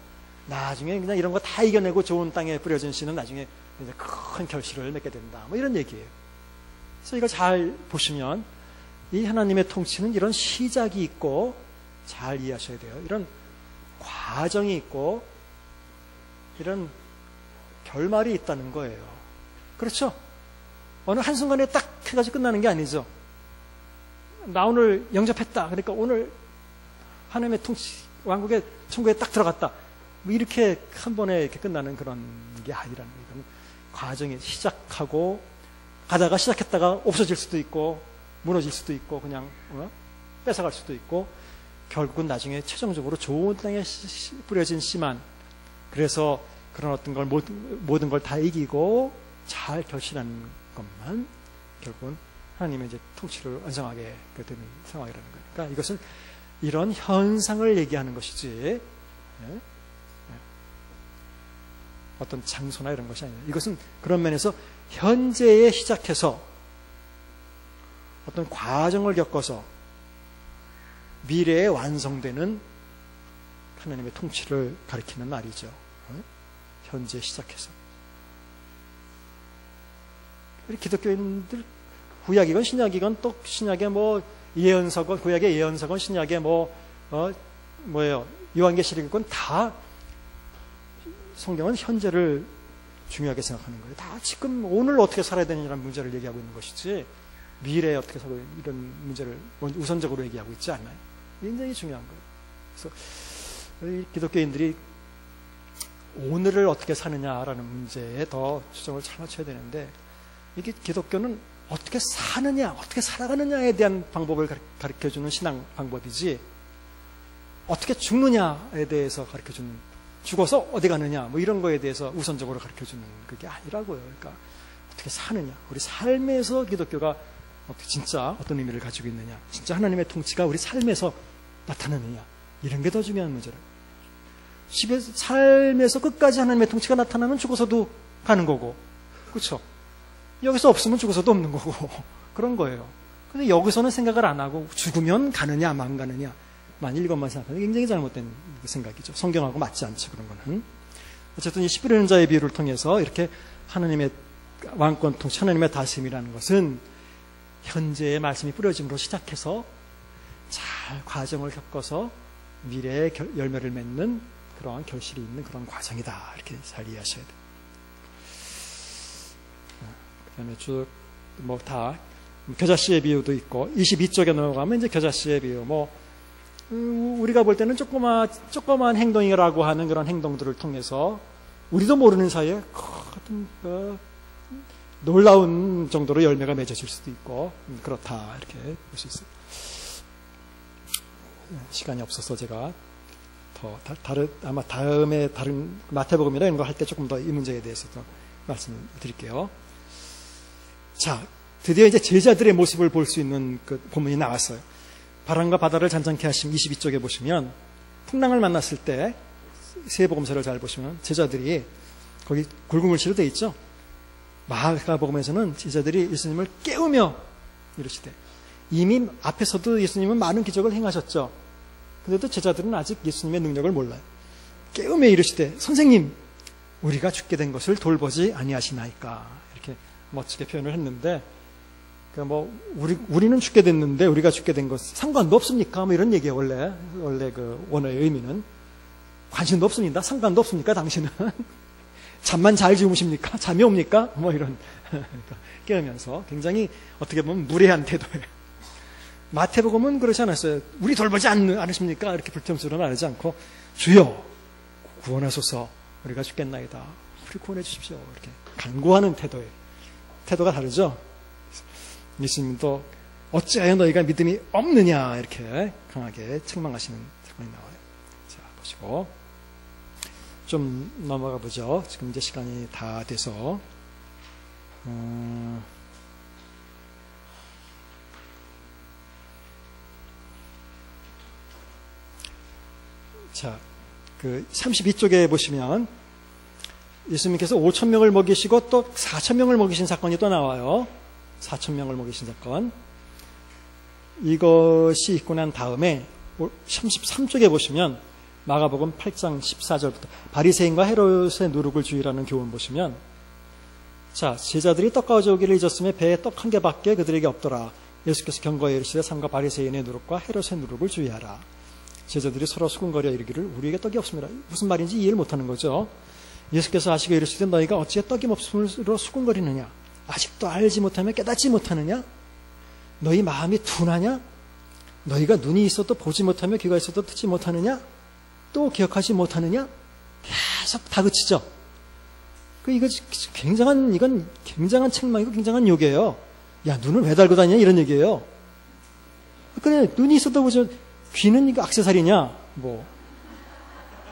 나중에 그냥 이런 거 다 이겨내고 좋은 땅에 뿌려진 씨는 나중에 이제 큰 결실을 맺게 된다. 뭐 이런 얘기예요. 그래서 이걸 잘 보시면 이 하나님의 통치는 이런 시작이 있고 잘 이해하셔야 돼요. 이런 과정이 있고 이런 결말이 있다는 거예요. 그렇죠? 어느 한순간에 딱 해가지고 끝나는 게 아니죠. 나 오늘 영접했다. 그러니까 오늘 하나님의 통치, 왕국의 천국에 딱 들어갔다. 뭐 이렇게 한 번에 이렇게 끝나는 그런 게 아니라는 거예요. 이건 과정이 시작하고 가다가 시작했다가 없어질 수도 있고 무너질 수도 있고 그냥 뺏어갈 수도 있고 결국은 나중에 최종적으로 좋은 땅에 뿌려진 씨만 그래서 그런 어떤 걸 모든 걸 다 이기고 잘 결실하는 것만 결국은 하나님의 이제 통치를 완성하게 되는 상황이라는 거니까 이것은 이런 현상을 얘기하는 것이지 어떤 장소나 이런 것이 아니에요. 이것은 그런 면에서 현재에 시작해서 어떤 과정을 겪어서 미래에 완성되는 하나님의 통치를 가리키는 말이죠. 현재 시작해서. 기독교인들 구약이건 신약이건 또 신약의 뭐 예언서건 구약의 예언서건 신약의 뭐예요 요한계시록이건 다 성경은 현재를 중요하게 생각하는 거예요. 다 지금 오늘 어떻게 살아야 되느냐는 문제를 얘기하고 있는 것이지 미래에 어떻게 살아야 이런 문제를 우선적으로 얘기하고 있지 않아요. 굉장히 중요한 거예요. 그래서 기독교인들이 오늘을 어떻게 사느냐라는 문제에 더 초점을 잘 맞춰야 되는데 이게 기독교는 어떻게 사느냐, 어떻게 살아가느냐에 대한 방법을 가르쳐주는 신앙 방법이지 어떻게 죽느냐에 대해서 가르쳐주는 죽어서 어디 가느냐 뭐 이런 거에 대해서 우선적으로 가르쳐주는 그게 아니라고요. 그러니까 어떻게 사느냐, 우리 삶에서 기독교가 어떻게 진짜 어떤 의미를 가지고 있느냐, 진짜 하나님의 통치가 우리 삶에서 나타나느냐 이런 게 더 중요한 문제라고요. 삶에서 끝까지 하나님의 통치가 나타나면 죽어서도 가는 거고 그렇죠? 여기서 없으면 죽어서도 없는 거고 그런 거예요. 근데 여기서는 생각을 안 하고 죽으면 가느냐 안 가느냐만 이것만 생각하는 게 굉장히 잘못된 생각이죠. 성경하고 맞지 않죠. 그런 거는. 어쨌든 이 씨 뿌리는 자의 비유를 통해서 이렇게 하나님의 왕권통 하나님의 다스림이라는 것은 현재의 말씀이 뿌려짐으로 시작해서 잘 과정을 겪어서 미래의 열매를 맺는 그러한 결실이 있는 그런 과정이다. 이렇게 잘 이해하셔야 돼요. 그 다음에 쭉 뭐 다 겨자씨의 비유도 있고 22쪽에 넘어가면 이제 겨자씨의 비유 우리가 볼 때는 조그만 행동이라고 하는 그런 행동들을 통해서 우리도 모르는 사이에 놀라운 정도로 열매가 맺어질 수도 있고 그렇다 이렇게 볼 수 있어요. 시간이 없어서 제가 아마 다음에 다른 마태복음이나 이런 거 할 때 조금 더 이 문제에 대해서 더 말씀을 드릴게요. 자, 드디어 이제 제자들의 모습을 볼 수 있는 그 본문이 나왔어요. 바람과 바다를 잔잔케 하심 22쪽에 보시면 풍랑을 만났을 때 세복음서를 잘 보시면 제자들이 거기 굵은 글씨로 되어 있죠. 마가복음에서는 제자들이 예수님을 깨우며 이러시되 이미 앞에서도 예수님은 많은 기적을 행하셨죠. 그런데도 제자들은 아직 예수님의 능력을 몰라요. 깨우며 이르시되 선생님 우리가 죽게 된 것을 돌보지 아니하시나이까 이렇게 멋지게 표현을 했는데 우리는 죽게 됐는데 우리가 죽게 된 것 상관도 없습니까? 뭐 이런 얘기예요. 원래 그 원어의 의미는 관심도 없습니다. 상관도 없습니까? 당신은 잠만 잘 주무십니까? 잠이 옵니까? 뭐 이런 깨우면서 굉장히 어떻게 보면 무례한 태도예요. 마태복음은 그렇지 않았어요. 우리 돌보지 않으십니까? 이렇게 불평스러워 말하지 않고 주여 구원하소서 우리가 죽겠나이다. 우리 구원해 주십시오. 이렇게 간구하는 태도가 다르죠. 예수님도 어찌하여 너희가 믿음이 없느냐 이렇게 강하게 책망하시는 사건이 나와요. 자 보시고 좀 넘어가 보죠. 지금 이제 시간이 다 돼서 자, 그 32쪽에 보시면 예수님께서 5,000명을 먹이시고 또 4,000명을 먹이신 사건이 또 나와요. 4,000명을 먹이신 사건. 이것이 있고 난 다음에 33쪽에 보시면 마가복음 8장 14절부터 바리새인과 헤롯의 누룩을 주의라는 교훈 보시면 자, 제자들이 떡 가져오기를 잊었으며 배에 떡 한 개밖에 그들에게 없더라. 예수께서 경고하여 이르시되 삼가 바리새인의 누룩과 헤롯의 누룩을 주의하라. 제자들이 서로 수군거려 이르기를 우리에게 떡이 없습니다. 무슨 말인지 이해를 못하는 거죠. 예수께서 아시고 이르시되 너희가 어찌해 떡이 없음으로 수군거리느냐. 아직도 알지 못하며 깨닫지 못하느냐? 너희 마음이 둔하냐? 너희가 눈이 있어도 보지 못하며 귀가 있어도 듣지 못하느냐? 또 기억하지 못하느냐? 계속 다그치죠. 이건 굉장한 책망이고 굉장한 욕이에요. 야, 눈을 왜 달고 다니냐? 이런 얘기예요. 그래, 눈이 있어도 보죠. 귀는 이거 액세서리냐?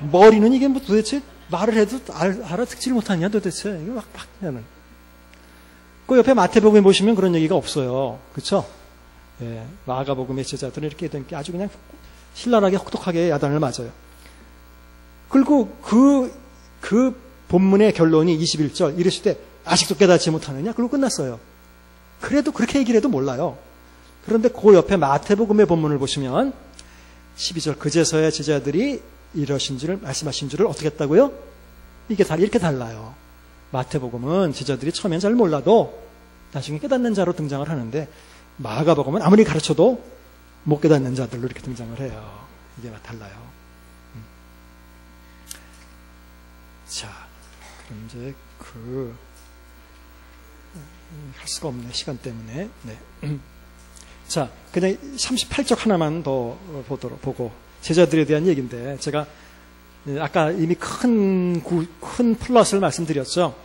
머리는 이게 뭐 도대체 말을 해도 알아듣지를 못하냐? 도대체. 이거 막 하는. 그 옆에 마태복음에 보시면 그런 얘기가 없어요. 그렇죠? 예, 마가복음의 제자들은 이렇게 된 게 아주 그냥 신랄하게 혹독하게 야단을 맞아요. 그리고 그 본문의 결론이 21절 이랬을 때 아직도 깨닫지 못하느냐? 그리고 끝났어요. 그래도 그렇게 얘기를 해도 몰라요. 그런데 그 옆에 마태복음의 본문을 보시면 12절 그제서야 제자들이 말씀하신 줄을 어떻게 했다고요? 이게 이렇게 달라요. 마태복음은 제자들이 처음엔 잘 몰라도 나중에 깨닫는 자로 등장을 하는데 마가복음은 아무리 가르쳐도 못 깨닫는 자들로 이렇게 등장을 해요. 이게 달라요. 자, 그럼 이제 할 수가 없네. 시간 때문에. 네. 자, 그냥 38쪽 하나만 더 보고 제자들에 대한 얘기인데 제가 아까 이미 큰 플러스를 말씀드렸죠.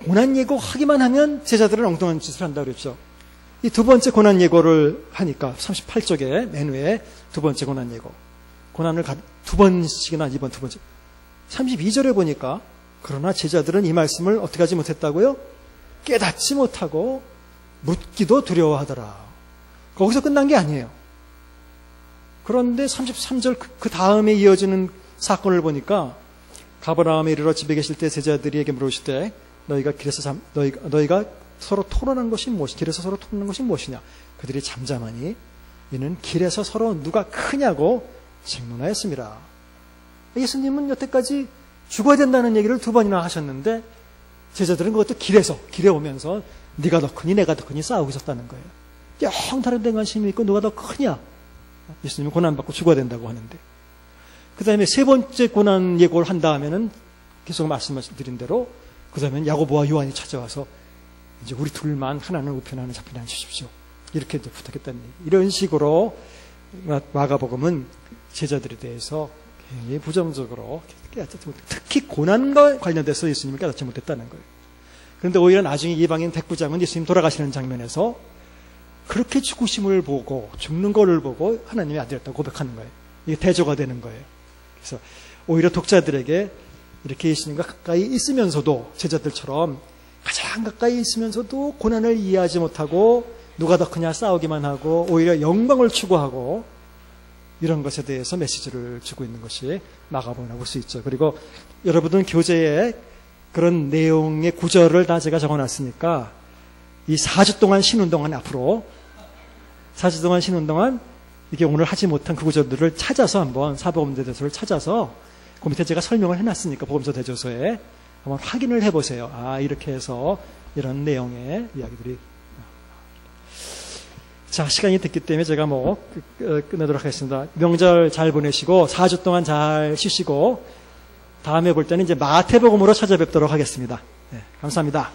고난 예고하기만 하면 제자들은 엉뚱한 짓을 한다고 그랬죠. 이 두 번째 고난 예고를 하니까 38쪽에 맨 위에 두 번째 고난 예고. 고난을 두 번씩이나 이번 두 번째. 32절에 보니까 그러나 제자들은 이 말씀을 어떻게 하지 못했다고요? 깨닫지 못하고 묻기도 두려워하더라. 거기서 끝난 게 아니에요. 그런데 33절 그 다음에 이어지는 사건을 보니까 가버나움에 이르러 집에 계실 때 제자들에게 물으시되 너희가 서로 토론한 것이 무엇이냐? 길에서 서로 토론한 것이 무엇이냐? 그들이 잠잠하니 이는 길에서 서로 누가 크냐고 질문하였습니다. 예수님은 여태까지 죽어야 된다는 얘기를 두 번이나 하셨는데 제자들은 그것도 길에 오면서 네가 더 크니 내가 더 크니 싸우고 있었다는 거예요. 영 다른 데 관심이 있고 누가 더 크냐? 예수님은 고난받고 죽어야 된다고 하는데. 그 다음에 세 번째 고난 예고를 한 다음에는 계속 말씀드린 대로 그 다음에는 야고보와 요한이 찾아와서 이제 우리 둘만 하나는 우편 하나는 좌편에 앉으십시오. 이렇게 이제 부탁했다는 얘기. 이런 식으로 마가복음은 제자들에 대해서 굉장히 부정적으로 깨닫지 못했다. 특히 고난과 관련돼서 예수님을 깨닫지 못했다는 거예요. 그런데 오히려 나중에 이방인 백부장은 예수님 돌아가시는 장면에서 그렇게 죽으심을 보고 죽는 거를 보고 하나님의 아들이었다고 고백하는 거예요. 이게 대조가 되는 거예요. 그래서 오히려 독자들에게 이렇게 예수님과 가까이 있으면서도 제자들처럼 가장 가까이 있으면서도 고난을 이해하지 못하고 누가 더 크냐 싸우기만 하고 오히려 영광을 추구하고 이런 것에 대해서 메시지를 주고 있는 것이 마가복음이라고 볼 수 있죠. 그리고 여러분은 교재에 그런 내용의 구절을 다 제가 적어놨으니까 이 4주 동안 쉬는 동안 앞으로 4주 동안 쉬는 동안 이게 오늘 하지 못한 그 구절들을 찾아서 한번 사복음 대조서를 찾아서 그 밑에 제가 설명을 해놨으니까 복음서 대조서에 한번 확인을 해보세요. 아 이렇게 해서 이런 내용의 이야기들이 자 시간이 됐기 때문에 제가 끝내도록 하겠습니다. 명절 잘 보내시고 4주 동안 잘 쉬시고 다음에 볼 때는 이제 마태복음으로 찾아뵙도록 하겠습니다. 네, 감사합니다.